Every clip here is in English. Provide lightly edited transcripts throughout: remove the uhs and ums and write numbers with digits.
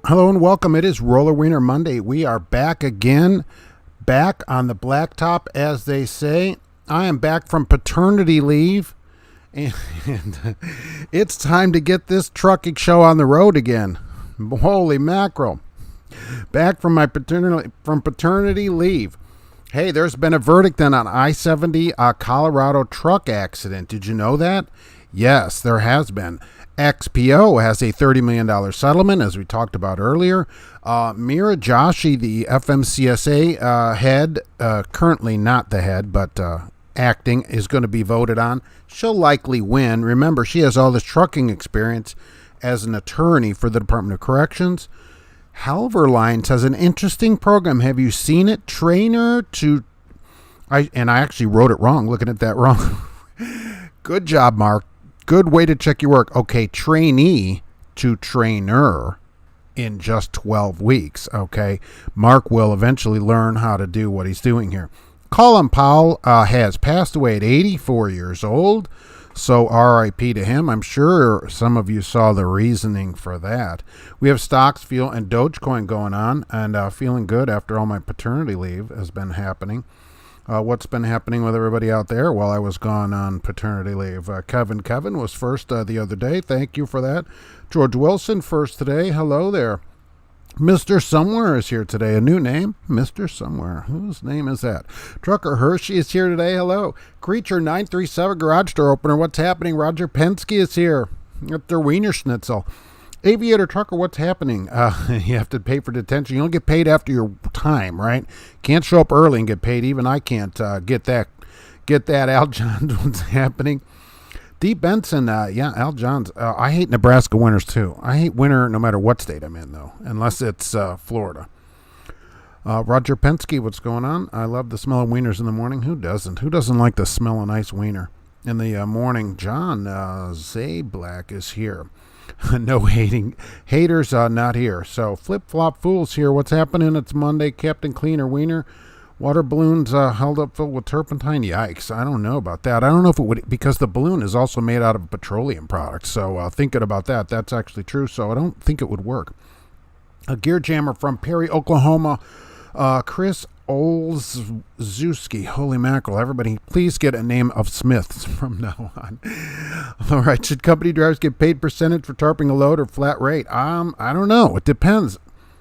Hello and welcome. It is Roller Wiener Monday. We are back again, back on the blacktop, as they say. I am back from paternity leave, and it's time to get this trucking show on the road again. Holy mackerel. Back from my paternity leave. Hey, there's been a verdict then on I-70 Colorado truck accident. Did you know that? Yes, there has been. XPO has a $30 million settlement, as we talked about earlier. Mira Joshi, the FMCSA head, currently not the head, but acting, is going to be voted on. She'll likely win. Remember, she has all this trucking experience as an attorney for the Department of Corrections. Halver Lines has an interesting program. Have you seen it? Trainer to... I actually wrote it wrong, looking at that wrong. Good job, Mark. Good way to check your work. Okay, trainee to trainer in just 12 weeks. Okay, Mark will eventually learn how to do what he's doing here. Colin Powell has passed away at 84 years old, so RIP to him. I'm sure some of you saw the reasoning for that. We have stocks, fuel, and Dogecoin going on, and feeling good after all my paternity leave has been happening. What's been happening with everybody out there while I was gone on paternity leave? Kevin was first the other day. Thank you for that. George Wilson first today. Hello there. Mr. Somewhere is here today. A new name, Mr. Somewhere. Whose name is that? Trucker Hershey is here today. Hello. Creature 937 Garage Door Opener. What's happening? Roger Penske is here at their Wiener Schnitzel. Aviator Trucker, what's happening? You have to pay for detention. You don't get paid after your time, right? Can't show up early and get paid. Even I can't get that. Al Johns, what's happening? Deep Benson, yeah, Al Johns. I hate Nebraska winters too. I hate winter no matter what state I'm in, though, unless it's Florida. Roger Penske, what's going on? I love the smell of wieners in the morning. Who doesn't? Who doesn't like the smell of nice wiener in the morning? John Zablack is here. No haters not here. So flip-flop fools here. What's happening? It's Monday. Captain Cleaner Wiener. Water balloons held up filled with turpentine. Yikes. I don't know about that. I don't know if it would, because the balloon is also made out of petroleum products. So thinking about that, that's actually true. So I don't think it would work. A gear jammer from Perry, Oklahoma. Chris Olszewski. Holy mackerel. Everybody, please get a name of Smiths from now on. All right. Should company drivers get paid percentage for tarping a load or flat rate? I don't know. It depends.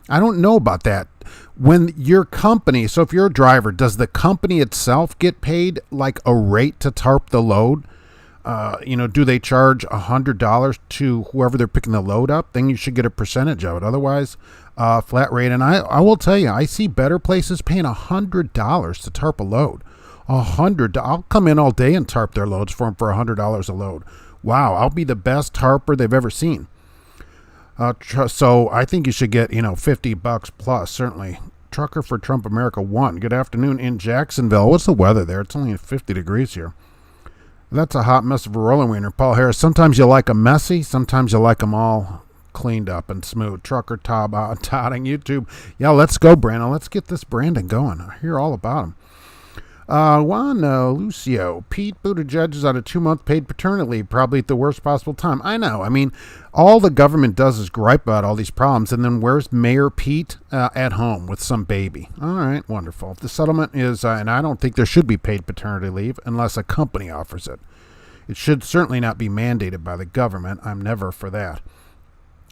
I don't know about that. When your company, so if you're a driver, does the company itself get paid like a rate to tarp the load? Do they charge $100 to whoever they're picking the load up? Then you should get a percentage of it. Otherwise, flat rate. And I will tell you, I see better places paying $100 to tarp a load. I'll come in all day and tarp their loads for them for $100 a load. Wow, I'll be the best tarper they've ever seen. So I think you should get, $50 plus, certainly. Trucker for Trump America 1. Good afternoon in Jacksonville. What's the weather there? It's only 50 degrees here. That's a hot mess of a rolling wiener. Paul Harris, sometimes you like them messy, sometimes you like them all cleaned up and smooth. Trucker Todd YouTube. Yeah, let's go, Brandon. Let's get this Brandon going. I hear all about him. Juan Lucio. Pete Buttigieg is on a 2-month paid paternity leave, probably at the worst possible time. I know. I mean, all the government does is gripe about all these problems, and then where's Mayor Pete at home with some baby? All right, wonderful. The settlement is, and I don't think there should be paid paternity leave unless a company offers it. It should certainly not be mandated by the government. I'm never for that.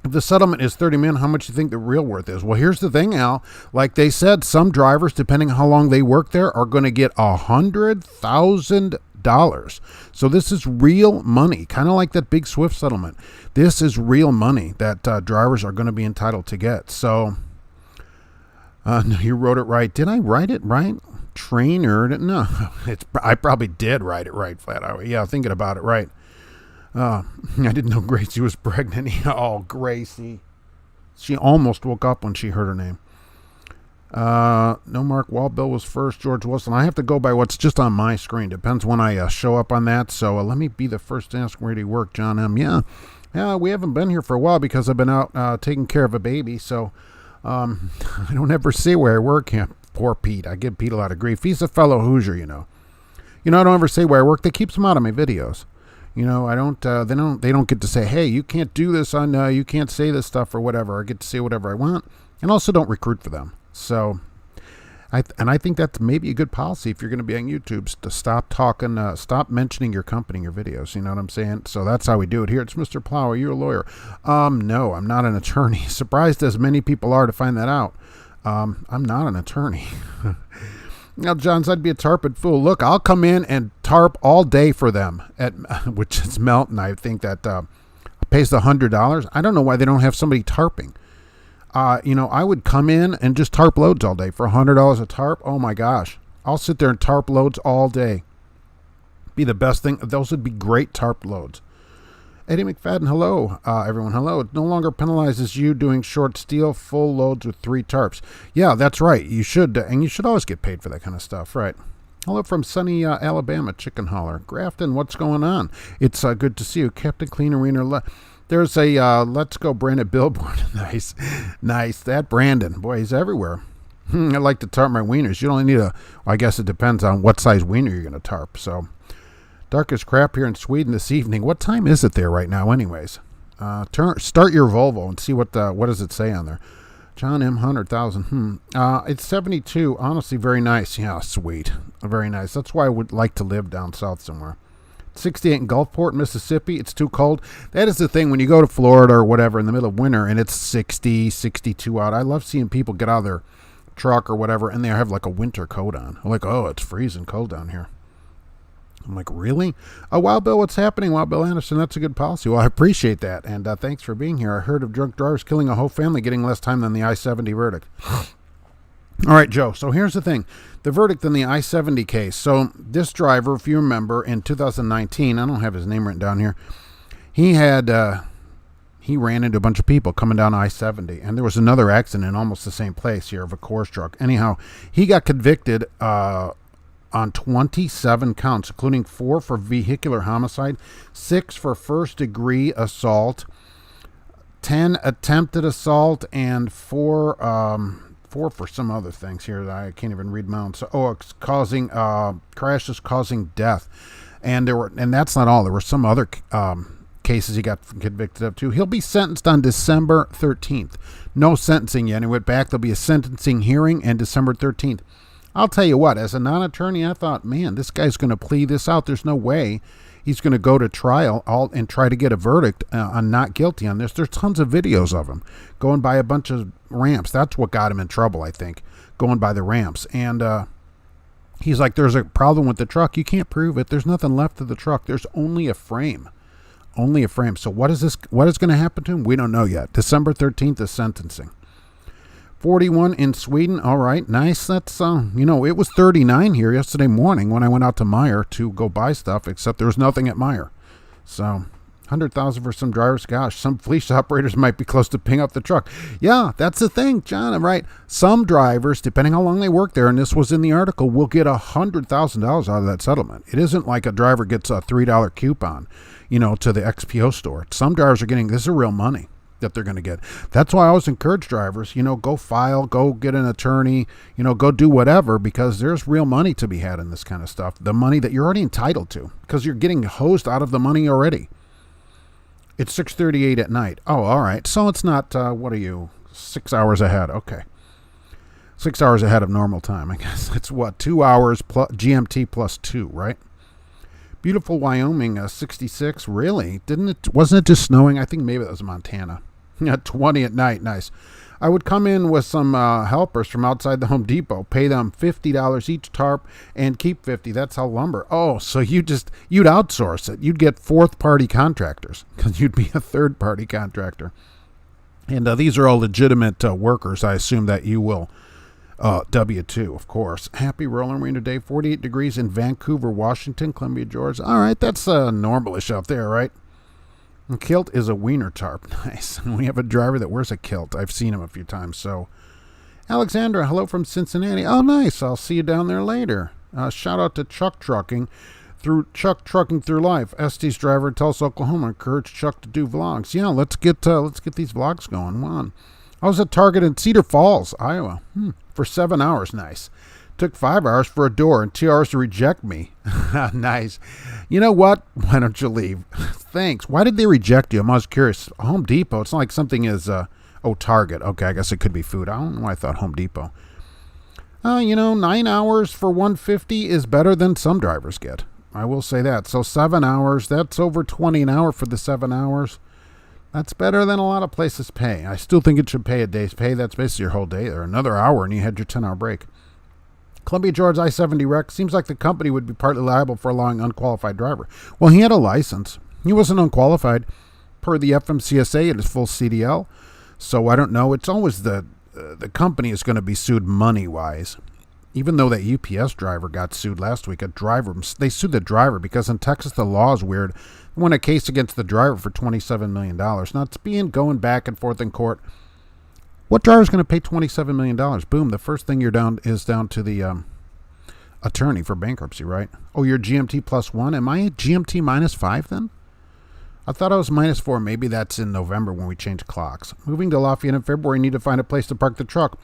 If the settlement is $30 million, how much do you think the real worth is? Well, here's the thing, Al. Like they said, some drivers, depending on how long they work there, are going to get $100,000. So this is real money, kind of like that big Swift settlement. This is real money that drivers are going to be entitled to get. So no, you wrote it right. Did I write it right? Trainer? No, I probably did write it right, flat out. Yeah, thinking about it right. I didn't know Gracie was pregnant. Oh, Gracie. She almost woke up when she heard her name. No, Mark Wallbill was first. George Wilson. I have to go by what's just on my screen. Depends when I show up on that. So let me be the first to ask where do you work, John M. Yeah, we haven't been here for a while because I've been out taking care of a baby. So I don't ever say where I work. Yeah, poor Pete. I give Pete a lot of grief. He's a fellow Hoosier, I don't ever say where I work. That keeps him out of my videos. You know, I don't. They don't get to say, "Hey, you can't do this on. You can't say this stuff or whatever." I get to say whatever I want, and also don't recruit for them. So, I think that's maybe a good policy if you're going to be on YouTube, to stop talking, stop mentioning your company in your videos. You know what I'm saying? So that's how we do it here. It's Mr. Plow. Are you a lawyer? No, I'm not an attorney. Surprised as many people are to find that out. I'm not an attorney. Now, John said, I'd be a tarped fool. Look, I'll come in and tarp all day for them, which is Melton. I think that pays the $100. I don't know why they don't have somebody tarping. You know, I would come in and just tarp loads all day for $100 a tarp. Oh my gosh. I'll sit there and tarp loads all day. Be the best thing. Those would be great tarp loads. Eddie McFadden, hello. Everyone, hello. It no longer penalizes you doing short steel full loads with 3 tarps. Yeah, that's right. You should, and you should always get paid for that kind of stuff, right? Hello from sunny Alabama, Chicken Holler. Grafton, what's going on? It's good to see you. Captain Clean Arena. There's a Let's Go Brandon billboard. Nice. Nice. That Brandon. Boy, he's everywhere. I like to tarp my wieners. You only need well, I guess it depends on what size wiener you're going to tarp. So, dark as crap here in Sweden this evening. What time is it there right now anyways? Start your Volvo and see what does it say on there. John M. 100,000. It's 72. Honestly, very nice. Yeah, sweet. Very nice. That's why I would like to live down south somewhere. 68 in Gulfport, Mississippi. It's too cold. That is the thing when you go to Florida or whatever in the middle of winter and it's 60, 62 out. I love seeing people get out of their truck or whatever and they have like a winter coat on. I'm like, oh, it's freezing cold down here. I'm like, really? Wild Bill, what's happening? Wild Bill Anderson, that's a good policy. Well, I appreciate that. And thanks for being here. I heard of drunk drivers killing a whole family getting less time than the I-70 verdict. All right, Joe. So here's the thing. The verdict in the I-70 case. So this driver, if you remember, in 2019, I don't have his name written down here. He ran into a bunch of people coming down I-70. And there was another accident in almost the same place here of a Coors truck. Anyhow, he got convicted on 27 counts, including 4 for vehicular homicide, 6 for first-degree assault, 10 attempted assault, and 4 for some other things here that I can't even read my own. So, it's causing crashes causing death, and that's not all. There were some other cases he got convicted of too. He'll be sentenced on December 13th. No sentencing yet. He went back. There'll be a sentencing hearing and December 13th. I'll tell you what, as a non-attorney, I thought, man, this guy's going to plead this out. There's no way he's going to go to trial and try to get a verdict on not guilty on this. There's tons of videos of him going by a bunch of ramps. That's what got him in trouble, I think, going by the ramps. And he's like, there's a problem with the truck. You can't prove it. There's nothing left of the truck. There's only a frame. Only a frame. So what is going to happen to him? We don't know yet. December 13th is sentencing. 41 in Sweden. All right, nice. That's, it was 39 here yesterday morning when I went out to Meyer to go buy stuff, except there was nothing at Meyer. So, 100,000 for some drivers. Gosh, some fleet operators might be close to paying up the truck. Yeah, that's the thing, John. I'm right. Some drivers, depending how long they work there, and this was in the article, will get $100,000 out of that settlement. It isn't like a driver gets a $3 coupon, to the XPO store. Some drivers are getting, this is real money that they're going to get. That's why I always encourage drivers, go file, go get an attorney, go do whatever, because there's real money to be had in this kind of stuff. The money that you're already entitled to, because you're getting hosed out of the money already. It's 6:38 at night. Oh, all right. So it's not, 6 hours ahead. Okay. 6 hours ahead of normal time, I guess. It's 2 hours plus GMT plus 2, right? Beautiful Wyoming, 66. Really? Wasn't it just snowing? I think maybe that was Montana. 20 at night. Nice. I would come in with some helpers from outside the Home Depot, pay them $50 each tarp, and keep 50. That's how lumber. Oh, so you'd outsource it. You'd get fourth-party contractors because you'd be a third-party contractor. And these are all legitimate workers. I assume that you will. W2, of course. Happy Roller Marina Day. 48 degrees in Vancouver, Washington, Columbia, Georgia. All right, that's normalish out there, right? A kilt is a wiener tarp. Nice. We have a driver that wears a kilt. I've seen him a few times. So, Alexandra, hello from Cincinnati. Oh, nice. I'll see you down there later. Shout out to Chuck Trucking through Life. Estes driver in Tulsa, Oklahoma. Encourage Chuck to do vlogs. Yeah, let's get these vlogs going. Come on. I was at Target in Cedar Falls, Iowa, for 7 hours. Nice. Took 5 hours for a door and 2 hours to reject me. Nice. You know what? Why don't you leave? Thanks. Why did they reject you? I'm always curious. Home Depot. It's not like something is, Target. Okay, I guess it could be food. I don't know why I thought Home Depot. 9 hours for 150 is better than some drivers get. I will say that. So 7 hours, that's over 20 an hour for the 7 hours. That's better than a lot of places pay. I still think it should pay a day's pay. That's basically your whole day or another hour, and you had your 10-hour break. Columbia George I-70 wreck. Seems like the company would be partly liable for allowing unqualified driver. Well, he had a license. He wasn't unqualified per the FMCSA at his full CDL. So I don't know. It's always the company is going to be sued money-wise. Even though that UPS driver got sued last week, they sued the driver because in Texas the law is weird. They won a case against the driver for $27 million. Now it's going back and forth in court. What driver is going to pay $27 million? Boom, the first thing you're down to the attorney for bankruptcy, right? Oh, you're GMT +1. Am I GMT -5 then? I thought I was -4. Maybe that's in November when we change clocks. Moving to Lafayette in February, need to find a place to park the truck.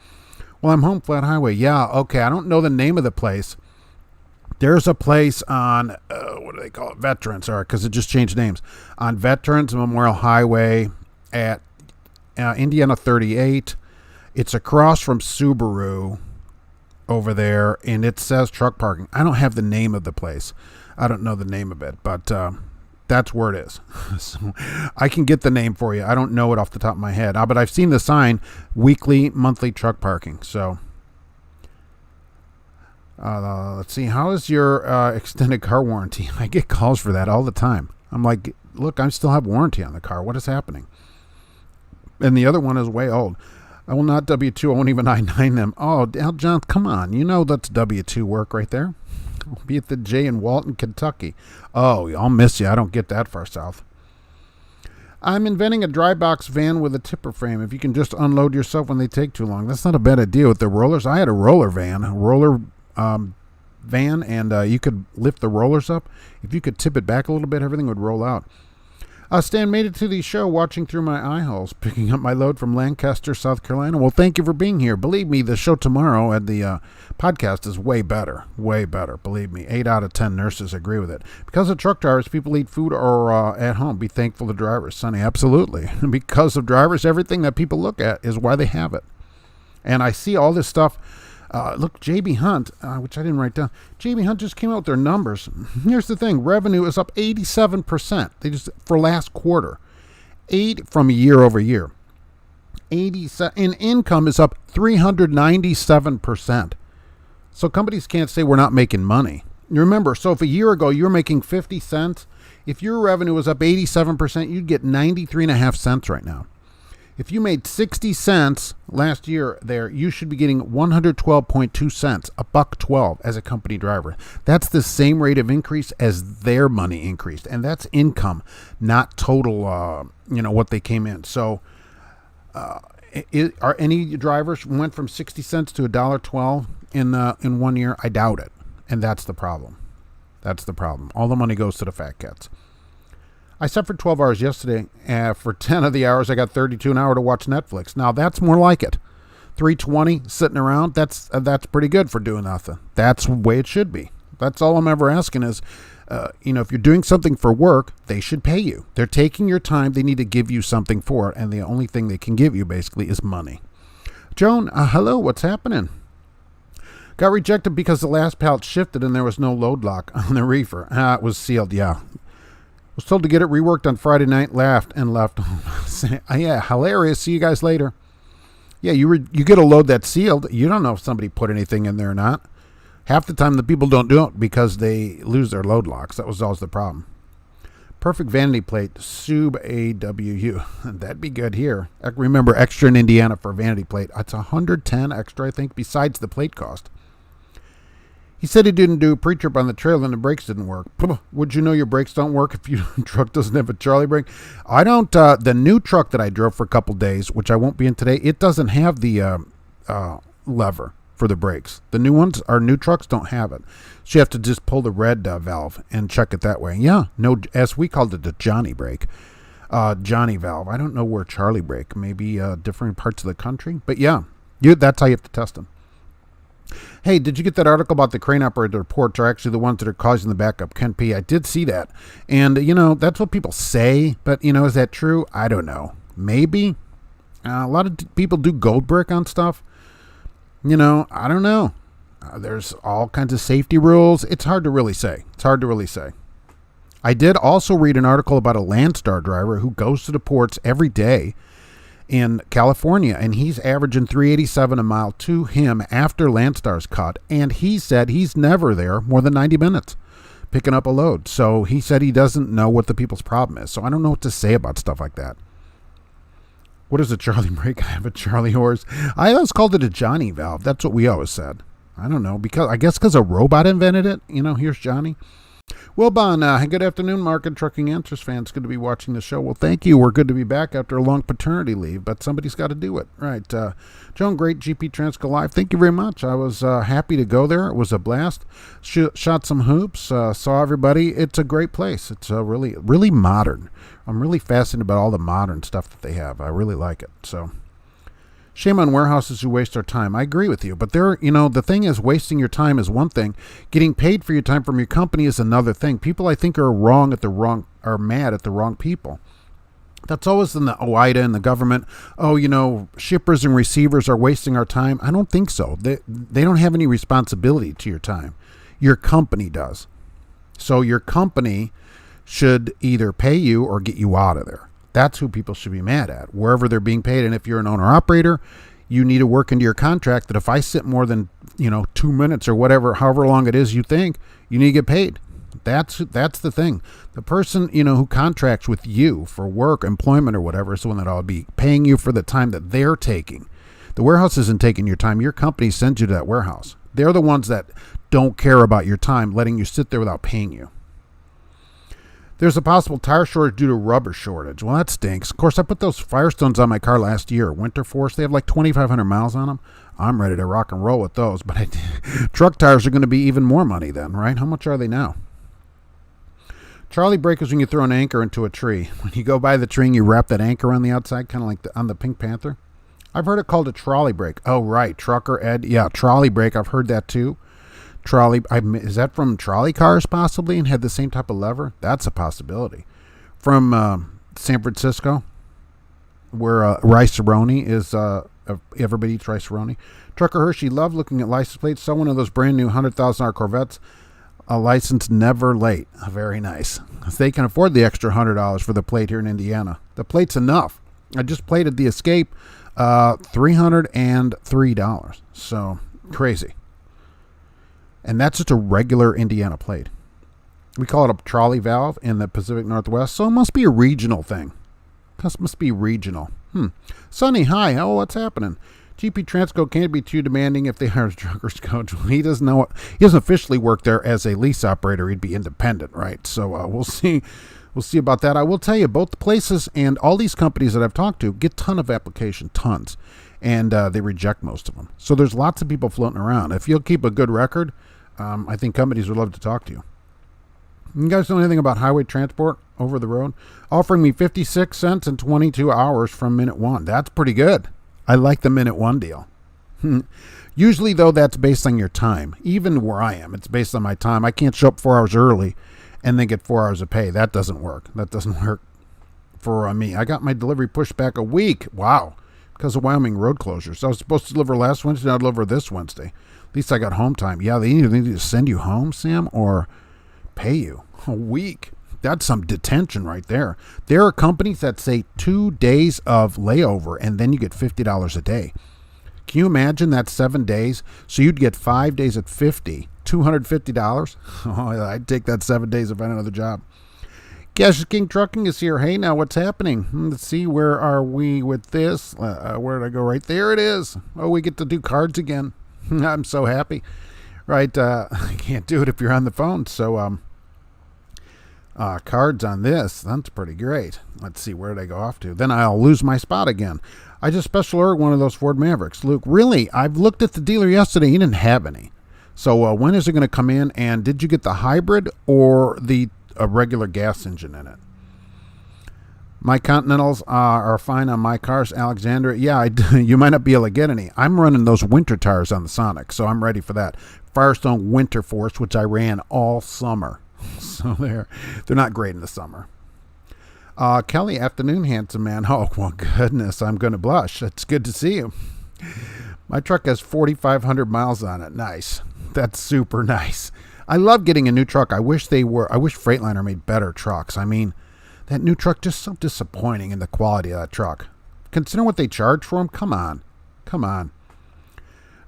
Well, I'm home, Flat Highway. Yeah, okay. I don't know the name of the place. There's a place on, what do they call it? Veterans, or because it just changed names. On Veterans Memorial Highway at Indiana 38. It's across from Subaru over there, and it says truck parking. I don't have the name of the place. I don't know the name of it, but that's where it is. So I can get the name for you. I don't know it off the top of my head, but I've seen the sign, weekly, monthly truck parking. So let's see. How is your extended car warranty? I get calls for that all the time. I'm like, look, I still have warranty on the car. What is happening? And the other one is way old. I will not W-2. I won't even I-9 them. Oh, John, come on. You know that's W-2 work right there. I'll be at the J in Walton, Kentucky. Oh, I'll miss you. I don't get that far south. I'm inventing a dry box van with a tipper frame. If you can just unload yourself when they take too long. That's not a bad idea with the rollers. I had a roller van, and you could lift the rollers up. If you could tip it back a little bit, everything would roll out. Stan made it to the show watching through my eye holes, picking up my load from Lancaster, South Carolina. Well, thank you for being here. Believe me, the show tomorrow at the podcast is way better. Way better. Believe me, 8 out of 10 nurses agree with it. Because of truck drivers, people eat food or at home. Be thankful to drivers, Sonny. Absolutely. Because of drivers, everything that people look at is why they have it. And I see all this stuff. Look, JB Hunt, which I didn't write down. JB Hunt just came out with their numbers. Here's the thing. Revenue is up 87%. They just for last quarter. 8 from year over year. 87, and income is up 397%. So companies can't say we're not making money. You remember, so if a year ago you were making 50 cents, if your revenue was up 87%, you'd get 93.5 cents right now. If you made 60 cents last year there, you should be getting 112.2 cents, $1.12 as a company driver. That's the same rate of increase as their money increased. And that's income, not total, what they came in. So are any drivers went from 60 cents to $1.12 in 1 year? I doubt it. And that's the problem. That's the problem. All the money goes to the fat cats. I suffered 12 hours yesterday. For 10 of the hours, I got 32 an hour to watch Netflix. Now, that's more like it. 320 sitting around, that's pretty good for doing nothing. That's the way it should be. That's all I'm ever asking is, if you're doing something for work, they should pay you. They're taking your time. They need to give you something for it, and the only thing they can give you, basically, is money. Joan, hello, what's happening? Got rejected because the last pallet shifted and there was no load lock on the reefer. It was sealed, yeah. Was told to get it reworked on Friday night, laughed and left. Yeah, hilarious. See you guys later. Yeah, you get a load that's sealed. You don't know if somebody put anything in there or not. Half the time the people don't do it because they lose their load locks. That was always the problem. Perfect vanity plate, Sub AWU. That'd be good here. Remember, extra in Indiana for a vanity plate. It's $110 extra, I think, besides the plate cost. He said he didn't do a pre-trip on the trailer and the brakes didn't work. Would you know your brakes don't work if your truck doesn't have a Charlie brake? I don't. The new truck that I drove for a couple days, which I won't be in today, it doesn't have the lever for the brakes. The new ones, our new trucks don't have it. So you have to just pull the red valve and check it that way. Yeah, no, as we called it, the Johnny brake. Johnny valve. I don't know where Charlie brake. Maybe different parts of the country. But yeah, that's how you have to test them. Hey, did you get that article about the crane operator reports are actually the ones that are causing the backup? Ken P. I did see that. And, that's what people say. But, is that true? I don't know. Maybe. A lot of people do gold brick on stuff. I don't know. There's all kinds of safety rules. It's hard to really say. I did also read an article about a Landstar driver who goes to the ports every day in California, and he's averaging $387 a mile to him after Landstar's cut, and he said he's never there more than 90 minutes picking up a load. So he said he doesn't know what the people's problem is. So I don't know what to say about stuff like that. What is a Charlie brake? I have a Charlie horse. I always called it a Johnny valve. That's what we always said. I don't know, because a robot invented it. Here's Johnny. Well, Bon, good afternoon, Market Trucking Answers fans. Good to be watching the show. Well, thank you. We're good to be back after a long paternity leave, but somebody's got to do it. Right. Joan, great GP Transco Live. Thank you very much. I was happy to go there. It was a blast. Shot some hoops, saw everybody. It's a great place. It's really, really modern. I'm really fascinated about all the modern stuff that they have. I really like it. So shame on warehouses who waste our time. I agree with you. But the thing is, wasting your time is one thing. Getting paid for your time from your company is another thing. People, I think, are mad at the wrong people. That's always in the OIDA and the government. Oh, shippers and receivers are wasting our time. I don't think so. They don't have any responsibility to your time. Your company does. So your company should either pay you or get you out of there. That's who people should be mad at, wherever they're being paid. And if you're an owner-operator, you need to work into your contract that if I sit more than 2 minutes or whatever, however long it is you think, you need to get paid. That's the thing. The person who contracts with you for work, employment, or whatever is the one that ought to be paying you for the time that they're taking. The warehouse isn't taking your time. Your company sends you to that warehouse. They're the ones that don't care about your time, letting you sit there without paying you. There's a possible tire shortage due to rubber shortage. Well, that stinks. Of course, I put those Firestones on my car last year. Winter Force, they have like 2,500 miles on them. I'm ready to rock and roll with those. But truck tires are going to be even more money then, right? How much are they now? Charlie brake is when you throw an anchor into a tree. When you go by the tree and you wrap that anchor on the outside, kind of like on the Pink Panther. I've heard it called a trolley brake. Oh, right. Trucker Ed. Yeah, trolley brake. I've heard that too. Trolley, is that from trolley cars possibly and had the same type of lever? That's a possibility. From San Francisco, where rice-a-roni is, everybody eats rice-a-roni. Trucker Hershey loved looking at license plates. Saw one of those brand new $100,000 Corvettes. A license never late. Very nice. They can afford the extra $100 for the plate here in Indiana. The plate's enough. I just plated the Escape, $303. So crazy. And that's just a regular Indiana plate. We call it a trolley valve in the Pacific Northwest, so it must be a regional thing. This must be regional. Sonny, hi. Oh, what's happening? GP Transco can't be too demanding if they hire a trucker's coach. He doesn't know. He doesn't officially work there as a lease operator. He'd be independent, right? So we'll see. We'll see about that. I will tell you, both places and all these companies that I've talked to get ton of application, tons, and they reject most of them. So there's lots of people floating around. If you'll keep a good record, I think companies would love to talk to you. You guys know anything about highway transport over the road? Offering me 56 cents in 22 hours from minute one. That's pretty good. I like the minute one deal. Usually, though, that's based on your time. Even where I am, it's based on my time. I can't show up 4 hours early and then get 4 hours of pay. That doesn't work. That doesn't work for me. I got my delivery pushed back a week. Wow. Because of Wyoming road closures. I was supposed to deliver last Wednesday. I'll deliver this Wednesday. At least I got home time. Yeah, they either need to send you home, Sam, or pay you a week. That's some detention right there. There are companies that say 2 days of layover, and then you get $50 a day. Can you imagine that 7 days? So you'd get 5 days at $250. Oh, I'd take that 7 days if I had another job. Cash King Trucking is here. Hey, now what's happening? Let's see. Where are we with this? Where did I go? Right there it is. Oh, we get to do cards again. I'm so happy. Right. I can't do it if you're on the phone. So, cards on this. That's pretty great. Let's see. Where did I go off to? Then I'll lose my spot again. I just special ordered one of those Ford Mavericks. Luke, really? I've looked at the dealer yesterday. He didn't have any. So when is it going to come in? And did you get the hybrid or the regular gas engine in it? My Continentals are fine on my cars. Alexander, yeah, you might not be able to get any. I'm running those winter tires on the Sonic, so I'm ready for that. Firestone Winter Force, which I ran all summer. So they're not great in the summer. Kelly, afternoon, handsome man. Oh, well, goodness, I'm going to blush. It's good to see you. My truck has 4,500 miles on it. Nice. That's super nice. I love getting a new truck. I wish Freightliner made better trucks. I mean, that new truck just so disappointing in the quality of that truck. Consider what they charge for them. Come on.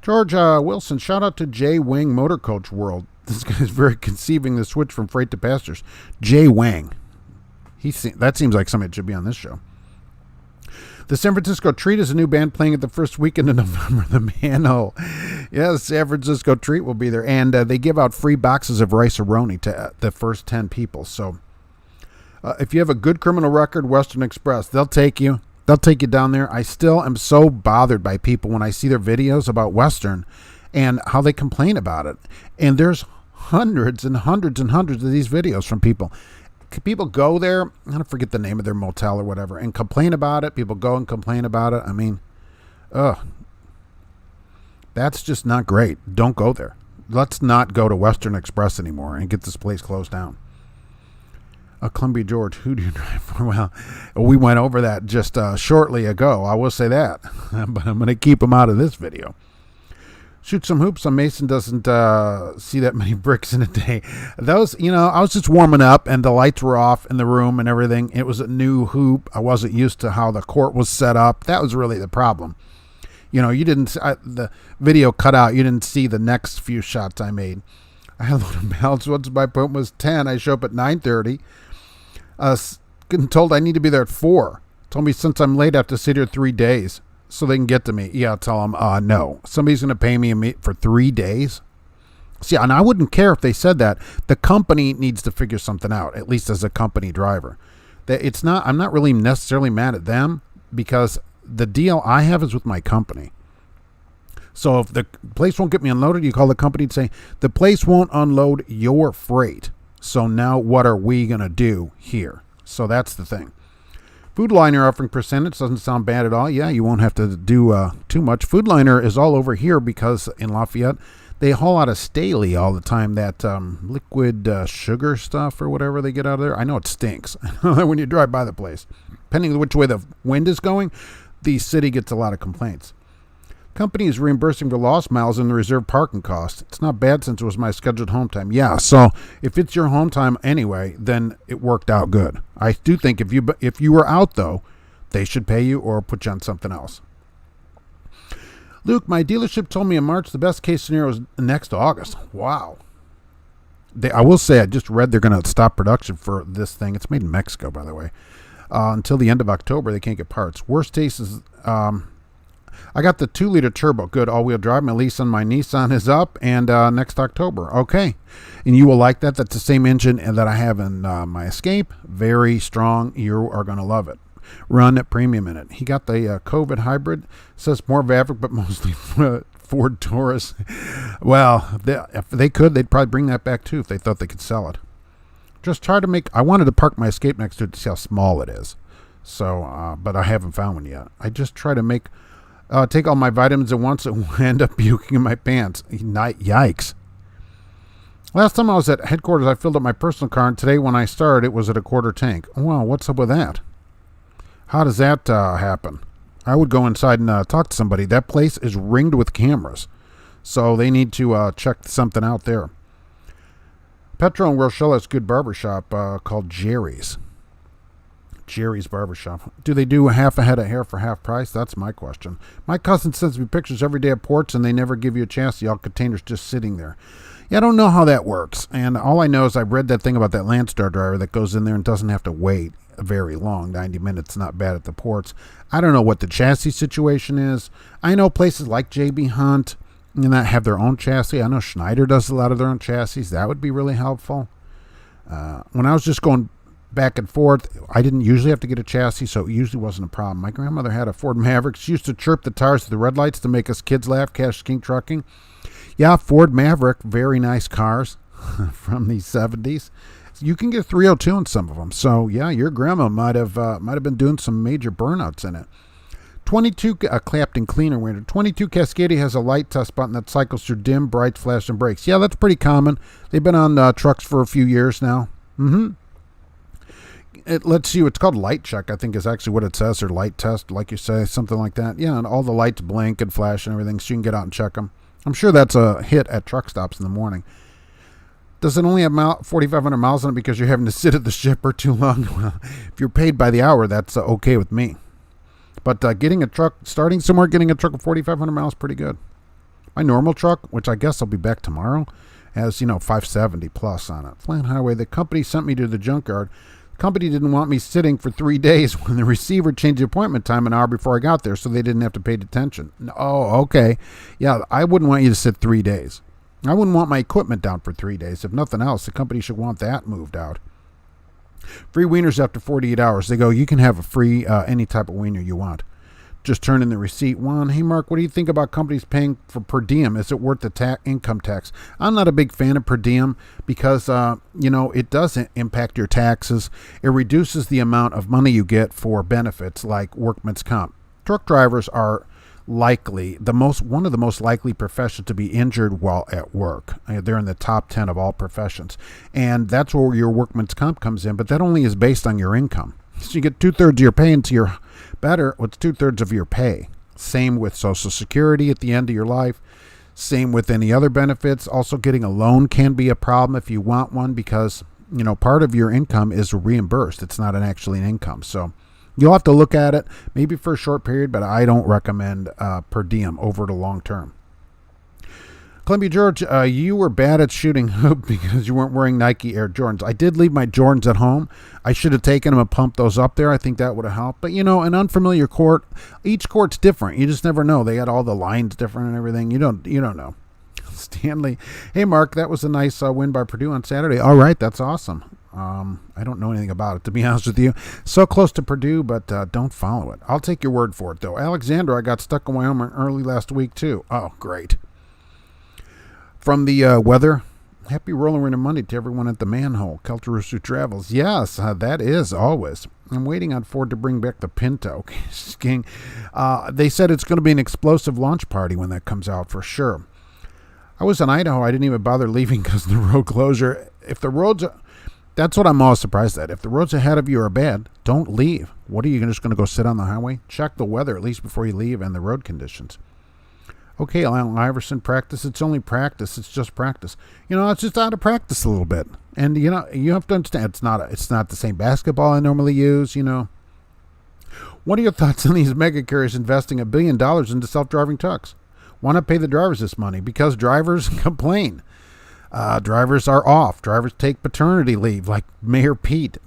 George Wilson, shout out to Jay Wang Motor Coach World. This guy is very conceiving the switch from freight to passengers. Jay Wang. That seems like somebody that should be on this show. The San Francisco Treat is a new band playing at the first weekend of November. The Manhole. Yeah, the San Francisco Treat will be there. And they give out free boxes of Rice-A-Roni to the first 10 people. So if you have a good criminal record, Western Express, they'll take you. They'll take you down there. I still am so bothered by people when I see their videos about Western and how they complain about it. And there's hundreds and hundreds and hundreds of these videos from people. People go there, I don't forget the name of their motel or whatever, and complain about it. People go and complain about it. I mean, that's just not great. Don't go there. Let's not go to Western Express anymore and get this place closed down. Columbia George, who do you drive for? Well, we went over that just shortly ago. I will say that, but I'm going to keep them out of this video. Shoot some hoops. Mason doesn't see that many bricks in a day. Those, I was just warming up and the lights were off in the room and everything. It was a new hoop. I wasn't used to how the court was set up. That was really the problem. You didn't, the video cut out. You didn't see the next few shots I made. I had a lot of balance. Once my point was 10, I show up at 9:30. Getting told I need to be there at 4. Told me since I'm late, I have to sit here 3 days. So they can get to me. Yeah, I'll tell them, no. Somebody's going to pay me for 3 days? See, and I wouldn't care if they said that. The company needs to figure something out, at least as a company driver. I'm not really necessarily mad at them because the deal I have is with my company. So if the place won't get me unloaded, you call the company and say, the place won't unload your freight. So now what are we going to do here? So that's the thing. Foodliner offering percentage doesn't sound bad at all. Yeah, you won't have to do too much. Foodliner is all over here because in Lafayette, they haul out of Staley all the time, that liquid sugar stuff or whatever they get out of there. I know it stinks when you drive by the place. Depending on which way the wind is going, the city gets a lot of complaints. Company is reimbursing for lost miles in the reserve parking cost. It's not bad since it was my scheduled home time. Yeah, so if it's your home time anyway, then it worked out good. I do think if you were out, though, they should pay you or put you on something else. Luke, my dealership told me in March the best case scenario is next August. Wow. I will say I just read they're going to stop production for this thing. It's made in Mexico, by the way. Until the end of October, they can't get parts. Worst case is... I got the 2-liter turbo. Good all-wheel drive. My lease on my Nissan is up, and next October. Okay. And you will like that. That's the same engine that I have in my Escape. Very strong. You are going to love it. Run at premium in it. He got the COVID hybrid. Says more Maverick, but mostly Ford Taurus. Well, if they could, they'd probably bring that back, too, if they thought they could sell it. Just try to make... I wanted to park my Escape next to it to see how small it is. So, but I haven't found one yet. I just try to make... take all my vitamins at once and end up puking in my pants. Yikes. Last time I was at headquarters, I filled up my personal car, and today when I started, it was at a quarter tank. Wow, what's up with that? How does that happen? I would go inside and talk to somebody. That place is ringed with cameras, so they need to check something out there. Petro and Rochelle has a good barbershop called Jerry's. Jerry's Barbershop. Do they do half a head of hair for half price? That's my question. My cousin sends me pictures every day of ports, and they never give you a chance. The all containers just sitting there. Yeah, I don't know how that works. And all I know is I read that thing about that Landstar driver that goes in there and doesn't have to wait very long. 90 minutes, not bad at the ports. I don't know what the chassis situation is. I know places like JB Hunt and that have their own chassis. I know Schneider does a lot of their own chassis. That would be really helpful. When I was just going back and forth, I didn't usually have to get a chassis, so it usually wasn't a problem. My grandmother had a Ford Maverick. She used to chirp the tires to the red lights to make us kids laugh. Cash King Trucking. Yeah, Ford Maverick, very nice cars from the 70s. You can get 302 in some of them. So yeah, your grandma might have been doing some major burnouts in it. 22 Clapton cleaner winner. 22 Cascadia has a light test button that cycles through dim, bright, flash, and brakes. Yeah, that's pretty common. They've been on trucks for a few years now. It lets you, it's called light check, I think is actually what it says, or light test, like you say, something like that. Yeah, and all the lights blink and flash and everything, so you can get out and check them. I'm sure that's a hit at truck stops in the morning. Does it only have 4,500 miles on it because you're having to sit at the shipper too long? Well, if you're paid by the hour, that's okay with me. But getting a truck, starting somewhere, getting a truck with 4,500 miles, pretty good. My normal truck, which I guess I'll be back tomorrow, has, 570 plus on it. Flat Highway, the company sent me to the junkyard. The company didn't want me sitting for 3 days when the receiver changed the appointment time an hour before I got there, so they didn't have to pay detention. Oh, okay. Yeah, I wouldn't want you to sit 3 days. I wouldn't want my equipment down for 3 days. If nothing else, the company should want that moved out. Free wieners after 48 hours. They go, you can have a free any type of wiener you want. Just turn in the receipt. One, hey, Mark, what do you think about companies paying for per diem? Is it worth the income tax? I'm not a big fan of per diem because, it doesn't impact your taxes. It reduces the amount of money you get for benefits like workman's comp. Truck drivers are likely one of the most likely professions to be injured while at work. They're in the top 10 of all professions, and that's where your workman's comp comes in. But that only is based on your income, so you get 2/3 of your pay into your better. What's 2/3 of your pay? Same with Social Security at the end of your life. Same with any other benefits. Also, getting a loan can be a problem if you want one because part of your income is reimbursed. It's not actually an income, so. You'll have to look at it maybe for a short period, but I don't recommend per diem over the long term. Columbia, George, you were bad at shooting hoop because you weren't wearing Nike Air Jordans. I did leave my Jordans at home. I should have taken them and pumped those up there. I think that would have helped. But, an unfamiliar court, each court's different. You just never know. They got all the lines different and everything. You don't know. Stanley, hey, Mark, that was a nice win by Purdue on Saturday. All right, that's awesome. I don't know anything about it, to be honest with you. So close to Purdue, but don't follow it. I'll take your word for it, though. Alexander, I got stuck in Wyoming early last week, too. Oh, great. From the weather, happy Rolling Winter Monday to everyone at the manhole. Culturist who travels. Yes, that is always. I'm waiting on Ford to bring back the Pinto. Skiing. They said it's going to be an explosive launch party when that comes out, for sure. I was in Idaho. I didn't even bother leaving because of the road closure. If the roads are... That's what I'm all surprised at. If the roads ahead of you are bad, don't leave. What are you just going to go sit on the highway? Check the weather at least before you leave and the road conditions. Okay, Alan Iverson, practice. It's only practice. It's just practice. It's just out of practice a little bit. And, you have to understand it's not the same basketball I normally use, What are your thoughts on these mega carriers investing $1 billion into self-driving trucks? Why not pay the drivers this money? Because drivers complain. Drivers are off. Drivers take paternity leave, like Mayor Pete.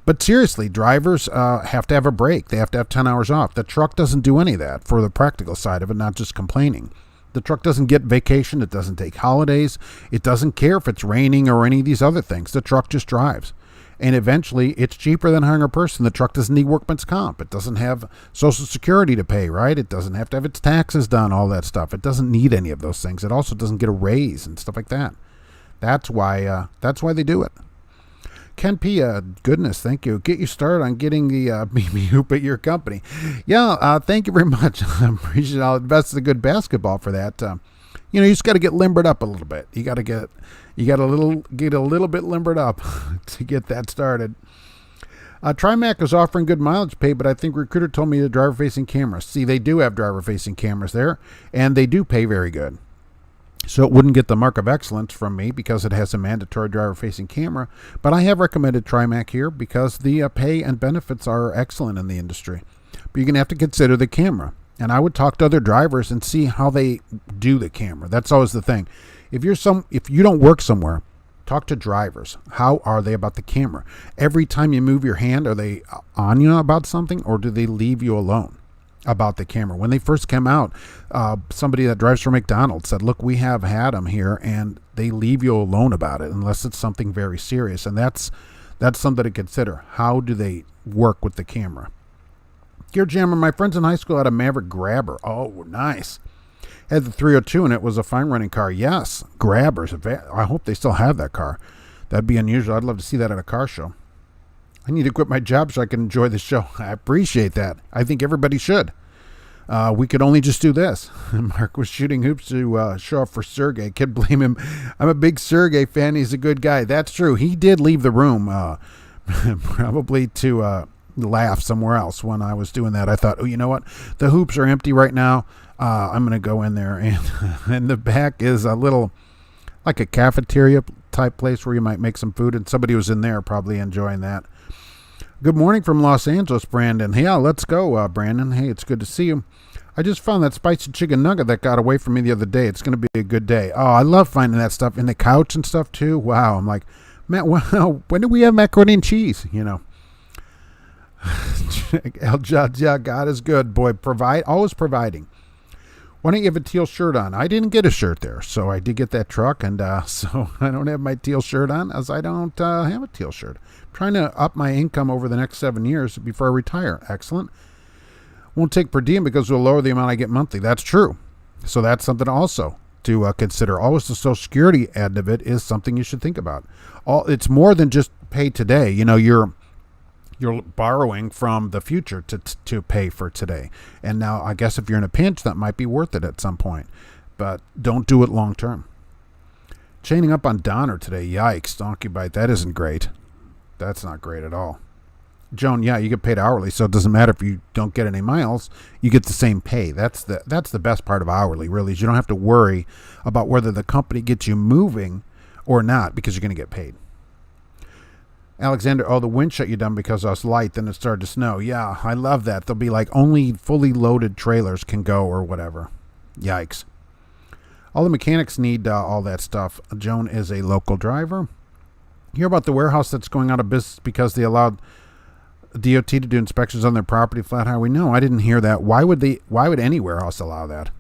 But seriously, drivers have to have a break. They have to have 10 hours off. The truck doesn't do any of that for the practical side of it, not just complaining. The truck doesn't get vacation. It doesn't take holidays. It doesn't care if it's raining or any of these other things. The truck just drives. And eventually, it's cheaper than hiring a person. The truck doesn't need workman's comp. It doesn't have Social Security to pay, right? It doesn't have to have its taxes done, all that stuff. It doesn't need any of those things. It also doesn't get a raise and stuff like that. That's why they do it. Ken P, goodness, thank you. Get you started on getting the BB hoop at your company. Yeah, thank you very much. I appreciate it. I'll invest in good basketball for that. You just got to get limbered up a little bit. You got to get a little bit limbered up to get that started. TriMac is offering good mileage pay, but I think Recruiter told me the driver-facing cameras. See, they do have driver-facing cameras there, and they do pay very good. So it wouldn't get the mark of excellence from me because it has a mandatory driver-facing camera. But I have recommended TriMac here because the pay and benefits are excellent in the industry. But you're going to have to consider the camera. And I would talk to other drivers and see how they do the camera. That's always the thing. If you don't work somewhere, talk to drivers. How are they about the camera? Every time you move your hand, are they on you about something, or do they leave you alone about the camera? When they first came out, somebody that drives for McDonald's said, look, we have had them here, and they leave you alone about it unless it's something very serious. And that's something to consider. How do they work with the camera? Gear Jammer, my friends in high school had a Maverick Grabber. Oh, nice. Had the 302, and it was a fine running car. Yes, Grabbers. I hope they still have that car. That'd be unusual. I'd love to see that at a car show. I need to quit my job so I can enjoy the show. I appreciate that. I think everybody should. We could only just do this. Mark was shooting hoops to show up for Sergey. Can't blame him. I'm a big Sergey fan. He's a good guy. That's true. He did leave the room probably to laugh somewhere else when I was doing that. I thought, oh, you know what? The hoops are empty right now. I'm going to go in there. And in the back is a little, like a cafeteria type place where you might make some food. And somebody was in there probably enjoying that. Good morning from Los Angeles, Brandon. Yeah, let's go, Brandon. Hey, it's good to see you. I just found that spicy chicken nugget that got away from me the other day. It's going to be a good day. Oh, I love finding that stuff in the couch and stuff, too. Wow. I'm like, man, wow, when do we have macaroni and cheese? You know. El Judge, yeah, God is good. Boy, always providing. Why don't you have a teal shirt on? I didn't get a shirt there, so I did get that truck, and so I don't have my teal shirt on, as I don't have a teal shirt. I'm trying to up my income over the next 7 years before I retire. Excellent. Won't take per diem because we'll lower the amount I get monthly. That's true. So that's something also to consider. Always the Social Security end of it is something you should think about. It's more than just pay today. You know, you're borrowing from the future to pay for today. And now I guess if you're in a pinch, that might be worth it at some point. But don't do it long term. Chaining up on Donner today. Yikes. Donkey bite. That isn't great. That's not great at all. Joan, yeah, you get paid hourly, so it doesn't matter if you don't get any miles. You get the same pay. That's the best part of hourly, really, is you don't have to worry about whether the company gets you moving or not because you're going to get paid. Alexander, oh, the wind shut you down because I was light, then it started to snow. Yeah, I love that. They'll be like only fully loaded trailers can go or whatever. Yikes. All the mechanics need all that stuff. Joan is a local driver. Hear about the warehouse that's going out of business because they allowed DOT to do inspections on their property flat highway? No, I didn't hear that. Why would any warehouse allow that?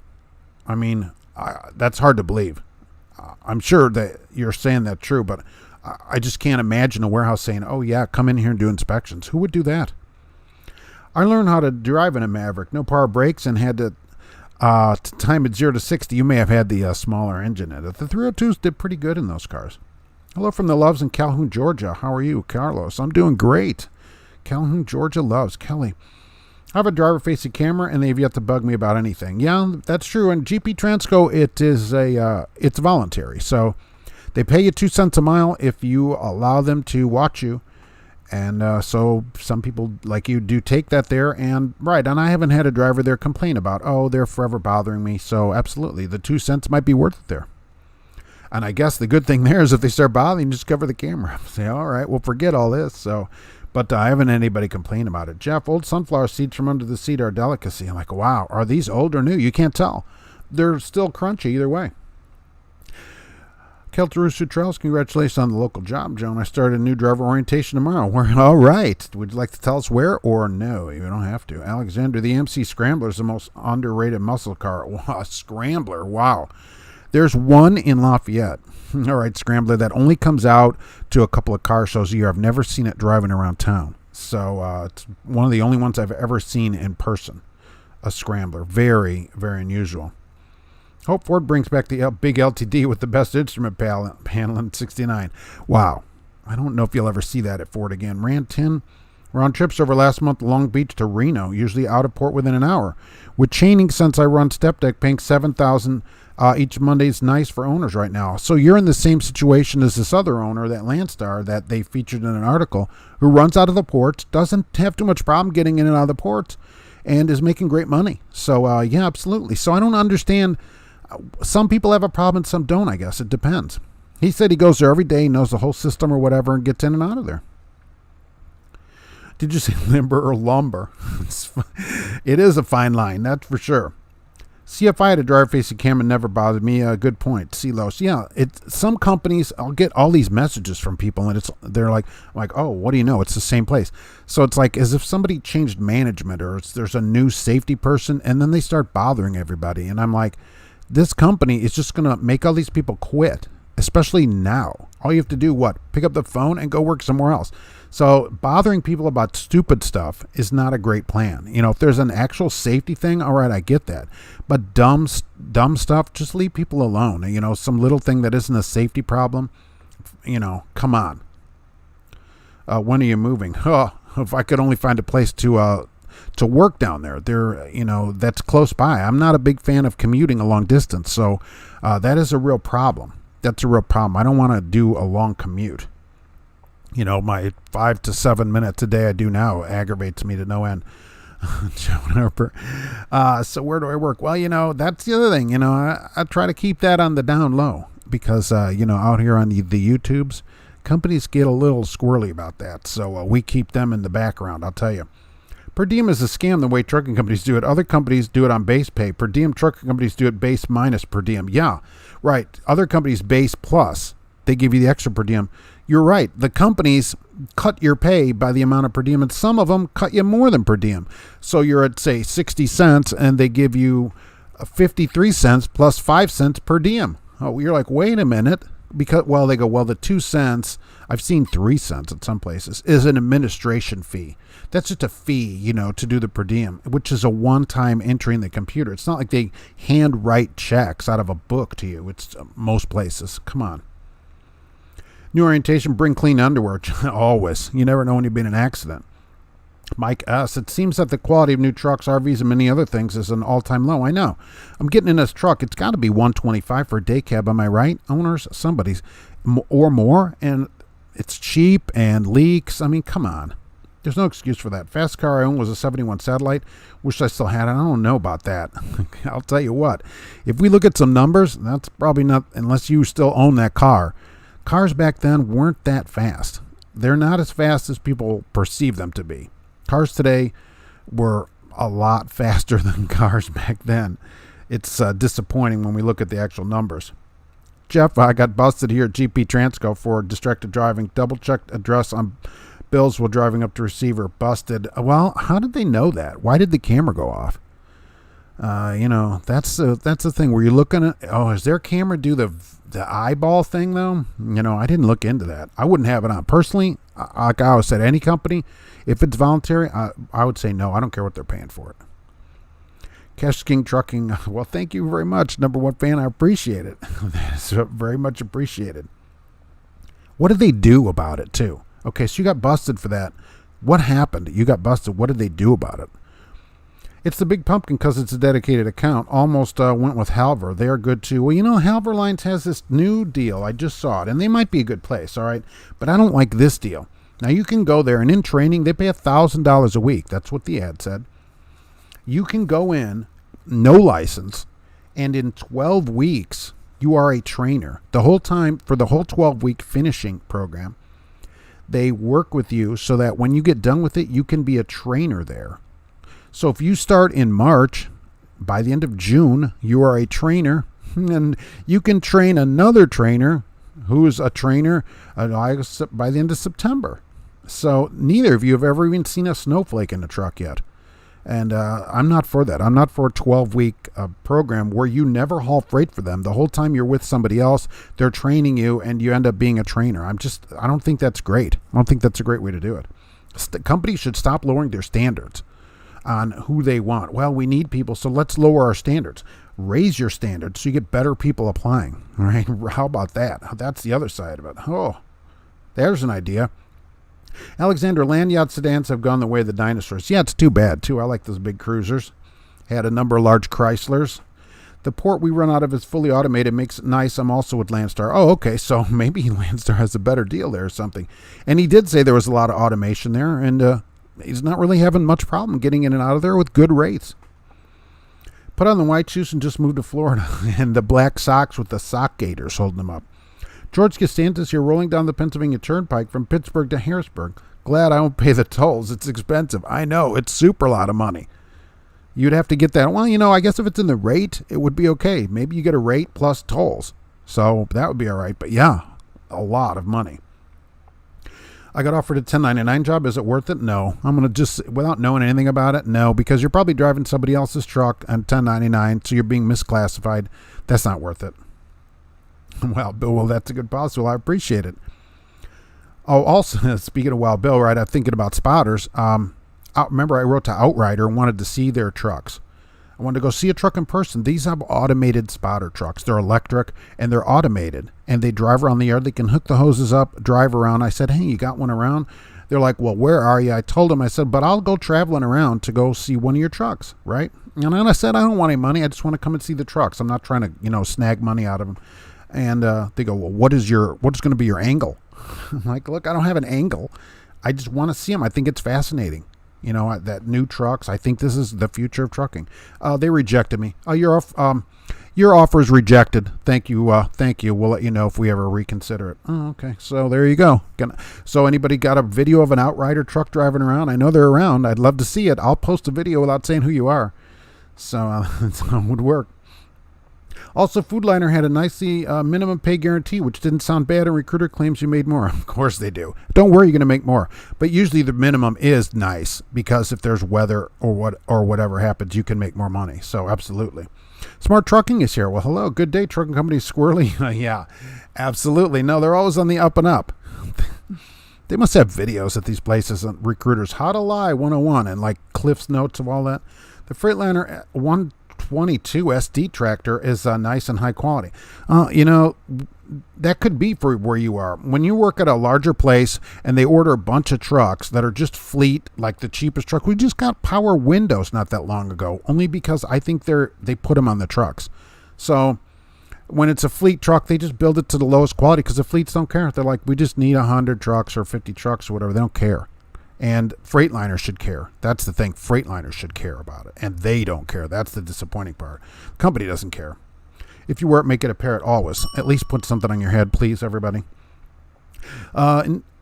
I mean, that's hard to believe. I'm sure that you're saying that true, but I just can't imagine a warehouse saying, oh yeah, come in here and do inspections. Who would do that? I learned how to drive in a Maverick. No power brakes and had to time it 0 to 60. You may have had the smaller engine in it. The 302s did pretty good in those cars. Hello from the Loves in Calhoun, Georgia. How are you, Carlos? I'm doing great. Calhoun, Georgia loves. Kelly. I have a driver-facing camera, and they've yet to bug me about anything. Yeah, that's true. And GP Transco, it's voluntary. So they pay you 2 cents a mile if you allow them to watch you. And so some people like you do take that there. And I haven't had a driver there complain about, oh, they're forever bothering me. So absolutely, the 2 cents might be worth it there. And I guess the good thing there is if they start bothering, just cover the camera. Say, all right, well, forget all this. So. But I haven't had anybody complain about it. Jeff, old sunflower seeds from under the seat are a delicacy. I'm like, wow, are these old or new? You can't tell. They're still crunchy either way. Keltarusu Trails, congratulations on the local job, Joan. I started a new driver orientation tomorrow. All right. Would you like to tell us where or no? You don't have to. Alexander, the MC Scrambler is the most underrated muscle car. Wow, Scrambler, wow. There's one in Lafayette. All right, Scrambler, that only comes out to a couple of car shows a year. I've never seen it driving around town. So it's one of the only ones I've ever seen in person, a Scrambler. Very, very unusual. Hope Ford brings back the big LTD with the best instrument panel in 69. Wow. I don't know if you'll ever see that at Ford again. Ran 10 round trips over last month, Long Beach to Reno, usually out of port within an hour. With chaining since I run step deck, paying $7,000 each Monday is nice for owners right now. So you're in the same situation as this other owner, that Landstar, that they featured in an article, who runs out of the ports, doesn't have too much problem getting in and out of the ports, and is making great money. So, yeah, absolutely. So I don't understand. Some people have a problem, some don't, I guess. It depends. He said he goes there every day, knows the whole system or whatever, and gets in and out of there. Did you say limber or lumber? It is a fine line, that's for sure. CFI had a driver-facing camera, never bothered me. Good point. CLOS. Yeah, some companies, I'll get all these messages from people, and they're like, oh, what do you know? It's the same place. So it's like as if somebody changed management or there's a new safety person, and then they start bothering everybody. And I'm like, this company is just going to make all these people quit, especially now. All you have to do, pick up the phone and go work somewhere else. So bothering people about stupid stuff is not a great plan. You know, if there's an actual safety thing, all right, I get that. But dumb stuff, just leave people alone. You know, some little thing that isn't a safety problem, come on. When are you moving? Oh, if I could only find a place to work down there. That's close by. I'm not a big fan of commuting a long distance, so that is a real problem. That's a real problem. I don't want to do a long commute. My 5 to 7 minutes a day I do now aggravates me to no end. So where do I work? Well, that's the other thing. I try to keep that on the down low because, out here on the YouTubes, companies get a little squirrely about that. So we keep them in the background, I'll tell you. Per diem is a scam the way trucking companies do it. Other companies do it on base pay. Per diem trucking companies do it base minus per diem. Yeah, right. Other companies base plus. They give you the extra per diem. You're right. The companies cut your pay by the amount of per diem, and some of them cut you more than per diem. So you're at, say, 60 cents, and they give you 53 cents plus 5 cents per diem. Oh, you're like, wait a minute. They go, the 2 cents, I've seen 3 cents at some places, is an administration fee. That's just a fee, to do the per diem, which is a one-time entry in the computer. It's not like they hand write checks out of a book to you. It's most places. Come on. New orientation, bring clean underwear. Always. You never know when you've been in an accident. Mike S., it seems that the quality of new trucks, RVs, and many other things is an all-time low. I know. I'm getting in this truck. It's got to be $125 for a day cab. Am I right? Owners, somebody's, or more. And it's cheap and leaks. I mean, come on. There's no excuse for that. Fast car I owned was a 71 Satellite. Wish I still had it. I don't know about that. I'll tell you what. If we look at some numbers, that's probably not, unless you still own that car. Cars back then weren't that fast. They're not as fast as people perceive them to be. Cars today were a lot faster than cars back then. It's disappointing when we look at the actual numbers. Jeff, I got busted here at GP Transco for distracted driving. Double-checked address on bills while driving up to receiver. Busted. Well, how did they know that? Why did the camera go off? That's the thing where you're looking at, is their camera do the eyeball thing though? I didn't look into that. I wouldn't have it on. Personally, like I always said, any company, if it's voluntary, I would say no. I don't care what they're paying for it. Cash King Trucking, well, thank you very much. Number one fan, I appreciate it. That's very much appreciated. What did they do about it too? Okay, so you got busted for that. What happened? You got busted. What did they do about it? It's the Big Pumpkin because it's a dedicated account. Almost went with Halver. They are good too. Well, Halver Lines has this new deal. I just saw it, and they might be a good place, all right? But I don't like this deal. Now, you can go there, and in training, they pay $1,000 a week. That's what the ad said. You can go in, no license, and in 12 weeks, you are a trainer. The whole time, for the whole 12-week finishing program, they work with you so that when you get done with it, you can be a trainer there. So if you start in March, by the end of June, you are a trainer, and you can train another trainer who is a trainer by the end of September. So neither of you have ever even seen a snowflake in the truck yet. And I'm not for that. I'm not for a 12-week program where you never haul freight for them. The whole time you're with somebody else, they're training you, and you end up being a trainer. I don't think that's great. I don't think that's a great way to do it. Companies should stop lowering their standards on who they want. Well, we need people, so let's lower our standards. Raise your standards so you get better people applying. All right? How about that? That's the other side of it. Oh, there's an idea. Alexander, land yacht sedans have gone the way of the dinosaurs. Yeah, it's too bad, too. I like those big cruisers. Had a number of large Chryslers. The port we run out of is fully automated. Makes it nice. I'm also with Landstar. Oh, okay, so maybe Landstar has a better deal there or something. And he did say there was a lot of automation there, and he's not really having much problem getting in and out of there with good rates. Put on the white shoes and just moved to Florida. And the black socks with the sock gaiters holding them up. George Costantis here rolling down the Pennsylvania Turnpike from Pittsburgh to Harrisburg. Glad I don't pay the tolls. It's expensive. I know. It's super lot of money. You'd have to get that. Well, I guess if it's in the rate, it would be okay. Maybe you get a rate plus tolls. So that would be all right. But yeah, a lot of money. I got offered a 1099 job. Is it worth it? No. I'm going to just, without knowing anything about it, no, because you're probably driving somebody else's truck on 1099, so you're being misclassified. That's not worth it. Well, Bill, well, that's a good policy. Well, I appreciate it. Oh, also, speaking of Wild Bill, right, I'm thinking about spotters. Remember I wrote to Outrider and wanted to see their trucks. I wanted to go see a truck in person. These have automated spotter trucks. They're electric and they're automated, and they drive around the yard. They can hook the hoses up, drive around. I said, hey, you got one around? They're like, well, where are you? I told them, I said, but I'll go traveling around to go see one of your trucks, right? And then I said, I don't want any money. I just want to come and see the trucks. I'm not trying to, snag money out of them. And they go, well, what is going to be your angle? I'm like, look, I don't have an angle. I just want to see them. I think it's fascinating. That new trucks. I think this is the future of trucking. They rejected me. Your offer is rejected. Thank you. Thank you. We'll let you know if we ever reconsider it. Oh, okay. So there you go. So anybody got a video of an Outrider truck driving around? I know they're around. I'd love to see it. I'll post a video without saying who you are. So that would work. Also, Foodliner had a nicely minimum pay guarantee, which didn't sound bad, and recruiter claims you made more. Of course they do. Don't worry, you're going to make more. But usually the minimum is nice, because if there's weather or whatever happens, you can make more money. So absolutely. Smart Trucking is here. Well, hello. Good day, trucking company Squirrely. Yeah, absolutely. No, they're always on the up and up. They must have videos at these places on recruiters. How to Lie 101 and like Cliff's Notes of all that. The Freightliner 122 SD tractor is nice and high quality. That could be for where you are. When you work at a larger place and they order a bunch of trucks that are just fleet, like the cheapest truck, we just got power windows not that long ago, only because I think they put them on the trucks. So when it's a fleet truck, they just build it to the lowest quality because the fleets don't care. They're like, we just need 100 trucks or 50 trucks or whatever. They don't care. And Freightliner should care. That's the thing. Freightliner should care about it. And they don't care. That's the disappointing part. The company doesn't care. If you wear it, make it a parrot always. At least put something on your head, please, everybody.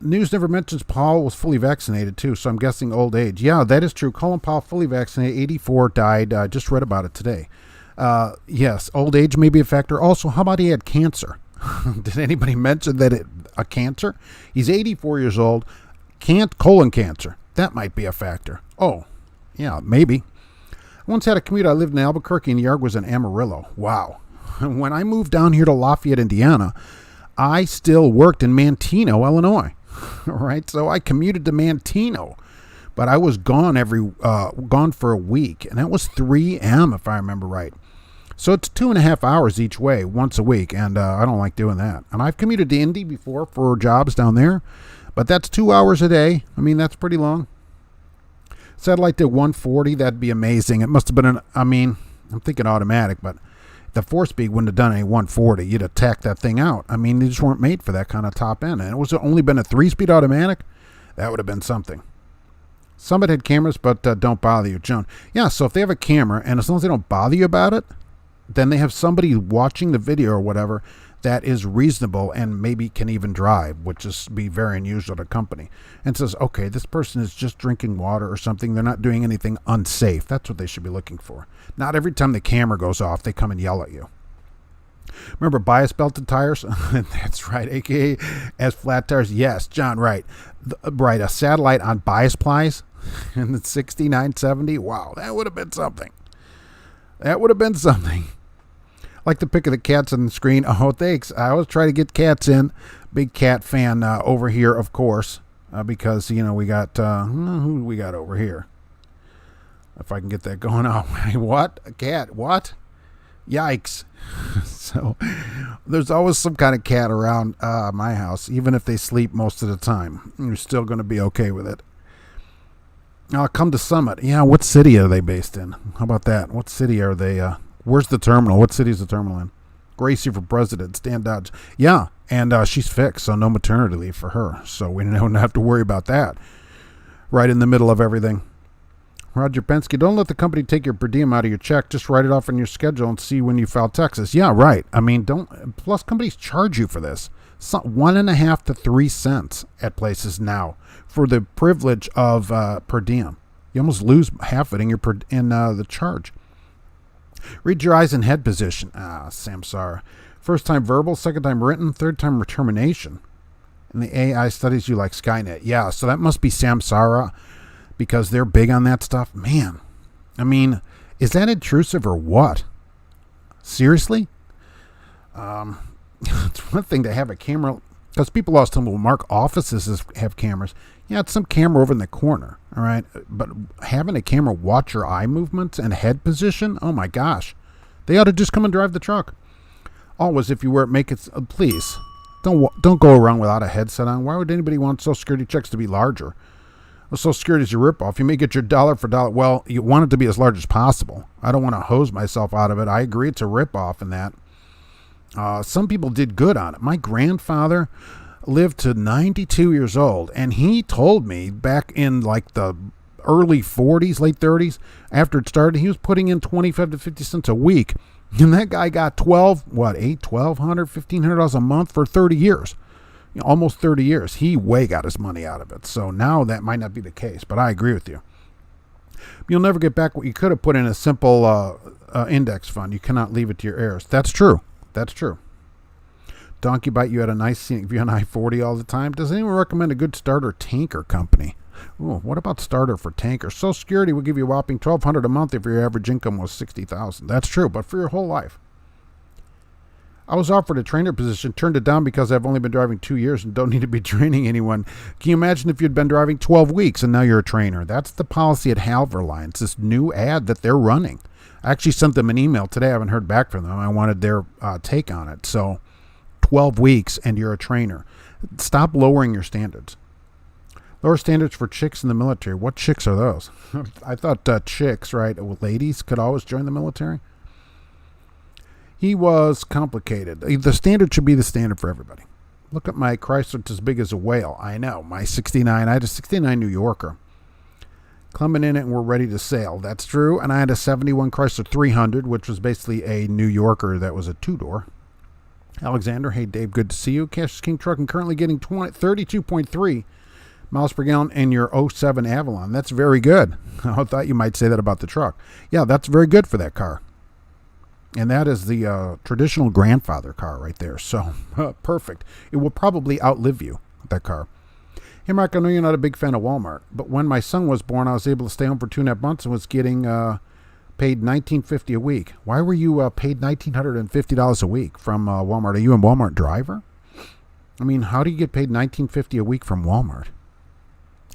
News never mentions Paul was fully vaccinated, too, so I'm guessing old age. Yeah, that is true. Colin Powell, fully vaccinated, 84, died. Just read about it today. Yes, old age may be a factor. Also, how about he had cancer? Did anybody mention that a cancer? He's 84 years old. Colon cancer. That might be a factor. Oh, yeah, maybe. I once had a commute. I lived in Albuquerque and the yard was in Amarillo. Wow. When I moved down here to Lafayette, Indiana, I still worked in Manteno, Illinois. All right, so I commuted to Manteno, but I was gone for a week, and that was 3 a.m. if I remember right. So it's 2.5 hours each way once a week, and I don't like doing that. And I've commuted to Indy before for jobs down there. But that's 2 hours a day. I mean, that's pretty long. Satellite to 140, that'd be amazing. It must have been I'm thinking automatic, but the 4-speed wouldn't have done any 140. You'd attack that thing out. I mean, they just weren't made for that kind of top end. And it was only been a 3-speed automatic. That would have been something. Some had cameras, but don't bother you, Joan. Yeah, so if they have a camera, and as long as they don't bother you about it, then they have somebody watching the video or whatever that is reasonable and maybe can even drive, which is be very unusual at a company, and says, okay, this person is just drinking water or something. They're not doing anything unsafe. That's what they should be looking for. Not every time the camera goes off, they come and yell at you. Remember bias belted tires? That's right, a.k.a. as flat tires. Yes, John, right. Right, a satellite on bias plies in the 6970. Wow, that would have been something. That would have been something. Like the pic of the cats on the screen. Oh, thanks. I always try to get cats in. Big cat fan over here, of course, because, we got, who do we got over here? If I can get that going on. What? A cat? What? Yikes. So there's always some kind of cat around my house, even if they sleep most of the time. You're still going to be okay with it. I'll come to Summit. Yeah, what city are they based in? How about that? What city are they? Where's the terminal? What city is the terminal in? Gracie for president. Stan Dodge. Yeah, and she's fixed, so no maternity leave for her. So we don't have to worry about that. Right in the middle of everything. Roger Penske, don't let the company take your per diem out of your check. Just write it off on your schedule and see when you file taxes. Yeah, right. I mean, plus companies charge you for this. 1.5 to 3 cents at places now for the privilege of per diem. You almost lose half of it in the charge. Read your eyes and head position. Samsara. First time verbal, second time written, third time termination. And the AI studies you like Skynet. Yeah, so that must be Samsara because they're big on that stuff. Man, I mean, is that intrusive or what? Seriously? It's one thing to have a camera, because people always tell me, well, Mark, offices have cameras. Yeah, it's some camera over in the corner. All right. But having a camera watch your eye movements and head position, oh my gosh. They ought to just come and drive the truck. Always, if you wear it, make it, please. Don't go around without a headset on. Why would anybody want Social Security checks to be larger? Well, Social Security is your ripoff. You may get your dollar for dollar. Well, you want it to be as large as possible. I don't want to hose myself out of it. I agree it's a ripoff in that. Some people did good on it. My grandfather lived to 92 years old, and he told me back in like the early 40s, late 30s, after it started, he was putting in 25 to 50 cents a week. And that guy got $1,200 a month for 30 years. Almost 30 years. He way got his money out of it. So now that might not be the case, but I agree with you. You'll never get back what you could have put in a simple index fund. You cannot leave it to your heirs. That's true. That's true. Donkey Bite, you had a nice scenic view on I-40 all the time. Does anyone recommend a good starter tanker company? Ooh, what about starter for tanker? Social Security will give you a whopping $1,200 a month if your average income was $60,000. That's true, but for your whole life. I was offered a trainer position, turned it down because I've only been driving 2 years and don't need to be training anyone. Can you imagine if you'd been driving 12 weeks and now you're a trainer? That's the policy at Halverline. It's this new ad that they're running. I actually sent them an email today. I haven't heard back from them. I wanted their take on it. So 12 weeks and you're a trainer. Stop lowering your standards. Lower standards for chicks in the military. What chicks are those? I thought chicks, right? Ladies could always join the military. He was complicated. The standard should be the standard for everybody. Look at my Chrysler, it's as big as a whale. I know. My 69, I had a 69 New Yorker. Coming in it and we're ready to sail. That's true. And I had a 71 Chrysler 300, which was basically a New Yorker that was a two-door. Alexander, hey Dave, good to see you. Cash is King Trucking, currently getting 32.3 miles per gallon in your '07 Avalon. That's very good. I thought you might say that about the truck. Yeah, that's very good for that car. And that is the traditional grandfather car right there. So, perfect. It will probably outlive you, that car. Hey, Mark, I know you're not a big fan of Walmart, but when my son was born, I was able to stay home for 2.5 months and was getting paid $19.50 a week. Why were you paid $1,950 a week from Walmart? Are you a Walmart driver? I mean, how do you get paid $19.50 a week from Walmart?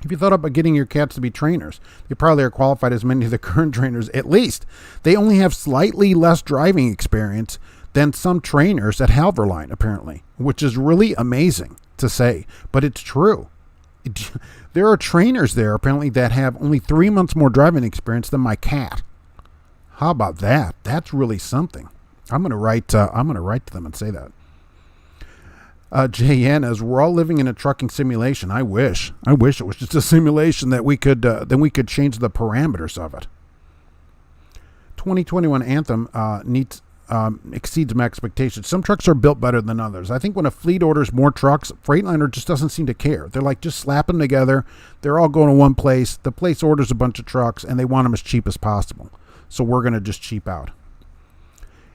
If you thought about getting your cats to be trainers, they probably are qualified as many of the current trainers. At least they only have slightly less driving experience than some trainers at Halverline, apparently, which is really amazing to say, but it's true. There are trainers there apparently that have only 3 months more driving experience than my cat. How about that? That's really something. I'm going to write to them and say that. JN, as we're all living in a trucking simulation. I wish it was just a simulation that we could change the parameters of it. 2021 Anthem exceeds my expectations. Some trucks are built better than others. I think when a fleet orders more trucks, Freightliner just doesn't seem to care. They're like, just slap them together. They're all going to one place. The place orders a bunch of trucks, and they want them as cheap as possible. So we're going to just cheap out.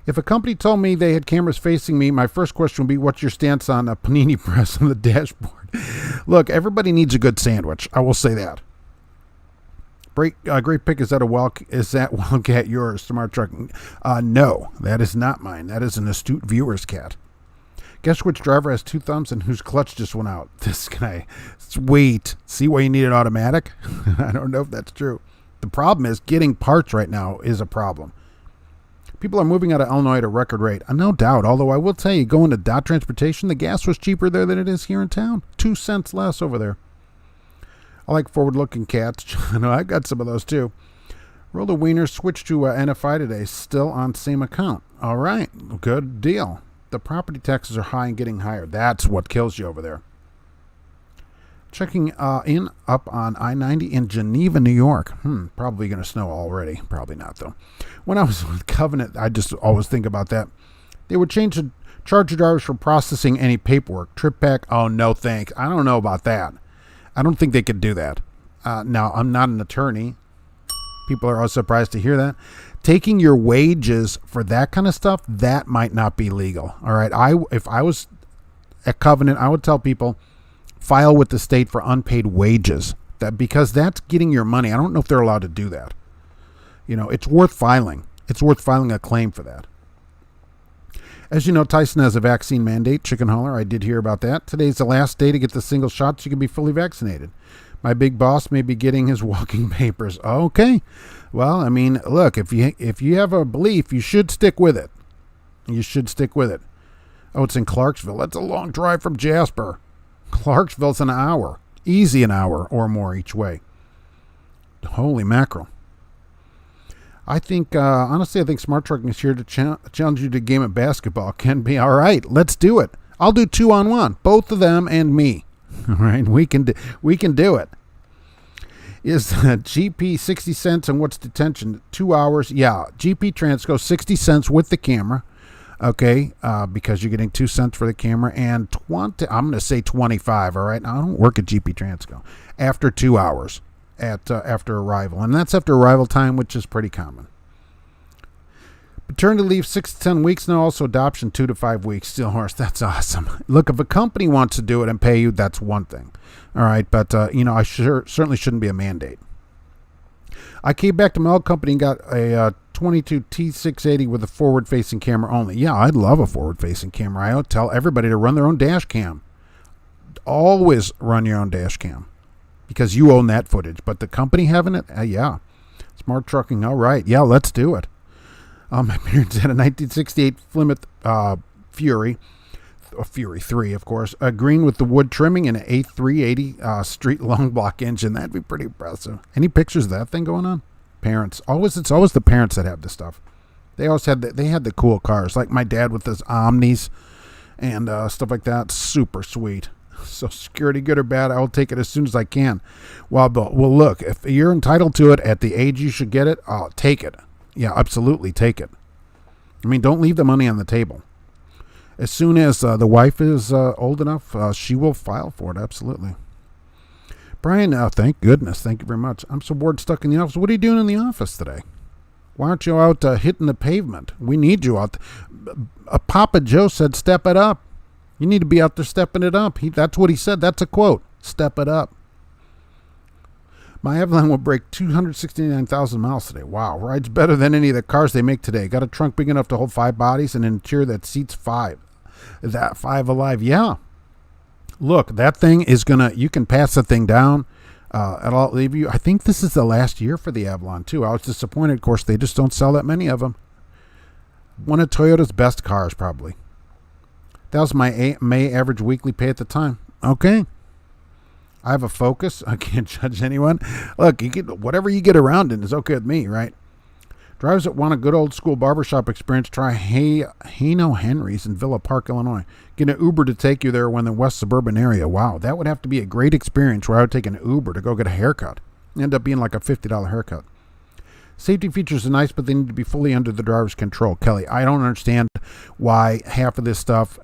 If a company told me they had cameras facing me, my first question would be, what's your stance on a panini press on the dashboard? Look, everybody needs a good sandwich. I will say that. Great pick. Is that Wildcat yours? Smart Trucking. No, that is not mine. That is an astute viewer's cat. Guess which driver has 2 thumbs and whose clutch just went out? This guy. Sweet. See why you need an automatic? I don't know if that's true. The problem is getting parts right now is a problem. People are moving out of Illinois at a record rate. No doubt. Although I will tell you, going to Dot Transportation, the gas was cheaper there than it is here in town. 2 cents less over there. I like forward-looking cats. I know I've got some of those too. Roller Weiner switched to NFI today, still on same account. All right, good deal. The property taxes are high and getting higher. That's what kills you over there. Checking up on I-90 in Geneva, New York. Probably going to snow already. Probably not, though. When I was with Covenant, I just always think about that. They would charge the drivers for processing any paperwork. Trip pack, oh, no thanks. I don't know about that. I don't think they could do that. Now, I'm not an attorney. People are always surprised to hear that. Taking your wages for that kind of stuff, that might not be legal. All right. If I was at Covenant, I would tell people, file with the state for unpaid wages, because that's getting your money. I don't know if they're allowed to do that. You know, it's worth filing. It's worth filing a claim for that. As you know, Tyson has a vaccine mandate, chicken hauler. I did hear about that. Today's the last day to get the single shots. You can be fully vaccinated. My big boss may be getting his walking papers. Okay. Well, I mean, look, if you have a belief, you should stick with it. You should stick with it. Oh, it's in Clarksville. That's a long drive from Jasper. Clarksville's an hour. Easy an hour or more each way. Holy mackerel. I think, honestly, I think Smart Trucking is here to challenge you to a game of basketball. Can be all right. Let's do it. I'll do 2-on-1, both of them and me. All right, we can do it. Is GP 60 cents and what's detention? 2 hours. Yeah, GP Transco 60 cents with the camera. Okay, because you're getting 2 cents for the camera and 20. I'm going to say 25. All right, now I don't work at GP Transco after 2 hours. After arrival, and that's after arrival time, which is pretty common. Paternity leave 6 to 10 weeks now, also adoption 2 to 5 weeks. Steel horse, that's awesome. Look, if a company wants to do it and pay you, that's one thing. All right, but I certainly shouldn't be a mandate. I came back to my old company and got a 22 T680 with a forward-facing camera only. Yeah, I'd love a forward-facing camera. I would tell everybody to run their own dash cam. Always run your own dash cam. Because you own that footage, but the company having it, yeah. Smart Trucking, all right, yeah, let's do it. My parents had a 1968 Plymouth Fury 3, of course, green with the wood trimming and an A380 street long block engine. That'd be pretty impressive. Any pictures of that thing going on? Parents, it's always the parents that have the stuff. They always had the cool cars, like my dad with his Omnis and stuff like that. Super sweet. So security, good or bad, I will take it as soon as I can. Well, look, if you're entitled to it at the age you should get it, I'll take it. Yeah, absolutely, take it. I mean, don't leave the money on the table. As soon as the wife is old enough, she will file for it, absolutely. Brian, thank goodness. Thank you very much. I'm so bored stuck in the office. What are you doing in the office today? Why aren't you out hitting the pavement? We need you out. Papa Joe said step it up. You need to be out there stepping it up. That's what he said. That's a quote. Step it up. My Avalon will break 269,000 miles today. Wow. Rides better than any of the cars they make today. Got a trunk big enough to hold 5 bodies and an interior that seats 5. That 5 alive. Yeah. Look, that thing is you can pass the thing down. I'll leave you. I think this is the last year for the Avalon, too. I was disappointed. Of course, they just don't sell that many of them. One of Toyota's best cars, probably. That was my May average weekly pay at the time. Okay. I have a Focus. I can't judge anyone. Look, whatever you get around in is okay with me, right? Drivers that want a good old school barbershop experience, try Hano Henry's in Villa Park, Illinois. Get an Uber to take you there when the west suburban area. Wow, that would have to be a great experience where I would take an Uber to go get a haircut. End up being like a $50 haircut. Safety features are nice, but they need to be fully under the driver's control. Kelly, I don't understand why half of this stuff,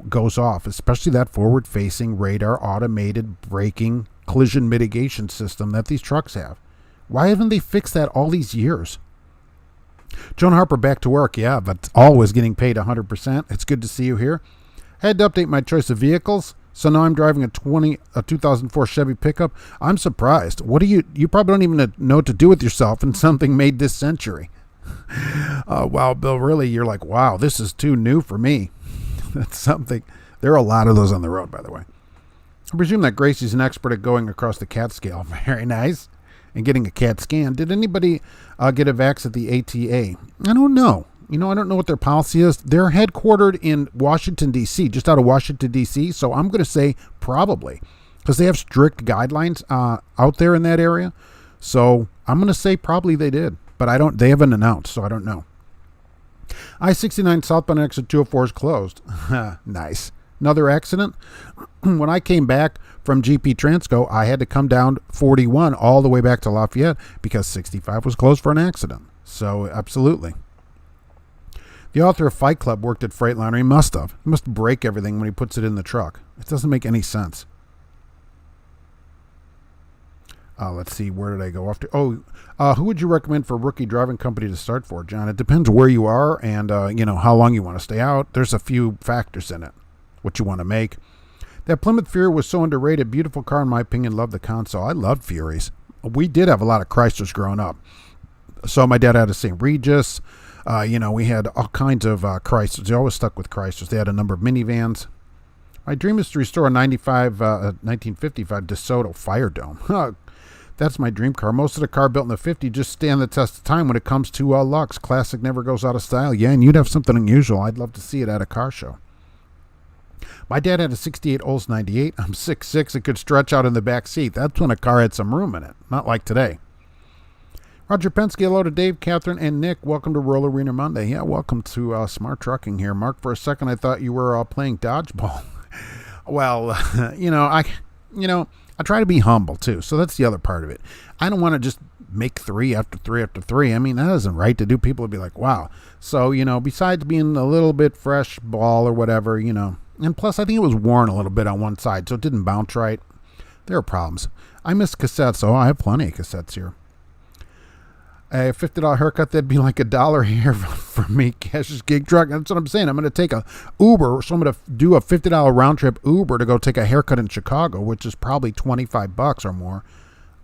goes off, especially that forward-facing radar automated braking collision mitigation system that these trucks have. Why haven't they fixed that all these years? Joan Harper, back to work. Yeah, but always getting paid 100%. It's good to see you here. I had to update my choice of vehicles. So now I'm driving a 2004 Chevy pickup. I'm surprised. What do you probably don't even know what to do with yourself in something made this century. Wow, Bill, really, you're like, wow, this is too new for me. That's something. There are a lot of those on the road, by the way. I presume that Gracie's an expert at going across the CAT scale. Very nice. And getting a CAT scan. Did anybody get a vax at the ATA? I don't know. I don't know what their policy is. They're headquartered in Washington, D.C., just out of Washington, D.C., so I'm going to say probably, because they have strict guidelines out there in that area. So I'm going to say probably they did, but they haven't announced, so I don't know. I-69 southbound exit 204 is closed. Nice. Another accident. When I came back from GP Transco, I had to come down 41 all the way back to Lafayette because 65 was closed for an accident. So absolutely. The author of Fight Club worked at Freightliner. He must have. He must break everything when he puts it in the truck. It doesn't make any sense. Let's see. Where did I go after? Who would you recommend for a rookie driving company to start for, John? It depends where you are and, how long you want to stay out. There's a few factors in it. What you want to make. That Plymouth Fury was so underrated. Beautiful car, in my opinion. Loved the console. I loved Furies. We did have a lot of Chryslers growing up. So my dad had a St. Regis. We had all kinds of Chryslers. They always stuck with Chryslers. They had a number of minivans. My dream is to restore a 1955 DeSoto Fire Dome. That's my dream car. Most of the car built in the 50s just stand the test of time when it comes to lux. Classic never goes out of style. Yeah, and you'd have something unusual. I'd love to see it at a car show. My dad had a 68 Olds 98. I'm 6'6". It could stretch out in the back seat. That's when a car had some room in it. Not like today. Roger Penske, hello to Dave, Catherine, and Nick. Welcome to Roller Wiener Monday. Yeah, welcome to Smart Trucking here. Mark, for a second I thought you were playing dodgeball. Well, I try to be humble too. So that's the other part of it. I don't want to just make three after three after three. I mean, that isn't right to do. People would be like, wow. So, besides being a little bit fresh ball or whatever, and plus I think it was worn a little bit on one side, so it didn't bounce right. There are problems. I miss cassettes, so I have plenty of cassettes here. A $50 haircut, that'd be like $1 here for me. Cash's gig truck. That's what I'm saying. I'm going to take a Uber, so I'm going to do a $50 round trip Uber to go take a haircut in Chicago, which is probably $25 or more.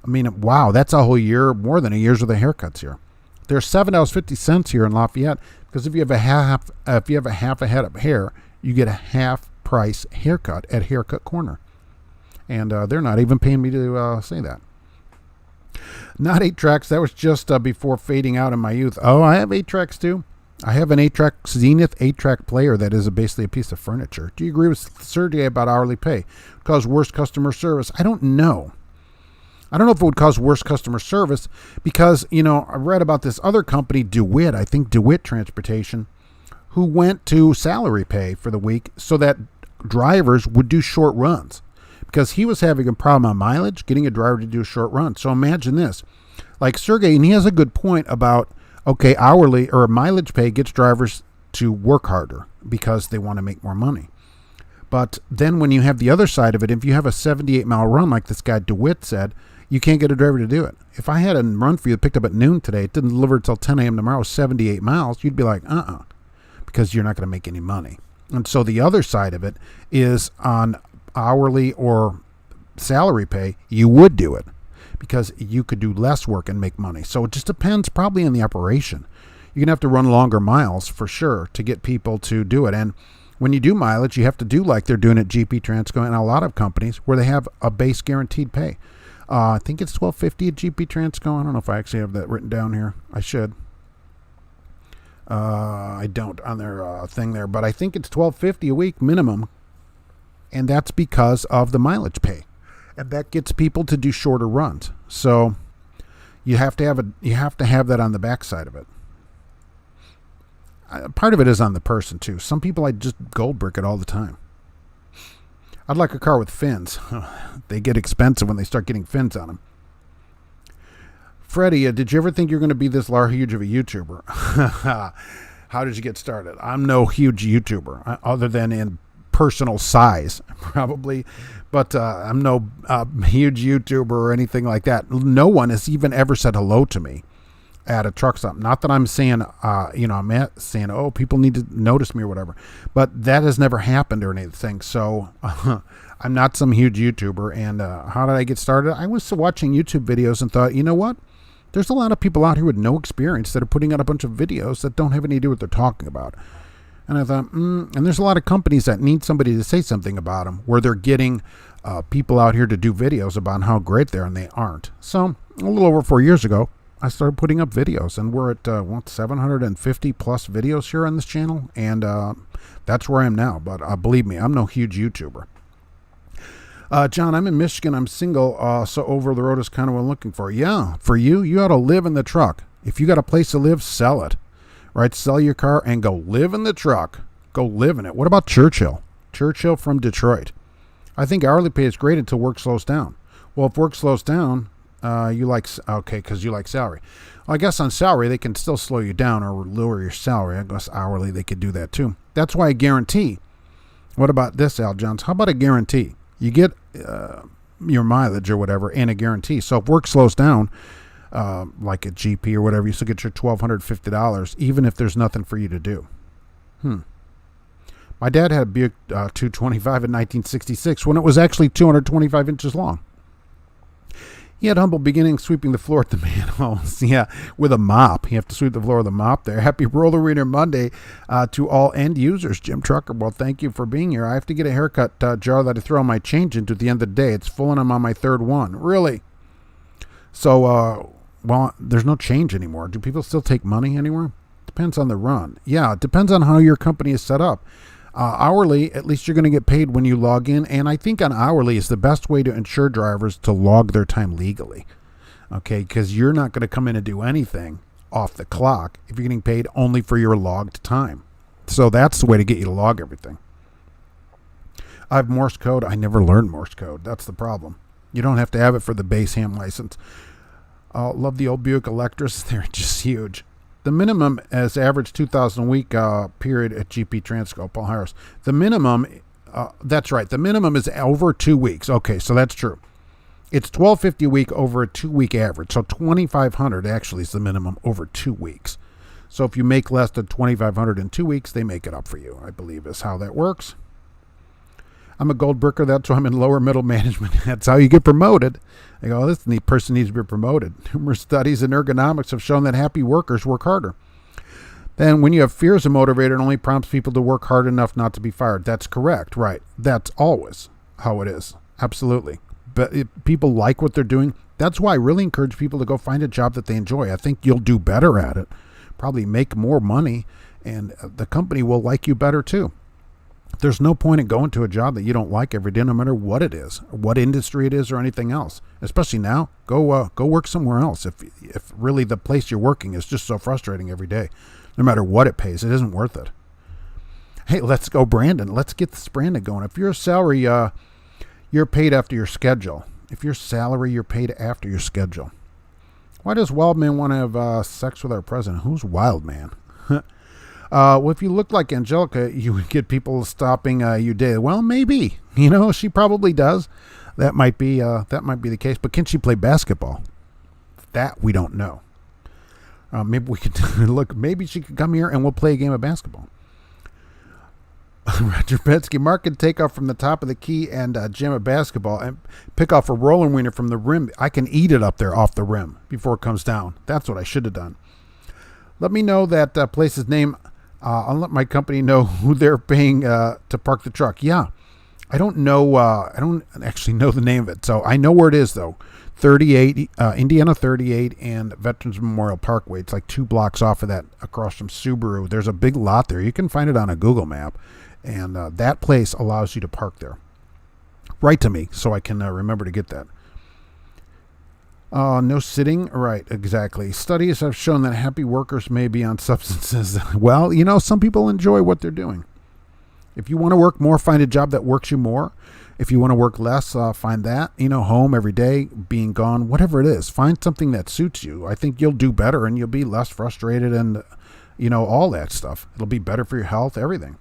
I mean, wow, that's a whole year, more than a year's worth of haircuts here. There's $7.50 here in Lafayette because if you have a half a head of hair, you get a half price haircut at Haircut Corner, and they're not even paying me to say that. Not 8 tracks. That was just before fading out in my youth. Oh, I have 8 tracks too. I have an 8-track Zenith 8-track player that is basically a piece of furniture. Do you agree with Sergey about hourly pay? Cause worse customer service? I don't know. I don't know if it would cause worse customer service because, I read about this other company, DeWitt, I think DeWitt Transportation, who went to salary pay for the week so that drivers would do short runs. Because he was having a problem on mileage, getting a driver to do a short run. So imagine this. Like Sergey, and he has a good point about, okay, hourly or mileage pay gets drivers to work harder because they want to make more money. But then when you have the other side of it, if you have a 78-mile run like this guy DeWitt said, you can't get a driver to do it. If I had a run for you that picked up at noon today, it didn't deliver until 10 a.m. tomorrow, 78 miles, you'd be like, because you're not going to make any money. And so the other side of it is on hourly or salary pay, you would do it because you could do less work and make money. So it just depends probably on the operation. You're gonna have to run longer miles for sure to get people to do it. And when you do mileage, you have to do like they're doing at GP Transco and a lot of companies where they have a base guaranteed pay. I think it's $12.50 at GP Transco. I don't know if I actually have that written down here. I should. I don't on their thing there, but I think it's $12.50 a week minimum. And that's because of the mileage pay, and that gets people to do shorter runs. So you have to have that on the backside of it. Part of it is on the person too. Some people I just gold brick it all the time. I'd like a car with fins. They get expensive when they start getting fins on them. Freddie, did you ever think you're going to be this huge of a YouTuber? How did you get started? I'm no huge YouTuber other than in personal size probably, but I'm no huge YouTuber or anything like that. No one has even ever said hello to me at a truck stop. Not that I'm saying I'm saying, oh, people need to notice me or whatever, but that has never happened or anything. So I'm not some huge YouTuber. And how did I get started? I was watching YouTube videos and thought, you know what, there's a lot of people out here with no experience that are putting out a bunch of videos that don't have any idea what they're talking about. And I thought, and there's a lot of companies that need somebody to say something about them, where they're getting people out here to do videos about how great they are, and they aren't. So a little over 4 years ago, I started putting up videos, and we're at 750 plus videos here on this channel, and that's where I am now. But believe me, I'm no huge YouTuber. John, I'm in Michigan. I'm single, so over the road is kind of what I'm looking for. Yeah, for you, you ought to live in the truck. If you got a place to live, sell it. Right, sell your car and go live in the truck. Go live in it. What about Churchill? Churchill from Detroit. I think hourly pay is great until work slows down. Well, if work slows down, because you like salary. Well, I guess on salary, they can still slow you down or lower your salary. I guess hourly, they could do that too. That's why I guarantee. What about this, Al Johns? How about a guarantee? You get your mileage or whatever and a guarantee. So if work slows down, like a GP or whatever, you still get your $1,250, even if there's nothing for you to do. My dad had a Buick 225 in 1966 when it was actually 225 inches long. He had humble beginnings sweeping the floor at the manholes. Yeah, with a mop. You have to sweep the floor with a mop there. Happy Roller Wiener Monday to all end users. Jim Trucker, well, thank you for being here. I have to get a haircut jar that I throw my change into at the end of the day. It's full and I'm on my third one. Really? So, well, there's no change anymore. Do people still take money anymore? Depends on the run. Yeah, it depends on how your company is set up. Hourly, at least you're going to get paid when you log in. And I think on hourly is the best way to ensure drivers to log their time legally. Okay, because you're not going to come in and do anything off the clock if you're getting paid only for your logged time. So that's the way to get you to log everything. I have Morse code. I never learned Morse code. That's the problem. You don't have to have it for the base ham license. Love the old Buick Electras. They're just huge. The minimum is average 2,000 a week period at GP Transco, Paul Harris. The minimum, that's right. The minimum is over 2 weeks. Okay, so that's true. It's $1,250 a week over a 2 week average. So $2,500 actually is the minimum over 2 weeks. So if you make less than $2,500 in 2 weeks, they make it up for you, I believe is how that works. I'm a gold bricker. That's why I'm in lower middle management. That's how you get promoted. They go, this person needs to be promoted. Numerous studies in ergonomics have shown that happy workers work harder. Then when you have fear as a motivator, it only prompts people to work hard enough not to be fired. That's correct, right? That's always how it is. Absolutely. But if people like what they're doing, that's why I really encourage people to go find a job that they enjoy. I think you'll do better at it, probably make more money, and the company will like you better too. There's no point in going to a job that you don't like every day, no matter what it is, what industry it is, or anything else. Especially now, go work somewhere else. If really the place you're working is just so frustrating every day, no matter what it pays, it isn't worth it. Hey, let's go, Brandon. Let's get this Brandon going. If you're a salary, you're paid after your schedule. If you're salary, you're paid after your schedule. Why does Wildman want to have sex with our president? Who's Wildman? Well, if you look like Angelica, you would get people stopping you daily. Well, maybe. She probably does. That might be the case. But can she play basketball? That we don't know. Maybe we could look. Maybe she could come here and we'll play a game of basketball. Roger Betsky, Mark can take off from the top of the key and jam a basketball and pick off a roller wiener from the rim. I can eat it up there off the rim before it comes down. That's what I should have done. Let me know that place's name. I'll let my company know who they're paying to park the truck. Yeah, I don't know. I don't actually know the name of it. So I know where it is, though. 38, Indiana 38 and Veterans Memorial Parkway. It's like 2 blocks off of that across from Subaru. There's a big lot there. You can find it on a Google map. And that place allows you to park there. Write to me so I can remember to get that. No sitting. Right, exactly. Studies have shown that happy workers may be on substances. Well, some people enjoy what they're doing. If you want to work more, find a job that works you more. If you want to work less, find that. Home every day, being gone, whatever it is. Find something that suits you. I think you'll do better and you'll be less frustrated and, all that stuff. It'll be better for your health, everything.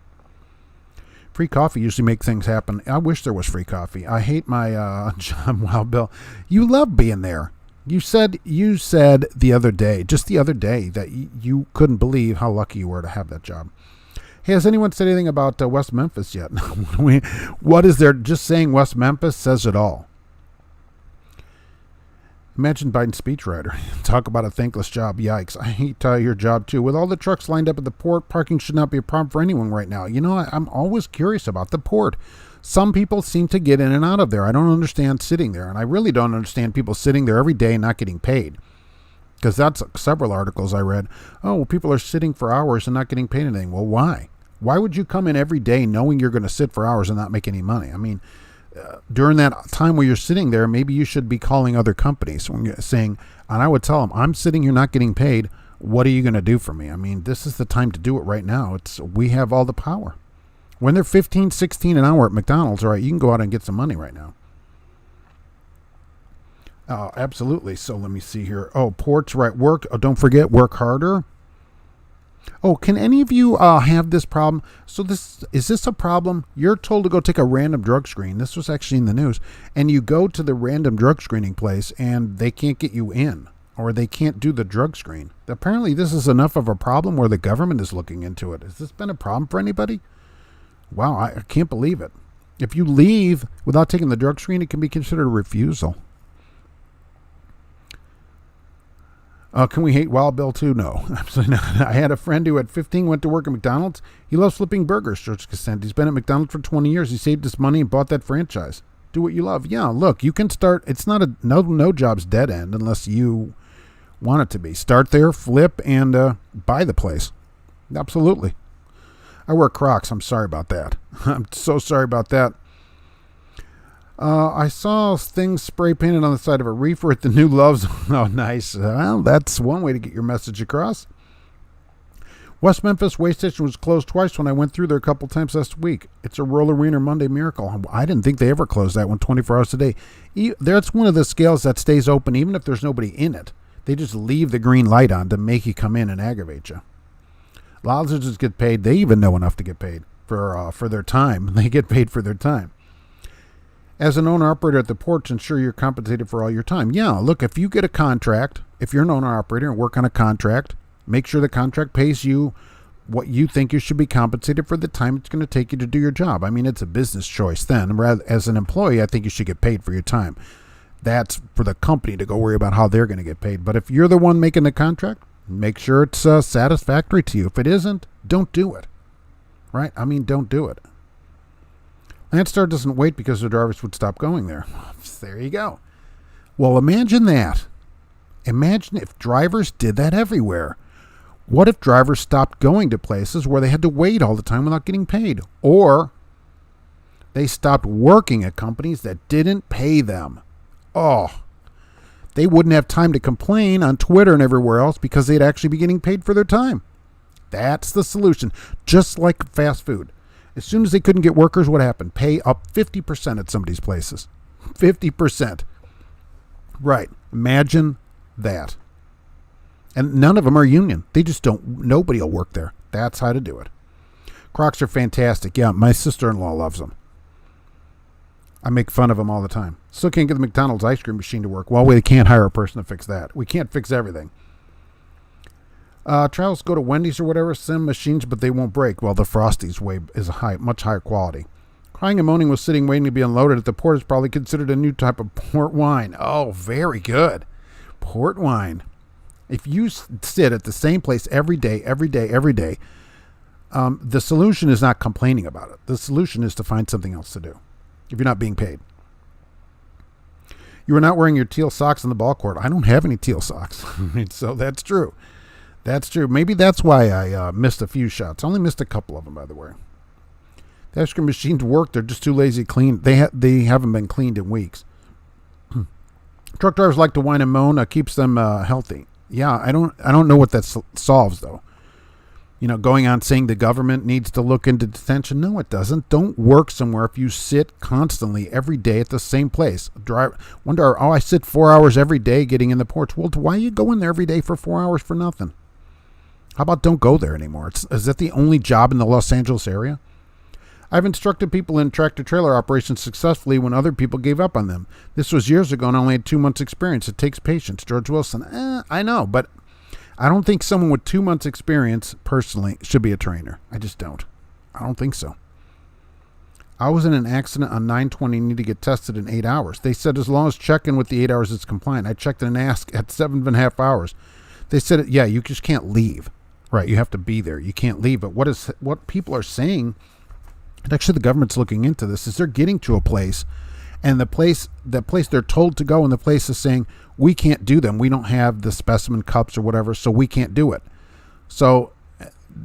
Free coffee usually makes things happen. I wish there was free coffee. I hate my job. Wow, Bill, you love being there. You said the other day, that you couldn't believe how lucky you were to have that job. Hey, has anyone said anything about West Memphis yet? What is there? Just saying West Memphis says it all. Imagine Biden's speechwriter. Talk about a thankless job. Yikes. I hate your job too. With all the trucks lined up at the port, parking should not be a problem for anyone right now. I'm always curious about the port. Some people seem to get in and out of there. I don't understand sitting there. And I really don't understand people sitting there every day and not getting paid. Because that's several articles I read. Oh, well, people are sitting for hours and not getting paid anything. Well, why? Why would you come in every day knowing you're going to sit for hours and not make any money? I mean, during that time where you're sitting there, maybe you should be calling other companies saying, and I would tell them, I'm sitting here not getting paid. What are you going to do for me? I mean, this is the time to do it right now. We have all the power. When they're 15, 16 an hour at McDonald's, all right, you can go out and get some money right now. Absolutely. So let me see here. Oh, ports, right. Work. Oh, don't forget, work harder. Oh, can any of you have this problem? So is this a problem? You're told to go take a random drug screen. This was actually in the news. And you go to the random drug screening place and they can't get you in, or they can't do the drug screen. Apparently this is enough of a problem where the government is looking into it. Has this been a problem for anybody? Wow, I can't believe it. If you leave without taking the drug screen, it can be considered a refusal. Can we hate Wild Bill too? No, absolutely not. I had a friend who at 15 went to work at McDonald's. He loves flipping burgers, George Cassant. He's been at McDonald's for 20 years. He saved his money and bought that franchise. Do what you love. Yeah, look, you can start. It's not no job's dead end unless you want it to be. Start there, flip, and buy the place. Absolutely. I wear Crocs. I'm sorry about that. I'm so sorry about that. I saw things spray painted on the side of a reefer at the new Loves. Oh, nice. Well, that's one way to get your message across. West Memphis Way Station was closed twice when I went through there a couple times last week. It's a Roller Wiener Monday miracle. I didn't think they ever closed that one 24 hours a day. That's one of the scales that stays open even if there's nobody in it. They just leave the green light on to make you come in and aggravate you. Lodgers get paid. They even know enough to get paid for their time. They get paid for their time. As an owner-operator at the ports, ensure you're compensated for all your time. Yeah, look, if you get a contract, if you're an owner-operator and work on a contract, make sure the contract pays you what you think you should be compensated for the time it's going to take you to do your job. I mean, it's a business choice then. As an employee, I think you should get paid for your time. That's for the company to go worry about how they're going to get paid. But if you're the one making the contract, make sure it's satisfactory to you. If it isn't, don't do it. Right? I mean, don't do it. Landstar doesn't wait because the drivers would stop going there. There you go. Well, imagine that. Imagine if drivers did that everywhere. What if drivers stopped going to places where they had to wait all the time without getting paid? Or they stopped working at companies that didn't pay them. Oh, they wouldn't have time to complain on Twitter and everywhere else because they'd actually be getting paid for their time. That's the solution. Just like fast food. As soon as they couldn't get workers, what happened? Pay up 50% at some of these places. 50%. Right. Imagine that. And none of them are union. They just don't, nobody will work there. That's how to do it. Crocs are fantastic. Yeah, my sister-in-law loves them. I make fun of them all the time. Still can't get the McDonald's ice cream machine to work. Well, we can't hire a person to fix that. We can't fix everything. Travels go to Wendy's or whatever, send machines, but they won't break. Well, the Frosty's is much higher quality. Crying and moaning was sitting waiting to be unloaded at the port is probably considered a new type of port wine. Oh, very good. Port wine. If you sit at the same place every day, the solution is not complaining about it. The solution is to find something else to do if you're not being paid. You are not wearing your teal socks in the ball court. I don't have any teal socks. So that's true. That's true. Maybe that's why I missed a few shots. I only missed a couple of them, by the way. The ice cream machines work. They're just too lazy to clean. They haven't been cleaned in weeks. Truck drivers like to whine and moan. Keeps them healthy. Yeah, I don't know what that solves, though. You know, going on saying the government needs to look into detention. No, it doesn't. Don't work somewhere if you sit constantly every day at the same place. Wonder, I sit 4 hours every day getting in the ports. Well, why are you going there every day for 4 hours for nothing? How about don't go there anymore? Is that the only job in the Los Angeles area? I've instructed people in tractor-trailer operations successfully when other people gave up on them. This was years ago and I only had 2 months' experience. It takes patience. George Wilson. I know, but I don't think someone with 2 months' experience, personally, should be a trainer. I just don't. I don't think so. I was in an accident on 9/20 and need to get tested in 8 hours. They said as long as check-in with the 8 hours it's compliant. I checked in and asked at 7.5 hours. They said, yeah, you just can't leave. Right, you have to be there. You can't leave. But what people are saying, and actually the government's looking into this, is they're getting to a place, and the place they're told to go, and the place is saying, we can't do them. We don't have the specimen cups or whatever, so we can't do it. So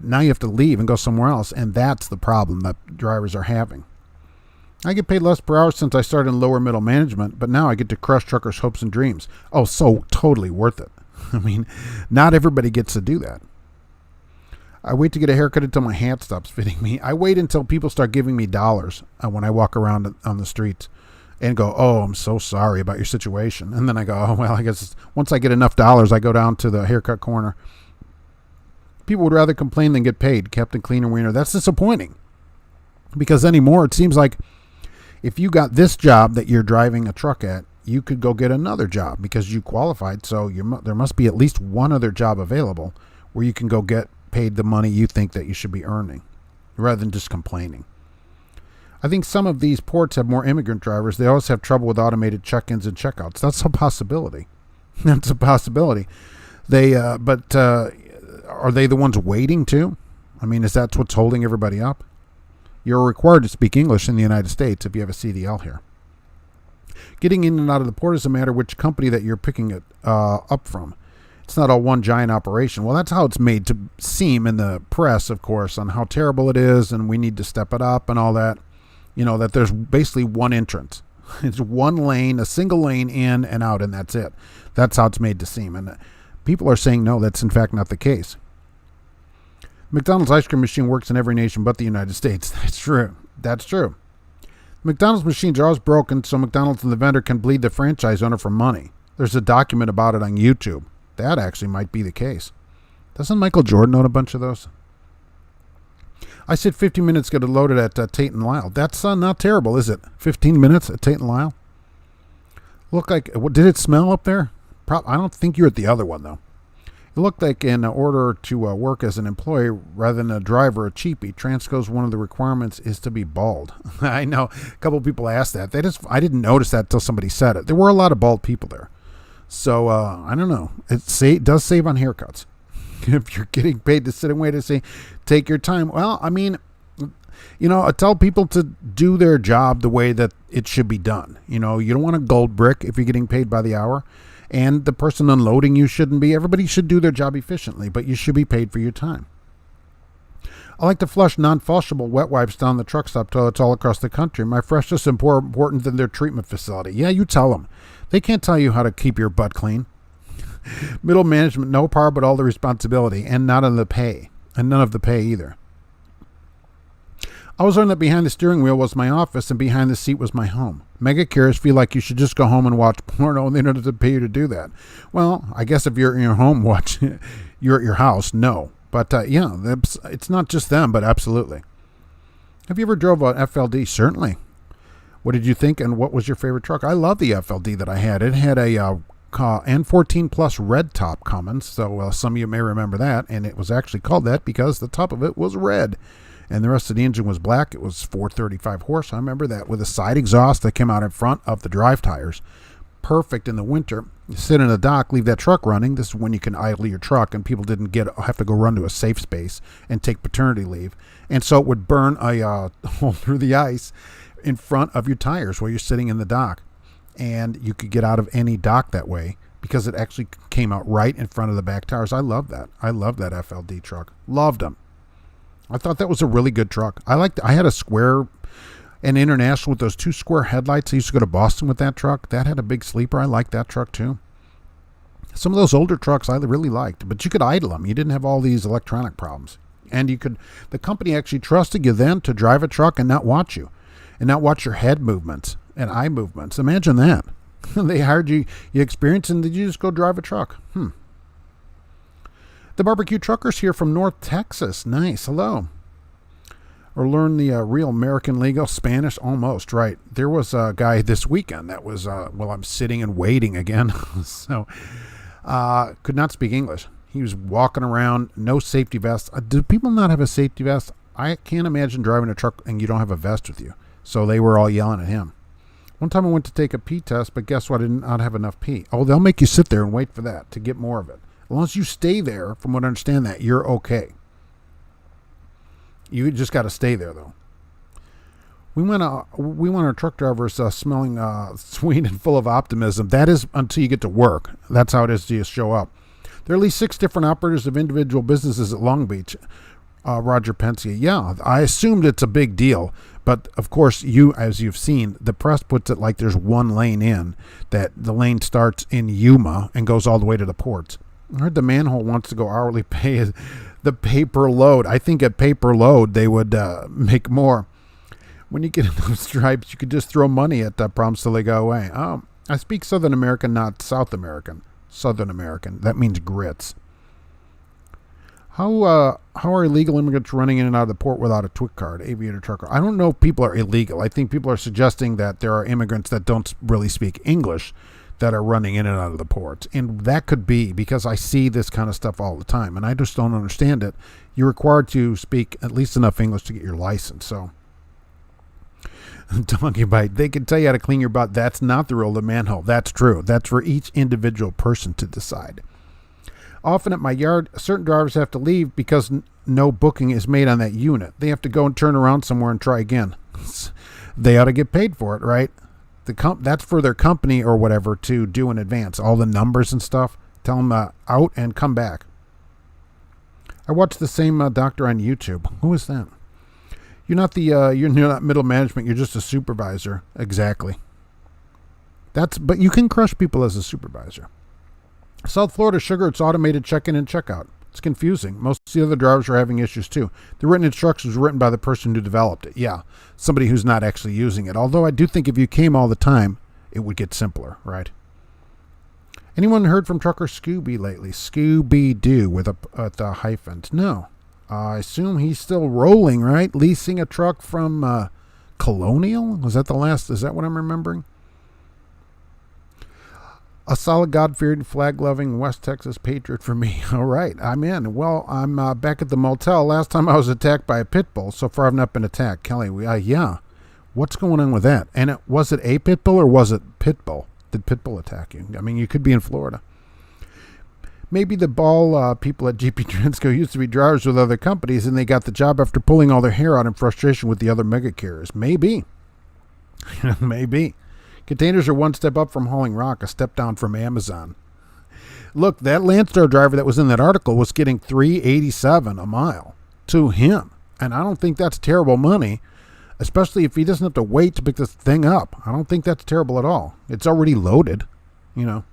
now you have to leave and go somewhere else, and that's the problem that drivers are having. I get paid less per hour since I started in lower middle management, but now I get to crush truckers' hopes and dreams. Oh, so totally worth it. I mean, not everybody gets to do that. I wait to get a haircut until my hat stops fitting me. I wait until people start giving me dollars when I walk around on the streets and go, oh, I'm so sorry about your situation. And then I go, oh, well, I guess once I get enough dollars, I go down to the haircut corner. People would rather complain than get paid. Captain Cleaner Weiner. That's disappointing because anymore it seems like if you got this job that you're driving a truck at, you could go get another job because you qualified. So there must be at least one other job available where you can go get paid the money you think that you should be earning rather than just complaining. I think some of these ports have more immigrant drivers. They always have trouble with automated check-ins and check-outs. That's a possibility. That's a possibility. Are they the ones waiting too? I mean, is that what's holding everybody up? You're required to speak English in the United States if you have a CDL here. Getting in and out of the port is a matter which company that you're picking it up from. It's not all one giant operation. Well, that's how it's made to seem in the press, of course, on how terrible it is and we need to step it up and all that. You know, that there's basically one entrance. It's one lane, a single lane in and out, and that's it. That's how it's made to seem. And people are saying, no, that's in fact not the case. McDonald's ice cream machine works in every nation but the United States. That's true. That's true. McDonald's machines are always broken, so McDonald's and the vendor can bleed the franchise owner for money. There's a document about it on YouTube. That actually might be the case. Doesn't Michael Jordan own a bunch of those? I said 15 minutes get it loaded at Tate and Lyle. That's not terrible, is it? 15 minutes at Tate and Lyle? Look like, did it smell up there? I don't think you're at the other one, though. It looked like in order to work as an employee rather than a driver, a cheapie, Transco's one of the requirements is to be bald. I know a couple of people asked that. I didn't notice that until somebody said it. There were a lot of bald people there. So, I don't know. It does save on haircuts. If you're getting paid to sit and wait to say, take your time. Well, I mean, you know, I tell people to do their job the way that it should be done. You know, you don't want a gold brick if you're getting paid by the hour. And the person unloading you shouldn't be. Everybody should do their job efficiently, but you should be paid for your time. I like to flush non-flushable wet wipes down the truck stop toilets all across the country. My freshness is more important than their treatment facility. Yeah, you tell them. They can't tell you how to keep your butt clean. Middle management, no power but all the responsibility, and none of the pay either. I was learning that behind the steering wheel was my office and behind the seat was my home. Mega carriers feel like you should just go home and watch porno and they don't have to pay you to do that. Well, I guess if you're in your home watching, you're at your house, no. But yeah, it's not just them, but absolutely. Have you ever drove an FLD? Certainly. What did you think and what was your favorite truck? I love the FLD that I had. It had a N14 Plus red top Cummins, so some of you may remember that, and it was actually called that because the top of it was red. And the rest of the engine was black. It was 435 horse. I remember that with a side exhaust that came out in front of the drive tires. Perfect in the winter. You sit in a dock, leave that truck running. This is when you can idle your truck and people didn't have to go run to a safe space and take paternity leave. And so it would burn a hole through the ice in front of your tires while you're sitting in the dock. And you could get out of any dock that way because it actually came out right in front of the back tires. I love that. I love that FLD truck. Loved them. I thought that was a really good truck. I had a square and international with those two square headlights. I used to go to Boston with that truck. That had a big sleeper. I liked that truck too. Some of those older trucks I really liked, but you could idle them. You didn't have all these electronic problems. And the company actually trusted you then to drive a truck and not watch you and not watch your head movements and eye movements. Imagine that. They hired you experienced, and did you just go drive a truck? The barbecue truckers here from North Texas. Nice. Hello. Or learn the real American legal Spanish. Almost, right. There was a guy this weekend that was, I'm sitting and waiting again. So, could not speak English. He was walking around, no safety vest. Do people not have a safety vest? I can't imagine driving a truck and you don't have a vest with you. So they were all yelling at him. One time I went to take a pee test, but guess what? I did not have enough pee. Oh, they'll make you sit there and wait for that to get more of it. As long as you stay there, from what I understand that, you're okay. You just got to stay there, though. We want our truck drivers smelling sweet and full of optimism. That is until you get to work. That's how it is to just show up. There are at least 6 different operators of individual businesses at Long Beach. Roger Penske. Yeah, I assumed it's a big deal. But, of course, as you've seen, the press puts it like there's one lane in, that the lane starts in Yuma and goes all the way to the ports. I heard the manhole wants to go hourly pay the pay per load. I think at pay per load they would make more. When you get in those stripes, you could just throw money at problems till they go away. Oh, I speak Southern American, not South American. Southern American. That means grits. How are illegal immigrants running in and out of the port without a TWIC card, aviator trucker? I don't know if people are illegal. I think people are suggesting that there are immigrants that don't really speak English that are running in and out of the ports. And that could be because I see this kind of stuff all the time, and I just don't understand it. You're required to speak at least enough English to get your license. So, donkey bite. They can tell you how to clean your butt. That's not the rule of the manhole. That's true. That's for each individual person to decide. Often at my yard, certain drivers have to leave because no booking is made on that unit. They have to go and turn around somewhere and try again. They ought to get paid for it, right? That's for their company or whatever to do in advance. All the numbers and stuff. Tell them out and come back. I watched the same doctor on YouTube. Who is that? You're not you're not middle management. You're just a supervisor. Exactly. But you can crush people as a supervisor. South Florida Sugar, it's automated check-in and check-out. It's confusing. Most of the other drivers are having issues too. The written instructions were written by the person who developed it. Yeah, somebody who's not actually using it. Although I do think if you came all the time, it would get simpler, right? Anyone heard from Trucker Scooby lately? Scooby-Doo with a hyphen. No. I assume he's still rolling, right? Leasing a truck from Colonial? Was that the last? Is that what I'm remembering? A solid, God-fearing, flag-loving West Texas patriot for me. All right, I'm in. Well, I'm back at the motel. Last time I was attacked by a pit bull. So far, I've not been attacked. Kelly, yeah. What's going on with that? And was it a pit bull or was it pit bull? Did pit bull attack you? I mean, you could be in Florida. Maybe the ball people at GP Transco used to be drivers with other companies, and they got the job after pulling all their hair out in frustration with the other mega carriers. Maybe. Maybe. Containers are one step up from hauling rock, a step down from Amazon. Look, that Landstar driver that was in that article was getting $3.87 a mile to him. And I don't think that's terrible money, especially if he doesn't have to wait to pick this thing up. I don't think that's terrible at all. It's already loaded, you know.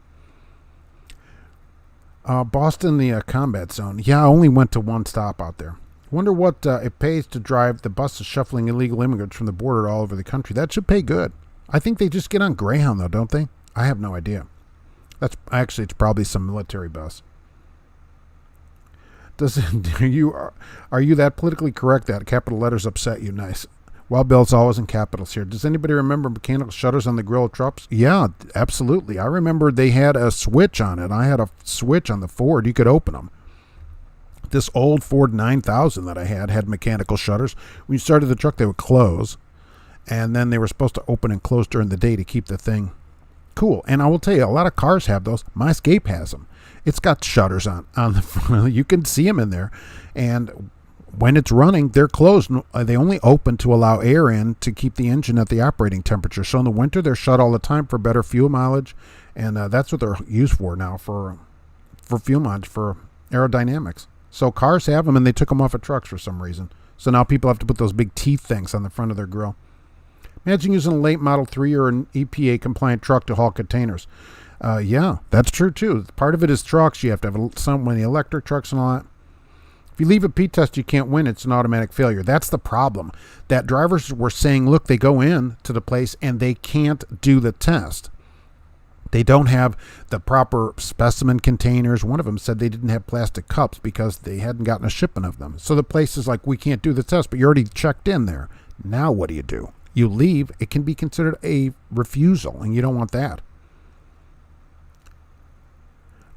Boston, the combat zone. Yeah, I only went to one stop out there. Wonder what it pays to drive the buses shuffling illegal immigrants from the border all over the country. That should pay good. I think they just get on Greyhound, though, don't they? I have no idea. It's probably some military bus. Are you that politically correct that capital letters upset you? Nice. Wild Bill's always in capitals here. Does anybody remember mechanical shutters on the grill of trucks? Yeah, absolutely. I remember they had a switch on it. I had a switch on the Ford. You could open them. This old Ford 9000 that I had mechanical shutters. When you started the truck, they would close. And then they were supposed to open and close during the day to keep the thing cool. And I will tell you, a lot of cars have those. My Escape has them. It's got shutters on the front. You can see them in there. And when it's running, they're closed. They only open to allow air in to keep the engine at the operating temperature. So in the winter, they're shut all the time for better fuel mileage. And that's what they're used for now, for fuel mileage, for aerodynamics. So cars have them, and they took them off of trucks for some reason. So now people have to put those big teeth things on the front of their grill. Imagine using a late Model 3 or an EPA-compliant truck to haul containers. Yeah, that's true, too. Part of it is trucks. You have to have so many electric trucks and all that. If you leave a P-test, you can't win. It's an automatic failure. That's the problem. That drivers were saying, look, they go in to the place and they can't do the test. They don't have the proper specimen containers. One of them said they didn't have plastic cups because they hadn't gotten a shipment of them. So the place is like, we can't do the test, but you already checked in there. Now what do? You leave, it can be considered a refusal, and you don't want that.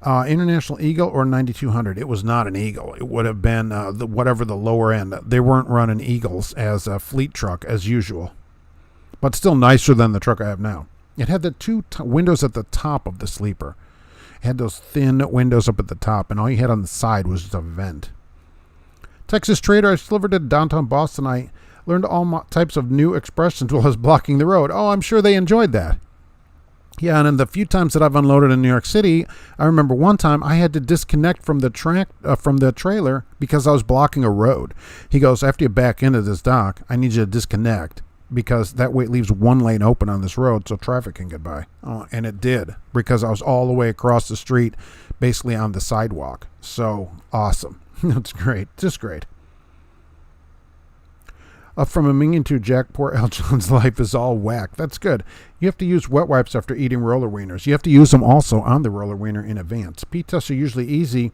International Eagle or 9200? It was not an Eagle. It would have been whatever the lower end. They weren't running Eagles as a fleet truck as usual, but still nicer than the truck I have now. It had the two windows at the top of the sleeper. It had those thin windows up at the top, and all you had on the side was just a vent. Texas Trader, I delivered to downtown Boston. I learned all types of new expressions while I was blocking the road. Oh, I'm sure they enjoyed that. Yeah, and in the few times that I've unloaded in New York City, I remember one time I had to disconnect from the trailer because I was blocking a road. He goes, after you back into this dock, I need you to disconnect because that way it leaves one lane open on this road so traffic can get by. Oh, and it did because I was all the way across the street, basically on the sidewalk. So awesome. That's great. Just great. From a million to Jack, poor Eljon's life is all whack. That's good. You have to use wet wipes after eating roller wieners. You have to use them also on the roller wiener in advance. P-tests are usually easy.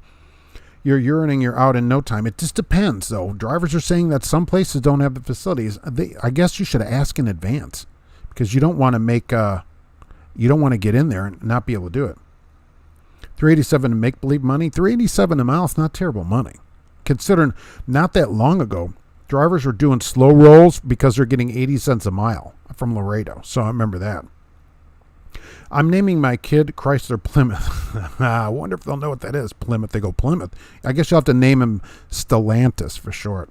You're urinating, you're out in no time. It just depends, though. Drivers are saying that some places don't have the facilities. I guess you should ask in advance because you don't want to get in there and not be able to do it. $387 to make-believe money. $387 a mile is not terrible money. Considering not that long ago, drivers were doing slow rolls because they're getting 80 cents a mile from Laredo. So I remember that. I'm naming my kid Chrysler Plymouth. I wonder if they'll know what that is. Plymouth. They go Plymouth. I guess you'll have to name him Stellantis for short.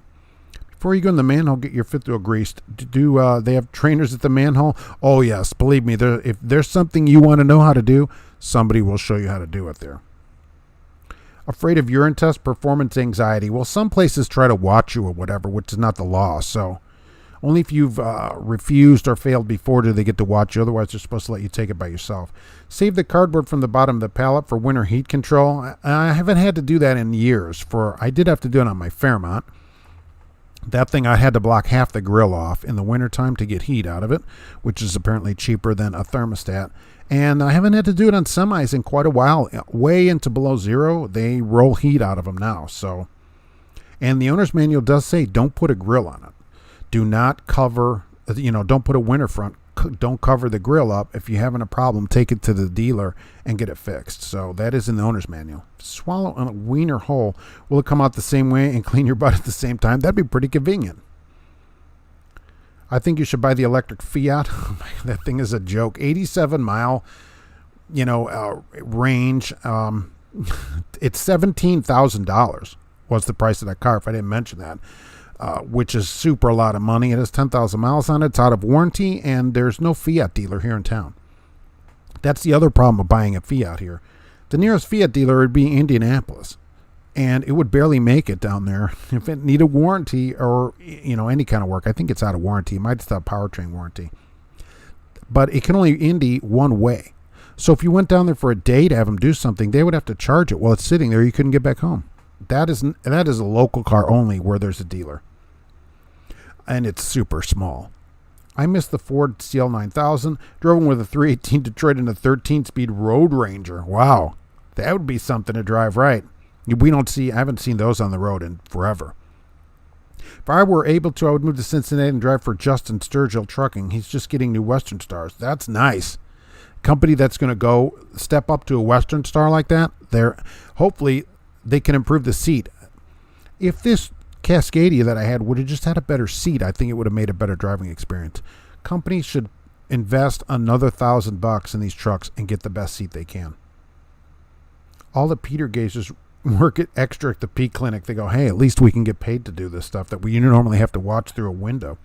Before you go in the manhole, get your fifth wheel greased. Do they have trainers at the manhole? Oh, yes. Believe me, if there's something you want to know how to do, somebody will show you how to do it there. Afraid of urine test, performance anxiety. Well, some places try to watch you or whatever, which is not the law. So only if you've refused or failed before do they get to watch you. Otherwise, they're supposed to let you take it by yourself. Save the cardboard from the bottom of the pallet for winter heat control. I haven't had to do that in years. I did have to do it on my Fairmont. That thing, I had to block half the grill off in the wintertime to get heat out of it, which is apparently cheaper than a thermostat. And I haven't had to do it on semis in quite a while. Way into below zero, they roll heat out of them now. So, and the owner's manual does say don't put a grill on it. Do not cover, don't put a winter front. Don't cover the grill up. If you're having a problem, take it to the dealer and get it fixed. So that is in the owner's manual. Swallow a wiener whole. Will it come out the same way and clean your butt at the same time? That'd be pretty convenient. I think you should buy the electric Fiat. That thing is a joke. 87 mile, range. It's $17,000 was the price of that car, if I didn't mention that. Which is super a lot of money. It has 10,000 miles on it. It's out of warranty, and there's no Fiat dealer here in town. That's the other problem of buying a Fiat here. The nearest Fiat dealer would be Indianapolis, and it would barely make it down there. If it needed warranty or any kind of work, I think it's out of warranty. It might still have powertrain warranty, but it can only Indy one way. So if you went down there for a day to have them do something, they would have to charge it while it's sitting there. You couldn't get back home. That is a local car only where there's a dealer. And it's super small. I missed the Ford CL9000. Drove one with a 318 Detroit and a 13-speed Road Ranger. Wow. That would be something to drive right. I haven't seen those on the road in forever. If I were able to, I would move to Cincinnati and drive for Justin Sturgill Trucking. He's just getting new Western Stars. That's nice. Company that's going to go step up to a Western Star like that, hopefully they can improve the seat. If this Cascadia that I had would have just had a better seat, I think it would have made a better driving experience. Companies should invest another $1,000 in these trucks and get the best seat they can. All the Peter Gazers work it extra at the P Clinic. They go, hey, at least we can get paid to do this stuff that we normally have to watch through a window.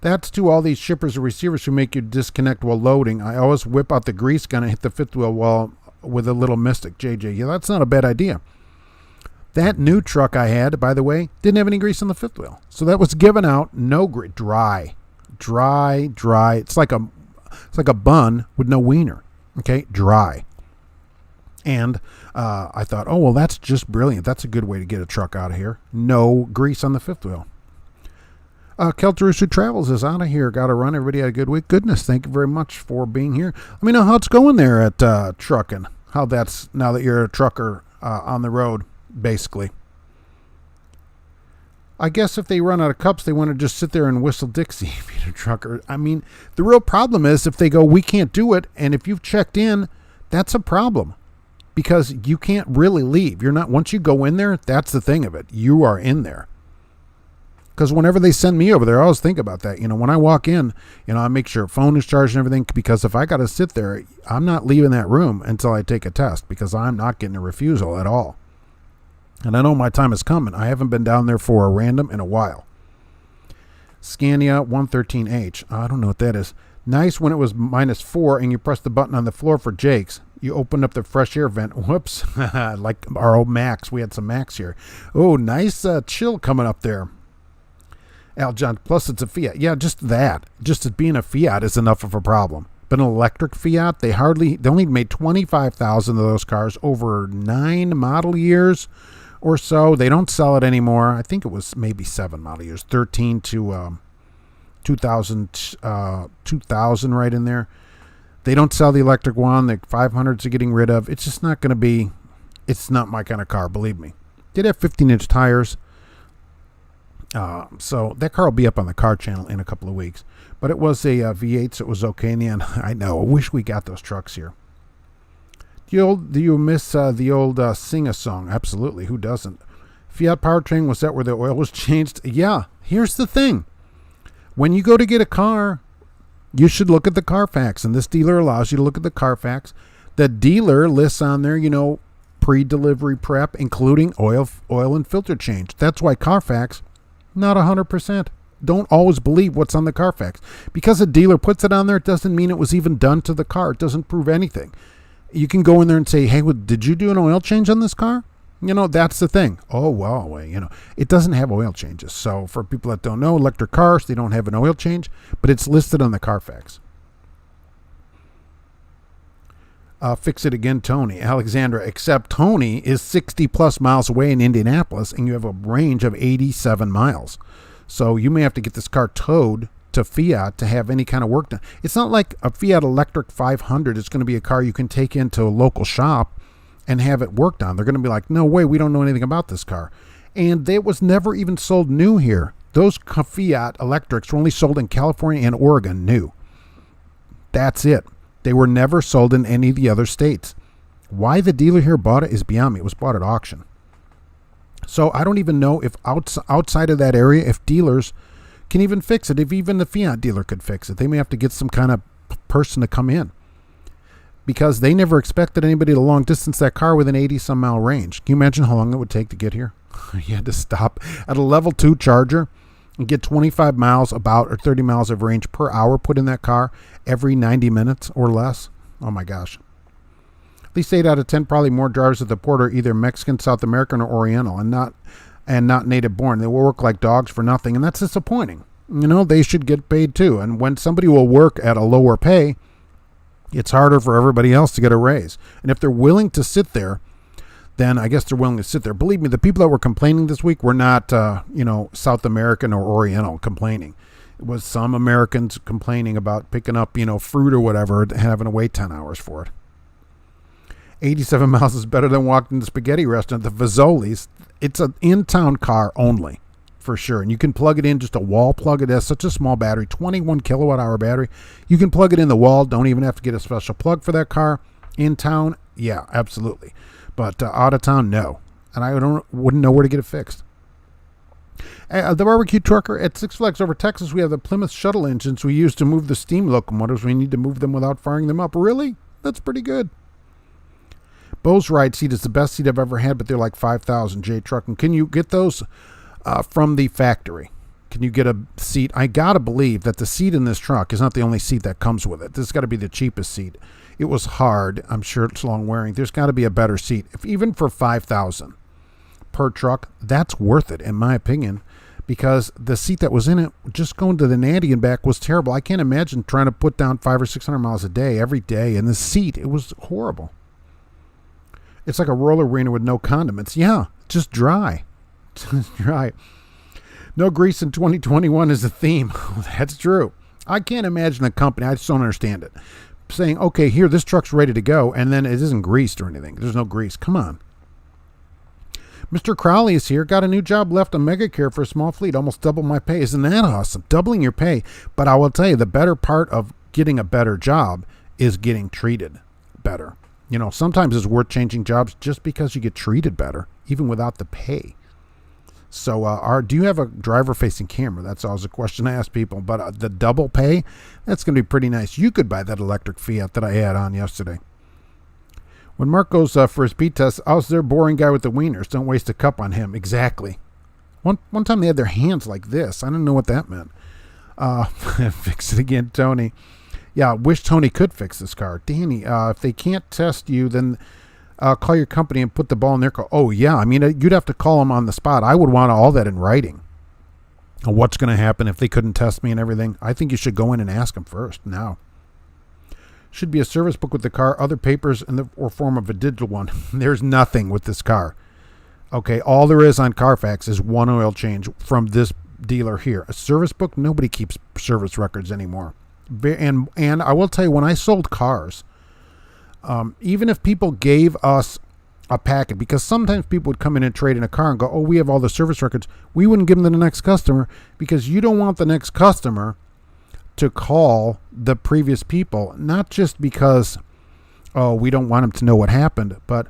That's to all these shippers or receivers who make you disconnect while loading. I always whip out the grease gun and hit the fifth wheel with a little Mystic. JJ, yeah, that's not a bad idea. That new truck I had, by the way, didn't have any grease on the fifth wheel. So that was given out, no grease, dry. It's like a bun with no wiener. Okay, dry. And I thought, oh, well, that's just brilliant. That's a good way to get a truck out of here. No grease on the fifth wheel. Kelterus Who Travels is out of here. Got to run. Everybody had a good week. Goodness, thank you very much for being here. Let me know how it's going there at trucking. How that's now that you're a trucker on the road, basically. I guess if they run out of cups, they want to just sit there and whistle Dixie if you're a trucker. I mean, the real problem is if they go, we can't do it, and if you've checked in, that's a problem. Because you can't really leave. Once you go in there, that's the thing of it. You are in there. Because whenever they send me over there, I always think about that. When I walk in, I make sure phone is charged and everything. Because if I got to sit there, I'm not leaving that room until I take a test. Because I'm not getting a refusal at all. And I know my time is coming. I haven't been down there for a random in a while. Scania 113H. I don't know what that is. Nice when it was -4 and you pressed the button on the floor for Jake's. You opened up the fresh air vent. Whoops. Like our old Max. We had some Max here. Oh, nice chill coming up there. Al John, plus it's a Fiat. Yeah, just that. Just it being a Fiat is enough of a problem. But an electric Fiat, they only made 25,000 of those cars over 9 model years or so. They don't sell it anymore. I think it was maybe 7 model years, 13 to 2000 right in there. They don't sell the electric one. The 500s are getting rid of. It's just not going to be, it's not my kind of car, believe me. Did have 15-inch tires. So that car will be up on the car channel in a couple of weeks. But it was a V8, so it was okay in the end. I know. I wish we got those trucks here. Do you miss the old sing-a-song? Absolutely. Who doesn't? Fiat powertrain, was that where the oil was changed? Yeah. Here's the thing. When you go to get a car, you should look at the Carfax, and this dealer allows you to look at the Carfax. The dealer lists on there, pre-delivery prep, including oil and filter change. That's why Carfax, not 100%. Don't always believe what's on the Carfax. Because a dealer puts it on there, it doesn't mean it was even done to the car. It doesn't prove anything. You can go in there and say, hey, did you do an oil change on this car? That's the thing. Oh, well, it doesn't have oil changes. So for people that don't know, electric cars, they don't have an oil change, but it's listed on the Carfax. Fix it again, Tony. Alexandra, except Tony is 60 plus miles away in Indianapolis, and you have a range of 87 miles. So you may have to get this car towed to Fiat to have any kind of work done. It's not like a Fiat Electric 500 is going to be a car you can take into a local shop and have it worked on. They're going to be like, no way, we don't know anything about this car. And it was never even sold new here. Those Fiat Electrics were only sold in California and Oregon new. That's it. They were never sold in any of the other states. Why the dealer here bought it is beyond me. It was bought at auction. So I don't even know if outside of that area, if dealers can even fix it, if even the Fiat dealer could fix it. They may have to get some kind of person to come in, because they never expected anybody to long distance that car with an 80-some mile range. Can you imagine how long it would take to get here? You had to stop at a level 2 charger and get 25 miles or 30 miles of range per hour put in that car every 90 minutes or less. Oh my gosh. At least 8 out of 10 probably more drivers at the port are either Mexican, South American, or Oriental, and not native born. They will work like dogs for nothing, and that's disappointing. They should get paid too. And when somebody will work at a lower pay, it's harder for everybody else to get a raise. And if they're willing to sit there, then I guess they're willing to sit there. Believe me, the people that were complaining this week were not, South American or Oriental complaining. It was some Americans complaining about picking up, fruit or whatever, and having to wait 10 hours for it. 87 miles is better than walking to the spaghetti restaurant, the Fazoli's. It's an in-town car only, for sure. And you can plug it in, just a wall plug. It has such a small battery, 21 kilowatt hour battery. You can plug it in the wall. Don't even have to get a special plug for that car. In town, yeah, absolutely. But out of town, no. And I wouldn't know where to get it fixed. The barbecue trucker at Six Flags Over Texas, we have the Plymouth shuttle engines we use to move the steam locomotives. We need to move them without firing them up. Really? That's pretty good. Bo's ride seat is the best seat I've ever had, but they're like $5,000. J Trucking. Can you get those from the factory? Can you get a seat? I got to believe that the seat in this truck is not the only seat that comes with it. This has got to be the cheapest seat. It was hard. I'm sure it's long wearing. There's got to be a better seat. Even for $5,000 per truck, that's worth it, in my opinion, because the seat that was in it, just going to the Natty and back, was terrible. I can't imagine trying to put down 500 or 600 miles a day every day in the seat. It was horrible. It's like a roller wiener with no condiments. Yeah, just dry. Just dry. No grease in 2021 is a theme. That's true. I can't imagine a company, I just don't understand it, saying, okay, here, this truck's ready to go, and then it isn't greased or anything. There's no grease. Come on. Mr. Crowley is here. Got a new job left on Megacare for a small fleet. Almost double my pay. Isn't that awesome? Doubling your pay. But I will tell you, the better part of getting a better job is getting treated better. Sometimes it's worth changing jobs just because you get treated better, even without the pay. So do you have a driver-facing camera? That's always a question I ask people. But the double pay, that's going to be pretty nice. You could buy that electric Fiat that I had on yesterday. When Mark goes for his beat test, I was their boring guy with the wieners. Don't waste a cup on him. Exactly. One time they had their hands like this. I didn't know what that meant. Fix it again, Tony. Yeah, wish Tony could fix this car. Danny, if they can't test you, then call your company and put the ball in their car. Oh, yeah. I mean, you'd have to call them on the spot. I would want all that in writing. What's going to happen if they couldn't test me and everything? I think you should go in and ask them first now. Should be a service book with the car, other papers, or form of a digital one. There's nothing with this car. Okay, all there is on Carfax is one oil change from this dealer here. A service book, nobody keeps service records anymore. And I will tell you, when I sold cars, even if people gave us a packet, because sometimes people would come in and trade in a car and go, oh, we have all the service records, we wouldn't give them to the next customer, because you don't want the next customer to call the previous people, not just because, oh, we don't want them to know what happened, but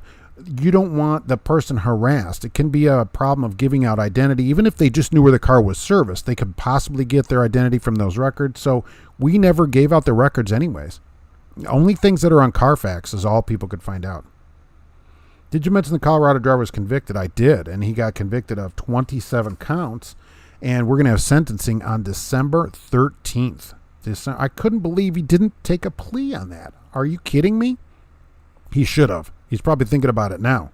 you don't want the person harassed. It can be a problem of giving out identity. Even if they just knew where the car was serviced, they could possibly get their identity from those records. So we never gave out the records anyways. Only things that are on Carfax is all people could find out. Did you mention the Colorado driver was convicted? I did, and he got convicted of 27 counts, and we're going to have sentencing on December 13th. I couldn't believe he didn't take a plea on that. Are you kidding me? He should have. He's probably thinking about it now.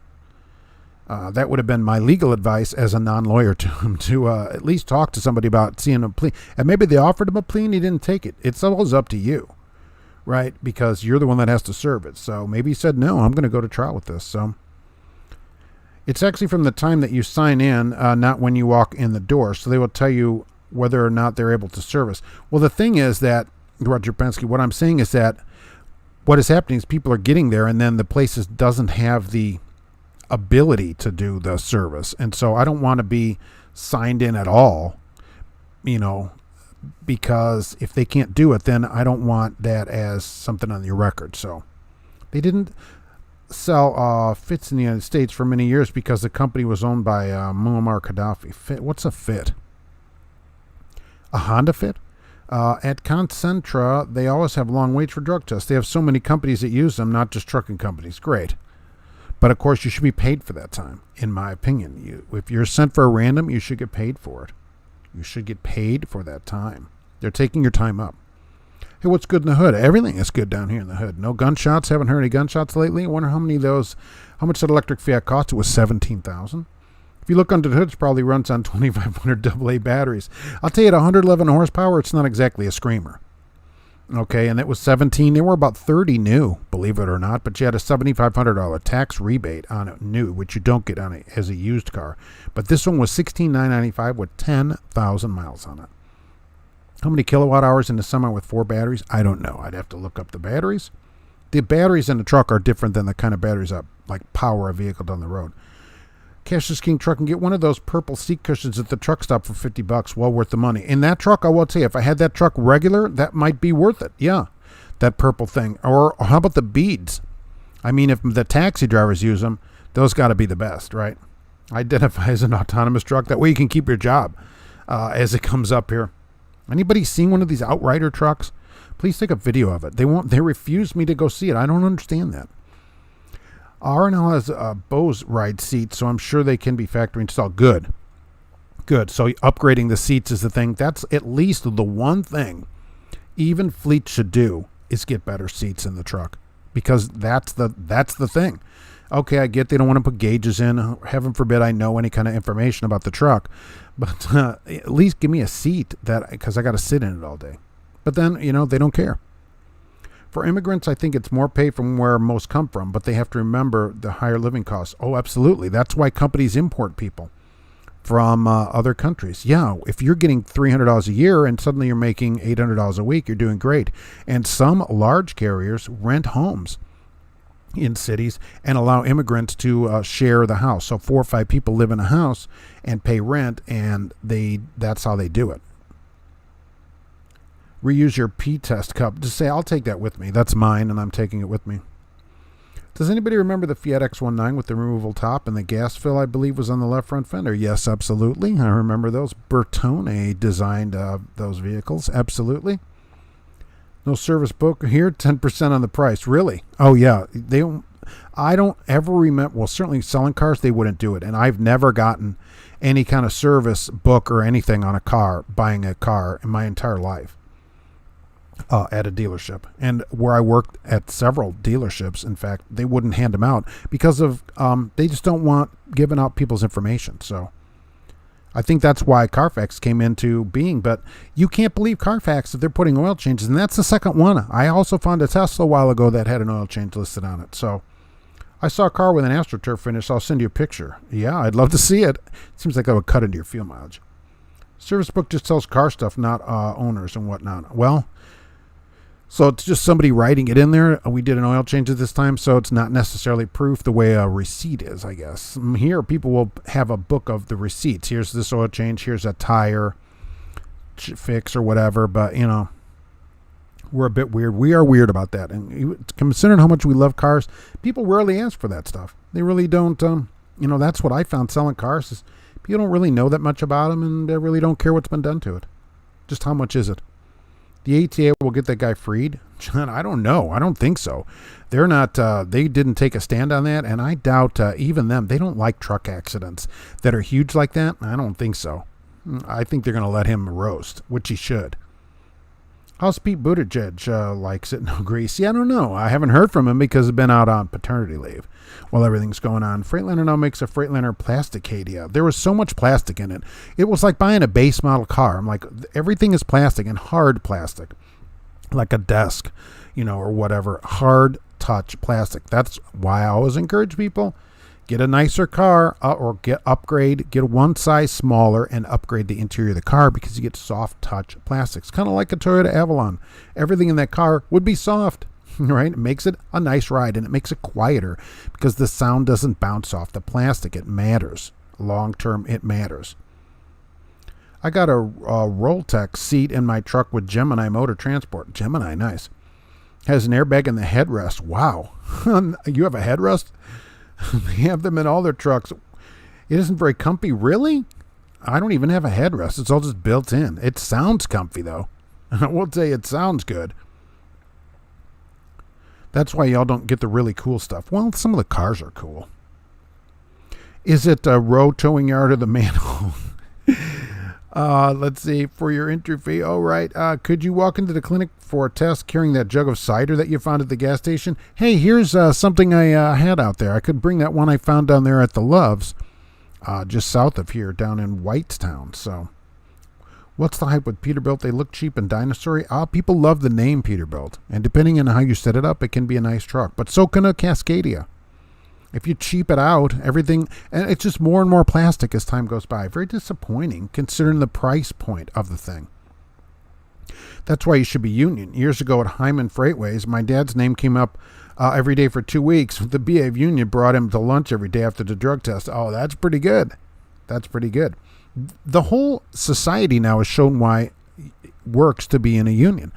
That would have been my legal advice as a non-lawyer to him, to at least talk to somebody about seeing a plea. And maybe they offered him a plea and he didn't take it. It's always up to you, right? Because you're the one that has to serve it. So maybe he said, no, I'm going to go to trial with this. So it's actually from the time that you sign in, not when you walk in the door. So they will tell you whether or not they're able to service. Well, the thing is that, Roger Pensky, what I'm saying is that what is happening is people are getting there and then the place doesn't have the ability to do the service. And so I don't want to be signed in at all, because if they can't do it, then I don't want that as something on your record. So they didn't sell Fits in the United States for many years because the company was owned by Muammar Gaddafi. What's a Fit? A Honda Fit? At Concentra, they always have long waits for drug tests. They have so many companies that use them, not just trucking companies. Great. But, of course, you should be paid for that time, in my opinion. If you're sent for a random, you should get paid for it. You should get paid for that time. They're taking your time up. Hey, what's good in the hood? Everything is good down here in the hood. No gunshots. Haven't heard any gunshots lately. I wonder how much that electric Fiat cost. It was $17,000. If you look under the hood, it probably runs on 2,500 AA batteries. I'll tell you, at 111 horsepower, it's not exactly a screamer. Okay, and it was 17. They were about 30 new, believe it or not, but you had a $7,500 tax rebate on it new, which you don't get on it as a used car. But this one was $16,995 with 10,000 miles on it. How many kilowatt hours in the semi with 4 batteries? I don't know. I'd have to look up the batteries. The batteries in the truck are different than the kind of batteries that like power a vehicle down the road. Cash is King Truck and get one of those purple seat cushions at the truck stop for $50. Well worth the money. In that truck, I will tell you, if I had that truck regular, that might be worth it. Yeah, that purple thing. Or how about the beads? I mean, if the taxi drivers use them, those got to be the best, right? Identify as an autonomous truck. That way you can keep your job as it comes up here. Anybody seen one of these Outrider trucks? Please take a video of it. They refuse me to go see it. I don't understand that. R&L has a Bose ride seat, so I'm sure they can be factory installed. Good. So upgrading the seats is the thing. That's at least the one thing even Fleet should do is get better seats in the truck, because that's the thing. Okay, I get they don't want to put gauges in. Heaven forbid I know any kind of information about the truck, but at least give me a seat because I got to sit in it all day. But then they don't care. For immigrants, I think it's more pay from where most come from, but they have to remember the higher living costs. Oh, absolutely. That's why companies import people from other countries. Yeah, if you're getting $300 a year and suddenly you're making $800 a week, you're doing great. And some large carriers rent homes in cities and allow immigrants to share the house. So 4 or 5 people live in a house and pay rent, and that's how they do it. Reuse your P-test cup. Just say, I'll take that with me. That's mine, and I'm taking it with me. Does anybody remember the Fiat X19 with the removable top and the gas fill, I believe, was on the left front fender? Yes, absolutely. I remember those. Bertone designed those vehicles. Absolutely. No service book here, 10% on the price. Really? Oh, yeah. I don't ever remember. Well, certainly selling cars, they wouldn't do it. And I've never gotten any kind of service book or anything on a car, buying a car in my entire life. At a dealership, and where I worked at several dealerships, in fact, they wouldn't hand them out because of they just don't want giving out people's information. So I think that's why Carfax came into being. But you can't believe Carfax if they're putting oil changes, and that's the second one. I also found a Tesla a while ago that had an oil change listed on it. So I saw a car with an AstroTurf finish. I'll send you a picture. Yeah, I'd love to see it. It seems like that would cut into your fuel mileage. Service book just tells car stuff, not owners and whatnot. Well, so it's just somebody writing it in there. We did an oil change at this time, so it's not necessarily proof the way a receipt is, I guess. Here, people will have a book of the receipts. Here's this oil change. Here's a tire fix or whatever. But, We're a bit weird. We are weird about that. And considering how much we love cars, people rarely ask for that stuff. They really don't. That's what I found selling cars is people don't really know that much about them, and they really don't care what's been done to it. Just how much is it? The ATA will get that guy freed? John, I don't know. I don't think so. They're not, they didn't take a stand on that, and I doubt even them. They don't like truck accidents that are huge like that. I don't think so. I think they're going to let him roast, which he should. How's Pete Buttigieg likes it? No grease. Yeah, I don't know. I haven't heard from him because he's been out on paternity leave while everything's going on. Freightliner now makes a Freightliner Plasticadia. There was so much plastic in it. It was like buying a base model car. I'm like, everything is plastic and hard plastic, like a desk, or whatever. Hard touch plastic. That's why I always encourage people, get a nicer car or get one size smaller and upgrade the interior of the car because you get soft touch plastics. Kind of like a Toyota Avalon. Everything in that car would be soft, right? It makes it a nice ride and it makes it quieter because the sound doesn't bounce off the plastic. It matters. Long term, it matters. I got a Rolltech seat in my truck with Gemini Motor Transport. Gemini, nice. Has an airbag in the headrest. Wow. You have a headrest? They have them in all their trucks. It isn't very comfy. Really? I don't even have a headrest. It's all just built in. It sounds comfy, though. I will say it sounds good. That's why y'all don't get the really cool stuff. Well, some of the cars are cool. Is it a row towing yard or the manhole? Let's see. For your entry fee. Oh, right. Could you walk into the clinic for a test carrying that jug of cider that you found at the gas station? Hey, here's something I had out there. I could bring that one I found down there at the Loves, just south of here, down in Whitestown. So, what's the hype with Peterbilt? They look cheap and dinosaur-y. People love the name Peterbilt. And depending on how you set it up, it can be a nice truck. But so can a Cascadia. If you cheap it out, everything, and it's just more and more plastic as time goes by. Very disappointing considering the price point of the thing. That's why you should be union. Years ago at Hyman Freightways, my dad's name came up every day for 2 weeks. The BA union brought him to lunch every day after the drug test. Oh, that's pretty good. That's pretty good. The whole society now has shown why it works to be in a union.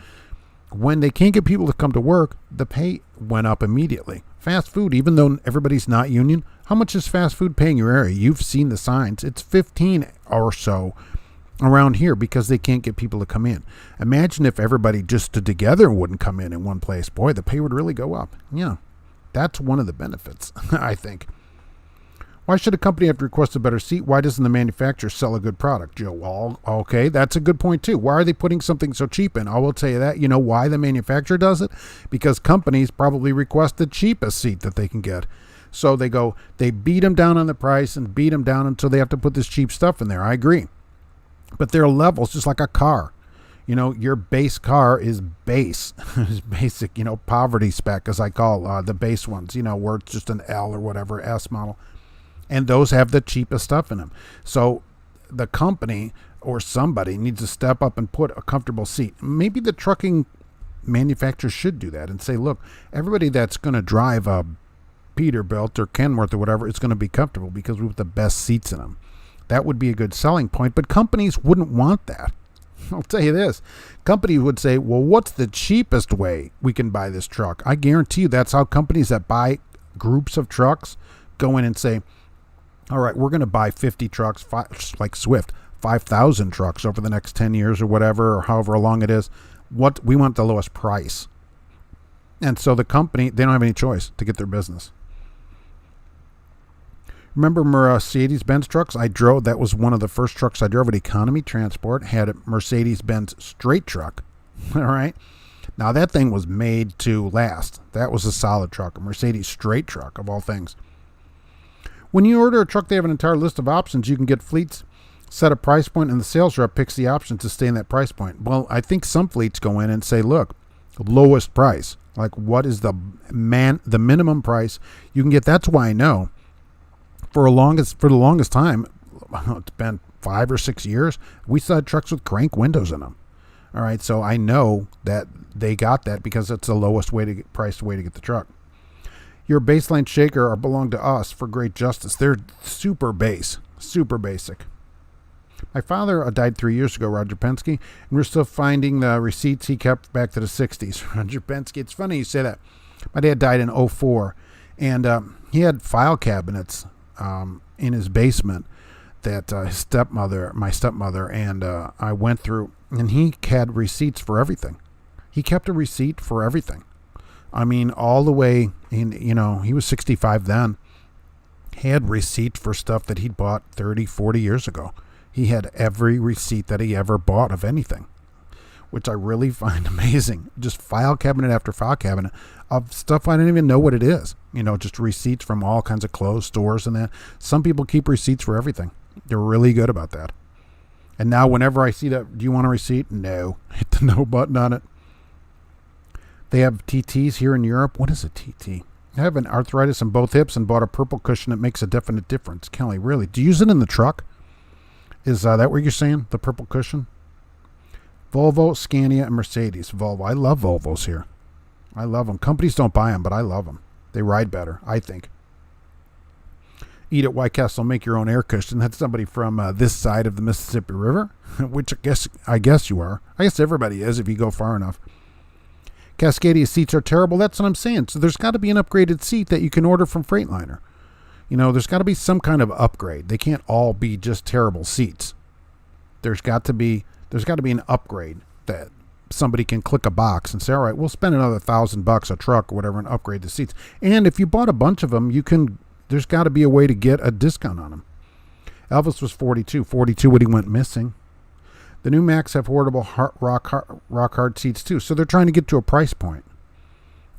When they can't get people to come to work, the pay went up immediately. Fast food, even though everybody's not union, how much is fast food paying your area? You've seen the signs. It's 15 or so around here because they can't get people to come in. Imagine if everybody just stood together wouldn't come in one place. Boy, the pay would really go up. Yeah, that's one of the benefits, I think. Why should a company have to request a better seat? Why doesn't the manufacturer sell a good product, Joe? Well, okay, that's a good point too. Why are they putting something so cheap in? I will tell you that. You know why the manufacturer does it? Because companies probably request the cheapest seat that they can get. So they beat them down on the price and beat them down until they have to put this cheap stuff in there. I agree. But there are levels, just like a car. Your base car is base. It's basic, poverty spec, as I call the base ones, where it's just an L or whatever, S model. And those have the cheapest stuff in them. So the company or somebody needs to step up and put a comfortable seat. Maybe the trucking manufacturer should do that and say, look, everybody that's going to drive a Peterbilt or Kenworth or whatever is going to be comfortable because we put the best seats in them. That would be a good selling point, but companies wouldn't want that. I'll tell you this. Companies would say, well, what's the cheapest way we can buy this truck? I guarantee you that's how companies that buy groups of trucks go in and say, all right, we're going to buy 50 trucks, like Swift, 5,000 trucks over the next 10 years or whatever, or however long it is. We want the lowest price. And so the company, they don't have any choice to get their business. Remember Mercedes-Benz trucks? That was one of the first trucks I drove at Economy Transport, had a Mercedes-Benz straight truck. All right. Now that thing was made to last. That was a solid truck, a Mercedes straight truck of all things. When you order a truck, they have an entire list of options. You can get fleets, set a price point, and the sales rep picks the options to stay in that price point. Well, I think some fleets go in and say, look, lowest price. Like, what is the minimum price you can get? That's why I know for the longest time, it's been 5 or 6 years, we still had trucks with crank windows in them. All right, so I know that they got that because it's the lowest way to get the truck. Your baseline shaker belong to us for great justice. They're super basic. My father died 3 years ago, Roger Penske, and we're still finding the receipts he kept back to the 60s. Roger Penske, it's funny you say that. My dad died in '04, and he had file cabinets in his basement that my stepmother, and I went through, and he had receipts for everything. He kept a receipt for everything. I mean, all the way, he was 65 then. He had receipts for stuff that he'd bought 30, 40 years ago. He had every receipt that he ever bought of anything, which I really find amazing. Just file cabinet after file cabinet of stuff I don't even know what it is. Just receipts from all kinds of clothes stores and that. Some people keep receipts for everything. They're really good about that. And now whenever I see that, do you want a receipt? No. Hit the no button on it. They have TTs here in Europe. What is a TT? I have an arthritis in both hips and bought a purple cushion that makes a definite difference. Kelly, really? Do you use it in the truck? Is that what you're saying? The purple cushion? Volvo, Scania, and Mercedes. Volvo. I love Volvos here. I love them. Companies don't buy them, but I love them. They ride better, I think. Eat at White Castle, make your own air cushion. That's somebody from this side of the Mississippi River, which I guess you are. I guess everybody is if you go far enough. Cascadia seats are terrible. That's what I'm saying. So there's got to be an upgraded seat that you can order from Freightliner. There's got to be some kind of upgrade. They can't all be just terrible seats. There's got to be an upgrade that somebody can click a box and say, all right, we'll spend another $1,000 a truck or whatever and upgrade the seats. And if you bought a bunch of them, there's got to be a way to get a discount on them. Elvis was 42 when he went missing. The new Macs have horrible rock hard seats too. So they're trying to get to a price point.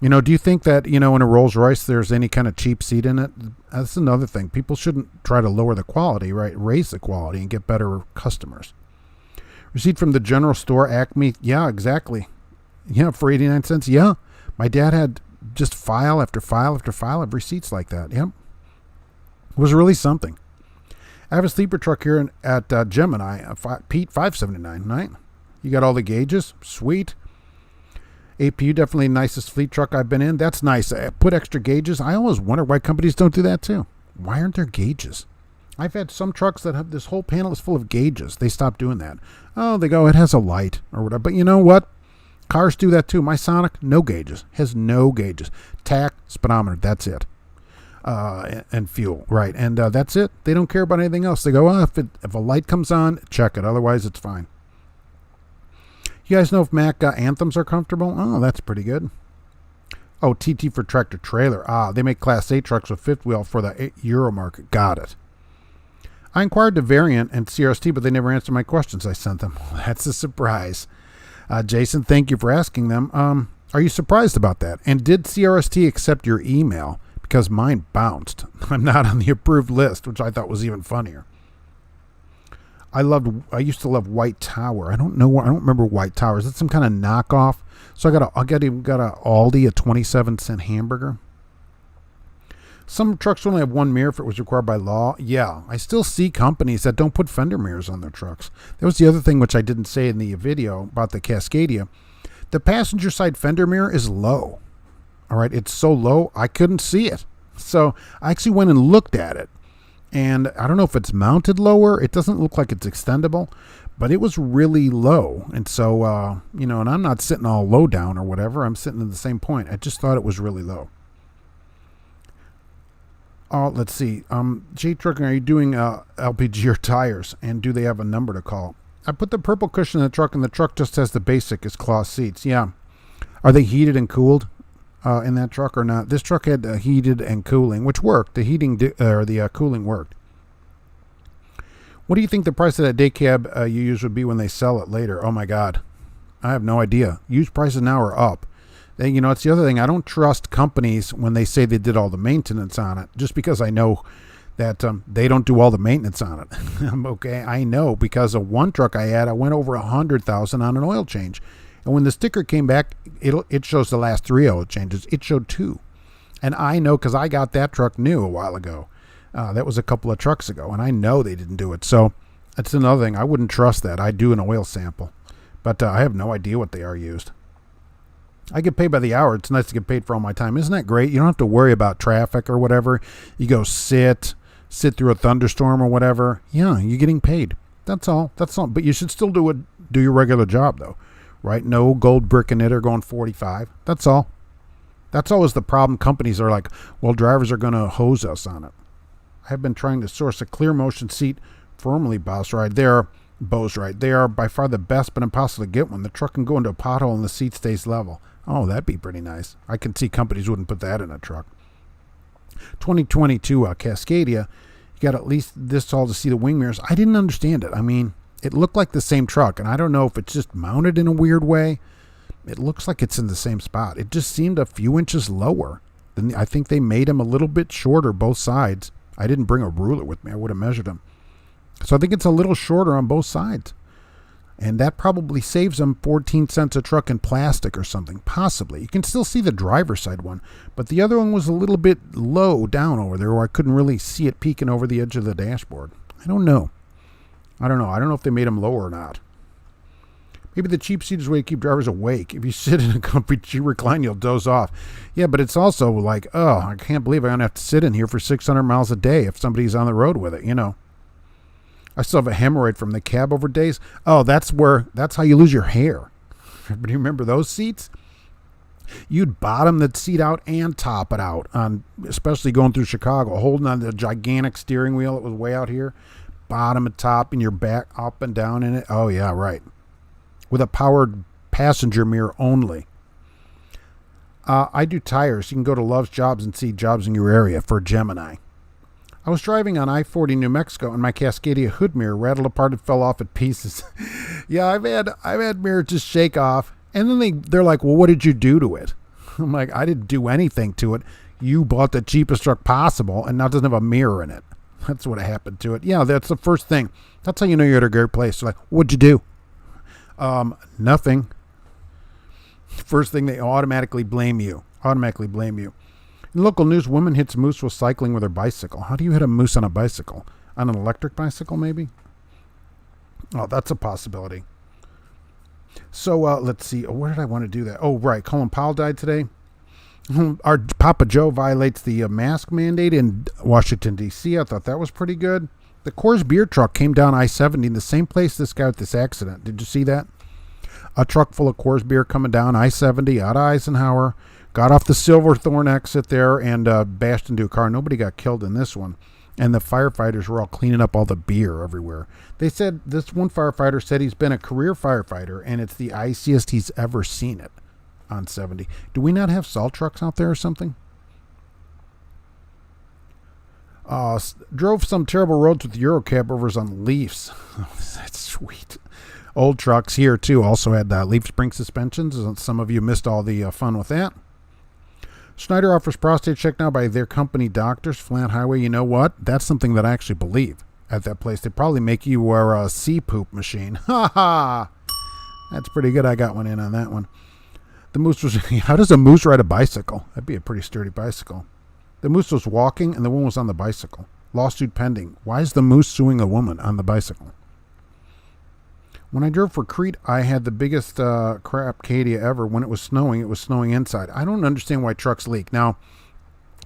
Do you think that, in a Rolls Royce, there's any kind of cheap seat in it? That's another thing. People shouldn't try to lower the quality, right? Raise the quality and get better customers. Receipt from the general store, Acme. Yeah, exactly. Yeah, for 89 cents. Yeah. My dad had just file after file after file of receipts like that. Yep. It was really something. I have a sleeper truck here at Gemini, Pete 579, right? You got all the gauges? Sweet. APU, definitely the nicest fleet truck I've been in. That's nice. Put extra gauges. I always wonder why companies don't do that too. Why aren't there gauges? I've had some trucks that have this whole panel is full of gauges. They stopped doing that. Oh, they go, it has a light or whatever. But you know what? Cars do that too. My Sonic, no gauges. Has no gauges. Tach, speedometer, that's it. And fuel, right. And that's it. They don't care about anything else. They go, if a light comes on, check it. Otherwise, it's fine. You guys know if Mac Anthems are comfortable? Oh, that's pretty good. Oh, TT for tractor trailer. They make Class 8 trucks with fifth wheel for the Euro market. Got it. I inquired the Variant and CRST, but they never answered my questions I sent them. That's a surprise. Jason, thank you for asking them. Are you surprised about that? And did CRST accept your email? Because mine bounced. I'm not on the approved list, which I thought was even funnier. I used to love White Tower. I don't remember White Tower. Is it some kind of knockoff? So I got a Aldi, a 27-cent hamburger. Some trucks only have one mirror if it was required by law. Yeah, I still see companies that don't put fender mirrors on their trucks. That was the other thing which I didn't say in the video about the Cascadia. The passenger side fender mirror is low. All right, it's so low I couldn't see it. So I actually went and looked at it. And I don't know if it's mounted lower. It doesn't look like it's extendable, but it was really low. And so, and I'm not sitting all low down or whatever. I'm sitting at the same point. I just thought it was really low. Let's see. J Trucking, are you doing LPG or tires? And do they have a number to call? I put the purple cushion in the truck, and the truck just has the basic as cloth seats. Yeah. Are they heated and cooled? In that truck or not? This truck had heated and cooling, which worked. The heating or the cooling worked. What do you think the price of that day cab you use would be when they sell it later? Oh my God, I have no idea. Used prices now are up. It's the other thing. I don't trust companies when they say they did all the maintenance on it, just because I know that they don't do all the maintenance on it. Okay, I know because of one truck I had, I went over $100,000 on an oil change. And when the sticker came back, it shows the last 3 oil changes. It showed 2. And I know because I got that truck new a while ago. That was a couple of trucks ago. And I know they didn't do it. So that's another thing. I wouldn't trust that. I do an oil sample. But I have no idea what they are used. I get paid by the hour. It's nice to get paid for all my time. Isn't that great? You don't have to worry about traffic or whatever. You go sit through a thunderstorm or whatever. Yeah, you're getting paid. That's all. That's all. But you should still do your regular job, though, right? No gold brick and knitter going 45. That's all. That's always the problem. Companies are like, well, drivers are going to hose us on it. I have been trying to source a clear motion seat firmly Bose ride. They are by far the best, but impossible to get one. The truck can go into a pothole and the seat stays level. Oh, that'd be pretty nice. I can see companies wouldn't put that in a truck. 2022 Cascadia, you got at least this tall to see the wing mirrors. I didn't understand it. I mean, it looked like the same truck, and I don't know if it's just mounted in a weird way. It looks like it's in the same spot. It just seemed a few inches lower. I think they made them a little bit shorter both sides. I didn't bring a ruler with me. I would have measured them. So I think it's a little shorter on both sides. And that probably saves them 14 cents a truck in plastic or something, possibly. You can still see the driver's side one, but the other one was a little bit low down over there where I couldn't really see it peeking over the edge of the dashboard. I don't know. I don't know if they made them lower or not. Maybe the cheap seat is a way to keep drivers awake. If you sit in a comfy recline, you'll doze off. Yeah, but it's also like, oh, I can't believe I'm going to have to sit in here for 600 miles a day if somebody's on the road with it, you know. I still have a hemorrhoid from the cab over days. Oh, that's how you lose your hair. Do you remember those seats? You'd bottom the seat out and top it out, especially going through Chicago, holding on the gigantic steering wheel. It was way out here. Bottom and top, and your back up and down in it. Oh, yeah, right. With a powered passenger mirror only. I do tires. You can go to Love's Jobs and see jobs in your area for Gemini. I was driving on I-40 New Mexico, and my Cascadia hood mirror rattled apart and fell off at pieces. Yeah, I've had mirrors just shake off, and then they're like, well, what did you do to it? I'm like, I didn't do anything to it. You bought the cheapest truck possible, and now it doesn't have a mirror in it. That's what happened to it. Yeah, that's the first thing. That's how you know you're at a great place. They're like, what'd you do? Nothing. First thing, they automatically blame you. In local news, woman hits moose while cycling with her bicycle. How do you hit a moose on a bicycle? On an electric bicycle, maybe? Oh, that's a possibility. So, let's see. Where did I want to do that? Oh, right. Colin Powell died today. Our Papa Joe violates the mask mandate in Washington, D.C. I thought that was pretty good. The Coors beer truck came down I-70 in the same place this guy with this accident. Did you see that? A truck full of Coors beer coming down I-70 out of Eisenhower. Got off the Silverthorne exit there and bashed into a car. Nobody got killed in this one. And the firefighters were all cleaning up all the beer everywhere. They said, this one firefighter said he's been a career firefighter, and it's the iciest he's ever seen it on 70. Do we not have salt trucks out there or something? Drove some terrible roads with Eurocab overs on Leafs. That's sweet. Old trucks here, too, also had leaf spring suspensions. Some of you missed all the fun with that. Schneider offers prostate check now by their company doctors. Flat Highway, you know what? That's something that I actually believe at that place. They probably make you wear a sea poop machine. Ha ha! That's pretty good. I got one in on that one. The moose was... How does a moose ride a bicycle? That'd be a pretty sturdy bicycle. The moose was walking and the woman was on the bicycle. Lawsuit pending. Why is the moose suing a woman on the bicycle? When I drove for Crete, I had the biggest crap Cadia ever. When it was snowing inside. I don't understand why trucks leak. Now,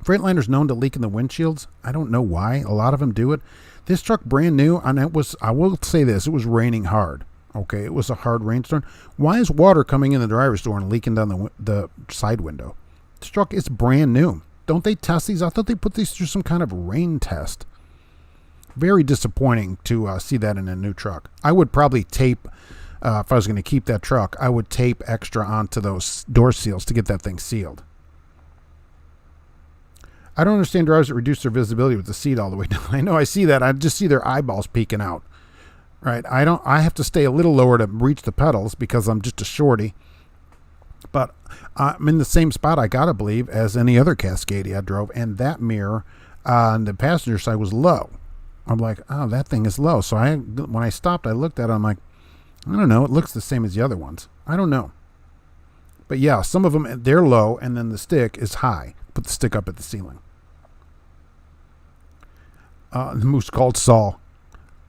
Freightliner's known to leak in the windshields. I don't know why. A lot of them do it. This truck, brand new, and I will say this, it was raining hard. Okay, it was a hard rainstorm. Why is water coming in the driver's door and leaking down the side window? This truck is brand new. Don't they test these? I thought they put these through some kind of rain test. Very disappointing to see that in a new truck. I would probably tape, if I was going to keep that truck, I would tape extra onto those door seals to get that thing sealed. I don't understand drivers that reduce their visibility with the seat all the way down. I know, I see that. I just see their eyeballs peeking out. Right? I have to stay a little lower to reach the pedals because I'm just a shorty. But I'm in the same spot, I got to believe, as any other Cascadia I drove, and that mirror on the passenger side was low. I'm like, oh, that thing is low. So when I stopped, I looked at it. I'm like, I don't know. It looks the same as the other ones. I don't know. But yeah, some of them, they're low, and then the stick is high. Put the stick up at the ceiling. The moose called Saul.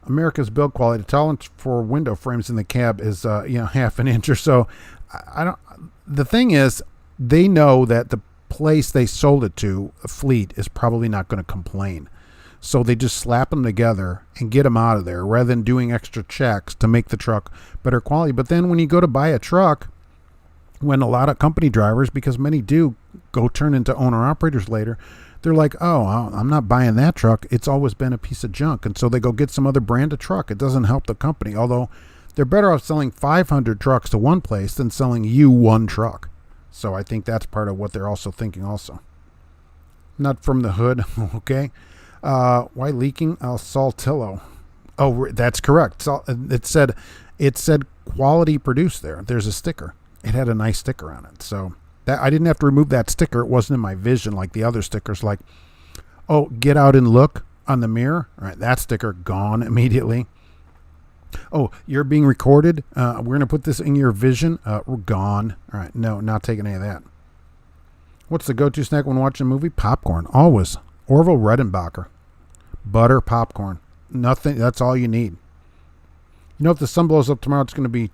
America's build quality. The tolerance for window frames in the cab is half an inch or so. The thing is, they know that the place they sold it to, Fleet, is probably not going to complain. So they just slap them together and get them out of there rather than doing extra checks to make the truck better quality. But then when you go to buy a truck, when a lot of company drivers, because many do go turn into owner-operators later, they're like, oh, I'm not buying that truck. It's always been a piece of junk. And so they go get some other brand of truck. It doesn't help the company, although they're better off selling 500 trucks to one place than selling you one truck. So I think that's part of what they're also thinking also. Not from the hood, okay? Why leaking? Saltillo. Oh, that's correct. So it said quality produced there. There's a sticker. It had a nice sticker on it. So that I didn't have to remove that sticker. It wasn't in my vision like the other stickers like, oh, get out and look on the mirror. All right, that sticker gone immediately. Oh, you're being recorded. We're going to put this in your vision. We're gone. All right, no, not taking any of that. What's the go-to snack when watching a movie? Popcorn, always. Orville Redenbacher. Butter popcorn. Nothing. That's all you need. You know, if the sun blows up tomorrow, it's going to be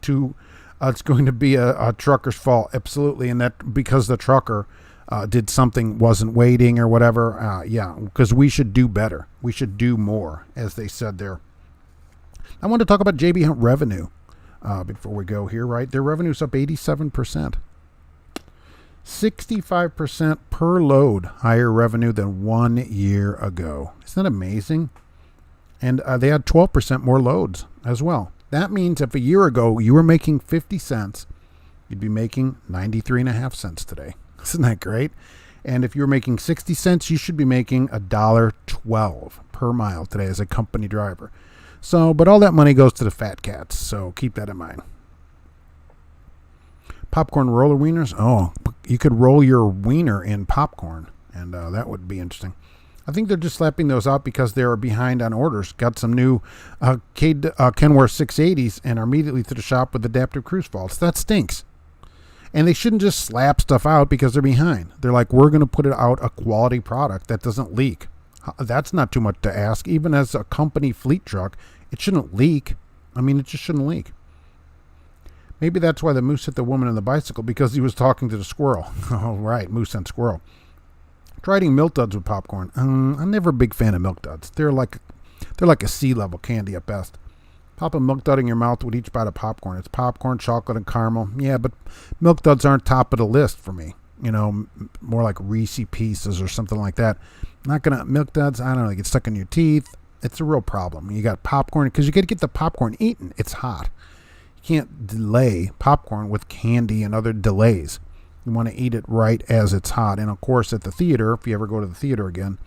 it's going to be a trucker's fault. Absolutely. And that because the trucker did something, wasn't waiting or whatever. Yeah, because we should do better. We should do more, as they said there. I want to talk about JB Hunt revenue before we go here, right? Their revenue's up 87%. 65% per load higher revenue than 1 year ago. Isn't that amazing? And they had 12% more loads as well. That means if a year ago you were making 50 cents, you'd be making 93.5 cents today. Isn't that great? And if you were making 60 cents, you should be making $1.12 per mile today as a company driver. So, but all that money goes to the fat cats, so keep that in mind. Popcorn roller wieners. Oh, you could roll your wiener in popcorn, and that would be interesting. I think they're just slapping those out because they're behind on orders. Got some new Kenworth 680s and are immediately to the shop with adaptive cruise faults. That stinks. And they shouldn't just slap stuff out because they're behind. They're like, we're going to put it out a quality product that doesn't leak. That's not too much to ask. Even as a company fleet truck, it shouldn't leak. I mean, it just shouldn't leak. Maybe that's why the moose hit the woman on the bicycle, because he was talking to the squirrel. Oh, right, moose and squirrel. Try eating Milk Duds with popcorn. I'm never a big fan of Milk Duds. They're like a sea-level candy at best. Pop a Milk Dud in your mouth with each bite of popcorn. It's popcorn, chocolate, and caramel. Yeah, but Milk Duds aren't top of the list for me. You know, more like Reese Pieces or something like that. Not gonna Milk Duds. I don't know. They get stuck in your teeth. It's a real problem. You got popcorn because you got to get the popcorn eaten. It's hot. You can't delay popcorn with candy and other delays. You want to eat it right as it's hot. And of course, at the theater, if you ever go to the theater again,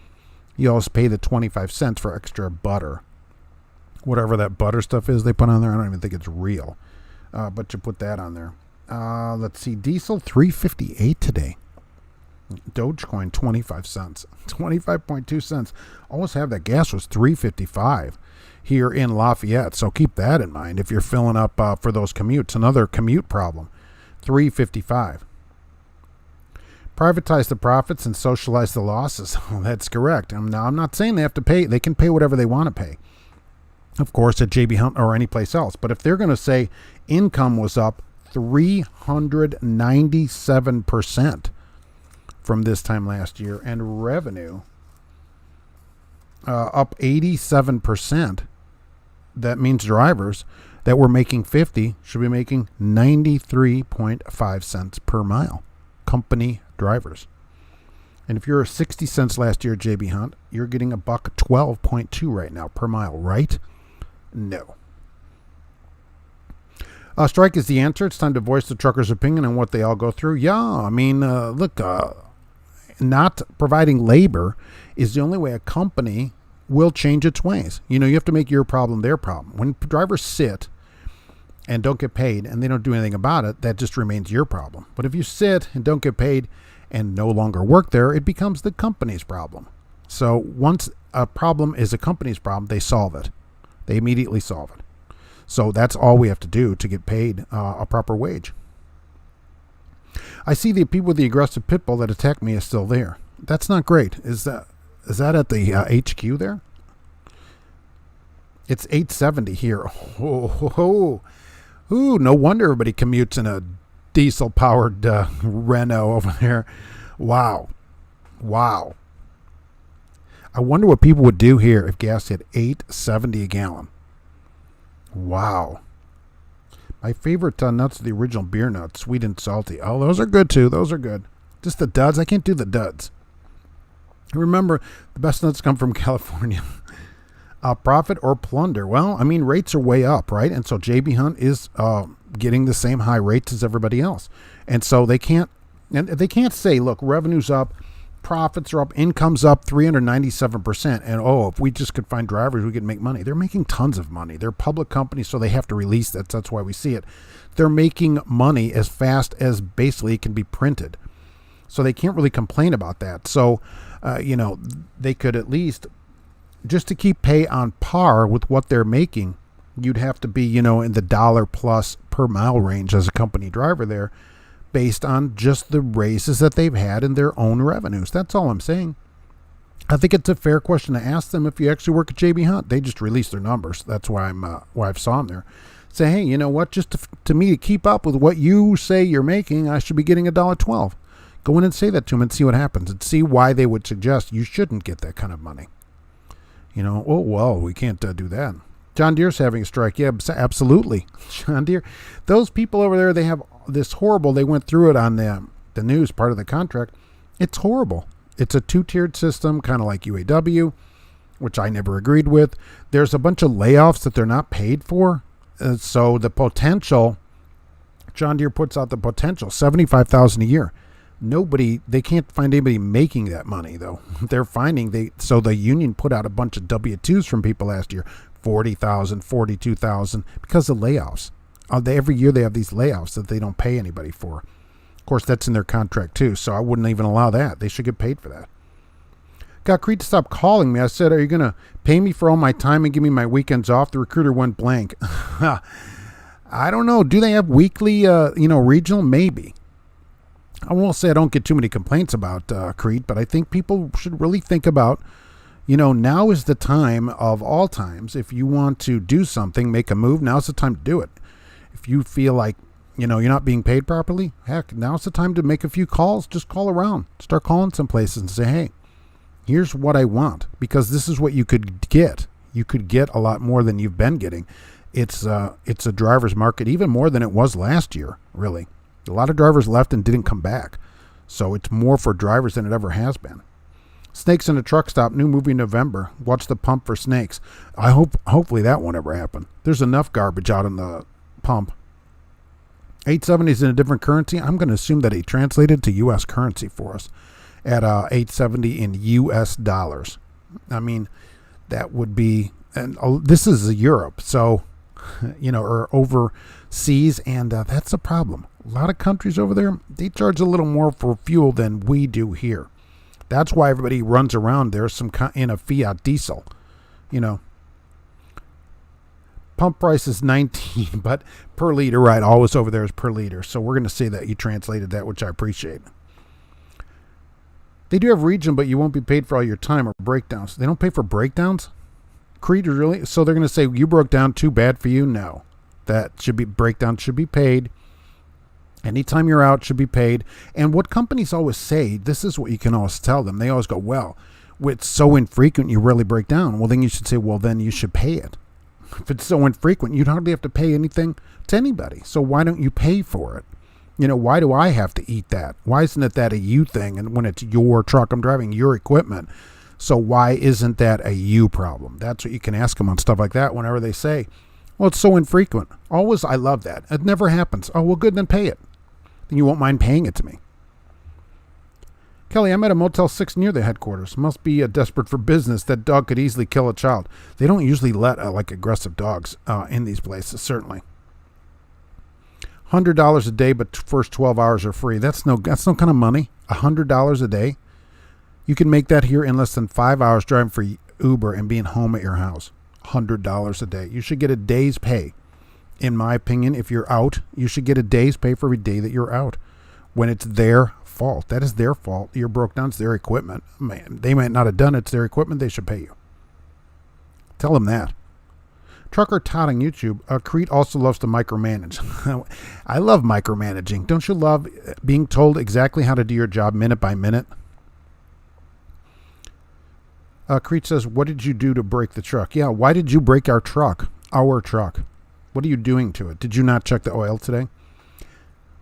you always pay the 25 cents for extra butter. Whatever that butter stuff is they put on there, I don't even think it's real. But you put that on there. Let's see, diesel $3.58 today. Dogecoin 25 cents, 25.2 cents. Always have that. Gas was $3.55 here in Lafayette. So keep that in mind if you're filling up for those commutes. Another commute problem. $3.55. Privatize the profits and socialize the losses. Oh, that's correct. Now, I'm not saying they have to pay. They can pay whatever they want to pay. Of course, at JB Hunt or any place else. But if they're going to say income was up 397% from this time last year, and revenue up 87%, that means drivers that were making 50 should be making 93.5 cents per mile. Company drivers. And if you're 60 cents last year at JB Hunt, you're getting $112.2 right now per mile, right? No. Strike is the answer. It's time to voice the truckers' opinion on what they all go through. Yeah, I mean, look, not providing labor is the only way a company will change its ways. You know, you have to make your problem their problem. When drivers sit and don't get paid and they don't do anything about it, that just remains your problem. But if you sit and don't get paid and no longer work there, it becomes the company's problem. So once a problem is a company's problem, they solve it. They immediately solve it. So that's all we have to do to get paid a proper wage. I see the people with the aggressive pit bull that attacked me is still there. That's not great. Is that at the HQ there? It's 870 here. Oh, no wonder everybody commutes in a diesel-powered Renault over there. Wow. I wonder what people would do here if gas hit $8.70 a gallon. Wow. My favorite nuts are the original beer nuts, sweet and salty. Oh, those are good too. Those are good. Just the duds. I can't do the duds. Remember, the best nuts come from California. Profit or plunder? Well, I mean, rates are way up, right? And so JB Hunt is getting the same high rates as everybody else. And so they can't say, look, revenue's up, profits are up, income's up 397%. And, if we just could find drivers, we could make money. They're making tons of money. They're public companies, so they have to release that. That's why we see it. They're making money as fast as basically it can be printed. So they can't really complain about that. So, they could at least, just to keep pay on par with what they're making, you'd have to be, in the dollar plus per mile range as a company driver there, based on just the raises that they've had in their own revenues. That's all I'm saying. I think it's a fair question to ask them if you actually work at JB Hunt. They just released their numbers. That's why I've saw them there. Say, hey, you know what? Just to me, to keep up with what you say you're making, I should be getting $1.12. Go in and say that to them and see what happens, and see why they would suggest you shouldn't get that kind of money. We can't do that. John Deere's having a strike. Yeah, absolutely. John Deere. Those people over there, they have this horrible, they went through it on the news, part of the contract. It's horrible. It's a two-tiered system, kind of like UAW, which I never agreed with. There's a bunch of layoffs that they're not paid for. So the potential, John Deere puts out the potential, $75,000 a year. They can't find anybody making that money, though. They're finding so the union put out a bunch of W-2s from people last year, 40,000, 42,000, because of layoffs. Every year they have these layoffs that they don't pay anybody for. Of course, that's in their contract too, so I wouldn't even allow that. They should get paid for that. Got Creed to stop calling me. I said, are you going to pay me for all my time and give me my weekends off? The recruiter went blank. I don't know. Do they have weekly, regional? Maybe. I won't say I don't get too many complaints about Creed, but I think people should really think about, now is the time of all times. If you want to do something, make a move, now's the time to do it. If you feel like, you're not being paid properly, heck, now's the time to make a few calls. Just call around. Start calling some places and say, hey, here's what I want, because this is what you could get. You could get a lot more than you've been getting. It's a driver's market, even more than it was last year, really. A lot of drivers left and didn't come back. So it's more for drivers than it ever has been. Snakes in a truck stop, new movie November. Watch the pump for snakes. Hopefully that won't ever happen. There's enough garbage out in the pump. 870 is in a different currency. I'm going to assume that he translated to U.S. currency for us at 870 in U.S. dollars. I mean, that would be, and this is Europe, so, or overseas, and that's a problem. A lot of countries over there, they charge a little more for fuel than we do here. That's why everybody runs around there in a Fiat diesel, Pump price is 19, but per liter, right? Always over there is per liter. So we're going to say that you translated that, which I appreciate. They do have region, but you won't be paid for all your time or breakdowns. They don't pay for breakdowns? Creed, really? So they're going to say, you broke down, too bad for you? No. Breakdown should be paid. Anytime you're out should be paid. And what companies always say, this is what you can always tell them. They always go, well, it's so infrequent you rarely break down. Well, then you should say, well, then you should pay it. If it's so infrequent, you'd hardly have to pay anything to anybody. So why don't you pay for it? Why do I have to eat that? Why isn't it that a you thing? And when it's your truck, I'm driving your equipment. So why isn't that a you problem? That's what you can ask them on stuff like that whenever they say, well, it's so infrequent. Always, I love that. It never happens. Oh, well, good, then pay it. Then you won't mind paying it to me. Kelly, I'm at a Motel 6 near the headquarters. Must be desperate for business. That dog could easily kill a child. They don't usually let aggressive dogs in these places, certainly. $100 a day, but first 12 hours are free. That's no kind of money. $100 a day. You can make that here in less than 5 hours driving for Uber and being home at your house. $100 a day. You should get a day's pay. In my opinion, if you're out, you should get a day's pay for every day that you're out. When it's their fault. That is their fault. You're broke down. It's their equipment. Man, they might not have done it. It's their equipment. They should pay you. Tell them that. Trucker Todd on YouTube. Creed also loves to micromanage. I love micromanaging. Don't you love being told exactly how to do your job minute by minute? Creech says, what did you do to break the truck? Yeah, why did you break our truck? Our truck. What are you doing to it? Did you not check the oil today?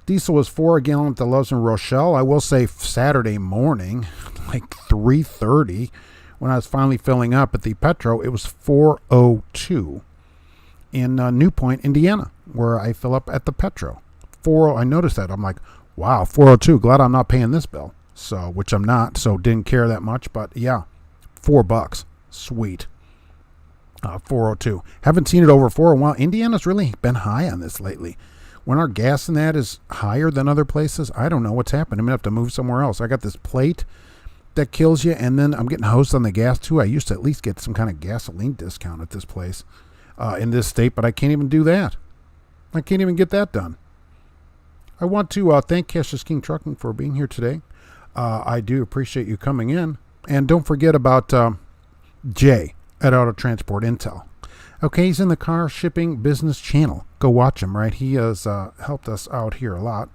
Diesel was $4 a gallon at the Loves in Rochelle. I will say Saturday morning, like 3:30, when I was finally filling up at the Petro, it was $4.02 in New Point, Indiana, where I fill up at the Petro. I noticed that. I'm like, wow, $4.02. Glad I'm not paying this bill. So, which I'm not, so didn't care that much. But yeah, $4. Sweet. 402. Haven't seen it over $4 in a while. Indiana's really been high on this lately. When our gas in that is higher than other places, I don't know what's happened. I'm going to have to move somewhere else. I got this plate that kills you, and then I'm getting hosed on the gas too. I used to at least get some kind of gasoline discount at this place in this state, but I can't even do that. I can't even get that done. I want to thank Cassius King Trucking for being here today. I do appreciate you coming in. And don't forget about Jay at Auto Transport Intel. Okay, he's in the car shipping business channel. Go watch him, right? He has helped us out here a lot.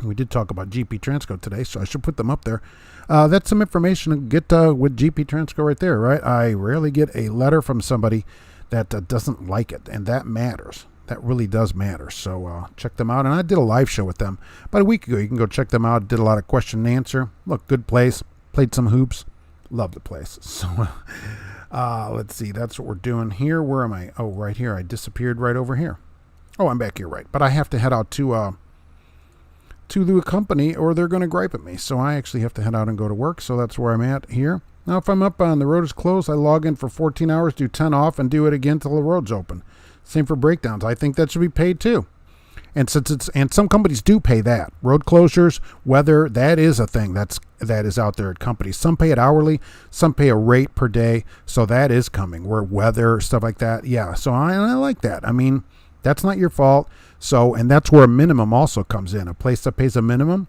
We did talk about GP Transco today, so I should put them up there. That's some information to get with GP Transco right there, right? I rarely get a letter from somebody that doesn't like it, and that matters. That really does matter. So check them out. And I did a live show with them about a week ago. You can go check them out. Did a lot of question and answer. Look, good place. Played some hoops. Love the place. So let's see. That's what we're doing here. Where am I? Oh, right here. I disappeared right over here. Oh, I'm back here, right. But I have to head out to the company or they're going to gripe at me. So I actually have to head out and go to work. So that's where I'm at here. Now, if I'm up on the road is closed, I log in for 14 hours, do 10 off, and do it again till the road's open. Same for breakdowns. I think that should be paid too. And some companies do pay that. Road closures, weather, that is a thing that is out there at companies. Some pay it hourly, some pay a rate per day. So that is coming. Where weather, stuff like that. Yeah. So I like that. I mean, that's not your fault. So, and that's where a minimum also comes in. A place that pays a minimum,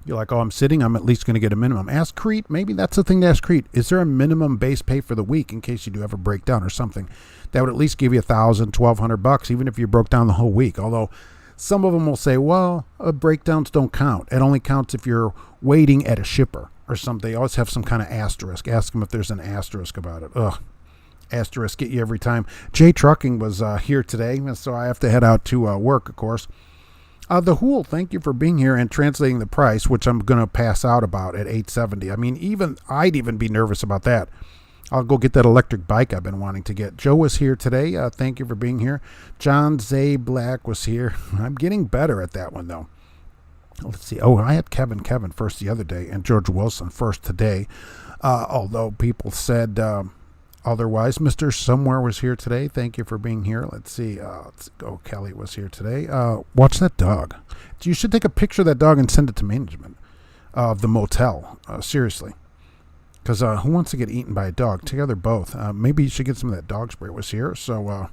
you're like, oh, I'm at least going to get a minimum. Ask Crete. Maybe that's the thing to ask Crete. Is there a minimum base pay for the week in case you do have a breakdown or something? That would at least give you $1,000, $1,200, even if you broke down the whole week. Although some of them will say, well, breakdowns don't count. It only counts if you're waiting at a shipper or something. They always have some kind of asterisk. Ask them if there's an asterisk about it. Ugh. Asterisk get you every time. Jay Trucking was here today, so I have to head out to work, of course. The Hool, thank you for being here and translating the price, which I'm going to pass out about at $870. I mean, I'd even be nervous about that. I'll go get that electric bike I've been wanting to get. Joe was here today. Thank you for being here. John Zay Black was here. I'm getting better at that one, though. Let's see. Oh, I had Kevin first the other day and George Wilson first today. Although people said otherwise. Mr. Somewhere was here today. Thank you for being here. Let's see. Let's go. Kelly was here today. Watch that dog. You should take a picture of that dog and send it to management of the motel. Seriously. Because who wants to get eaten by a dog? Together both. Maybe you should get some of that dog spray. Was here. So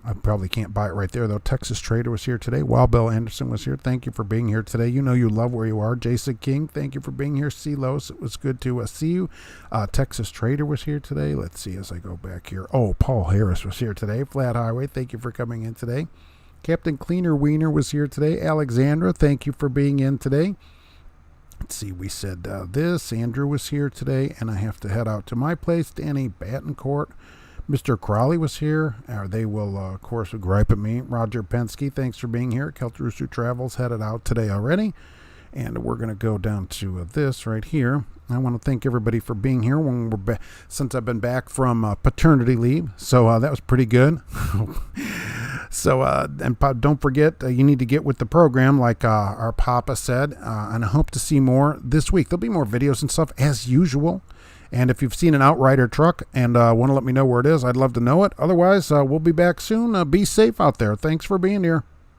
I probably can't buy it right there, though. Texas Trader was here today. Wild Bill Anderson was here. Thank you for being here today. You know you love where you are. Jason King, thank you for being here. C-Los, it was good to see you. Texas Trader was here today. Let's see as I go back here. Oh, Paul Harris was here today. Flat Highway, thank you for coming in today. Captain Cleaner Weiner was here today. Alexandra, thank you for being in today. Let's see, we said this. Andrew was here today, and I have to head out to my place. Danny Battencourt. Mr. Crowley was here. They will, of course, gripe at me. Roger Pensky, thanks for being here. Keltrusu Travels headed out today already. And we're going to go down to this right here. I want to thank everybody for being here since I've been back from paternity leave. So that was pretty good. So, and don't forget, you need to get with the program like our Papa said. And I hope to see more this week. There'll be more videos and stuff as usual. And if you've seen an Outrider truck and want to let me know where it is, I'd love to know it. Otherwise, we'll be back soon. Be safe out there. Thanks for being here.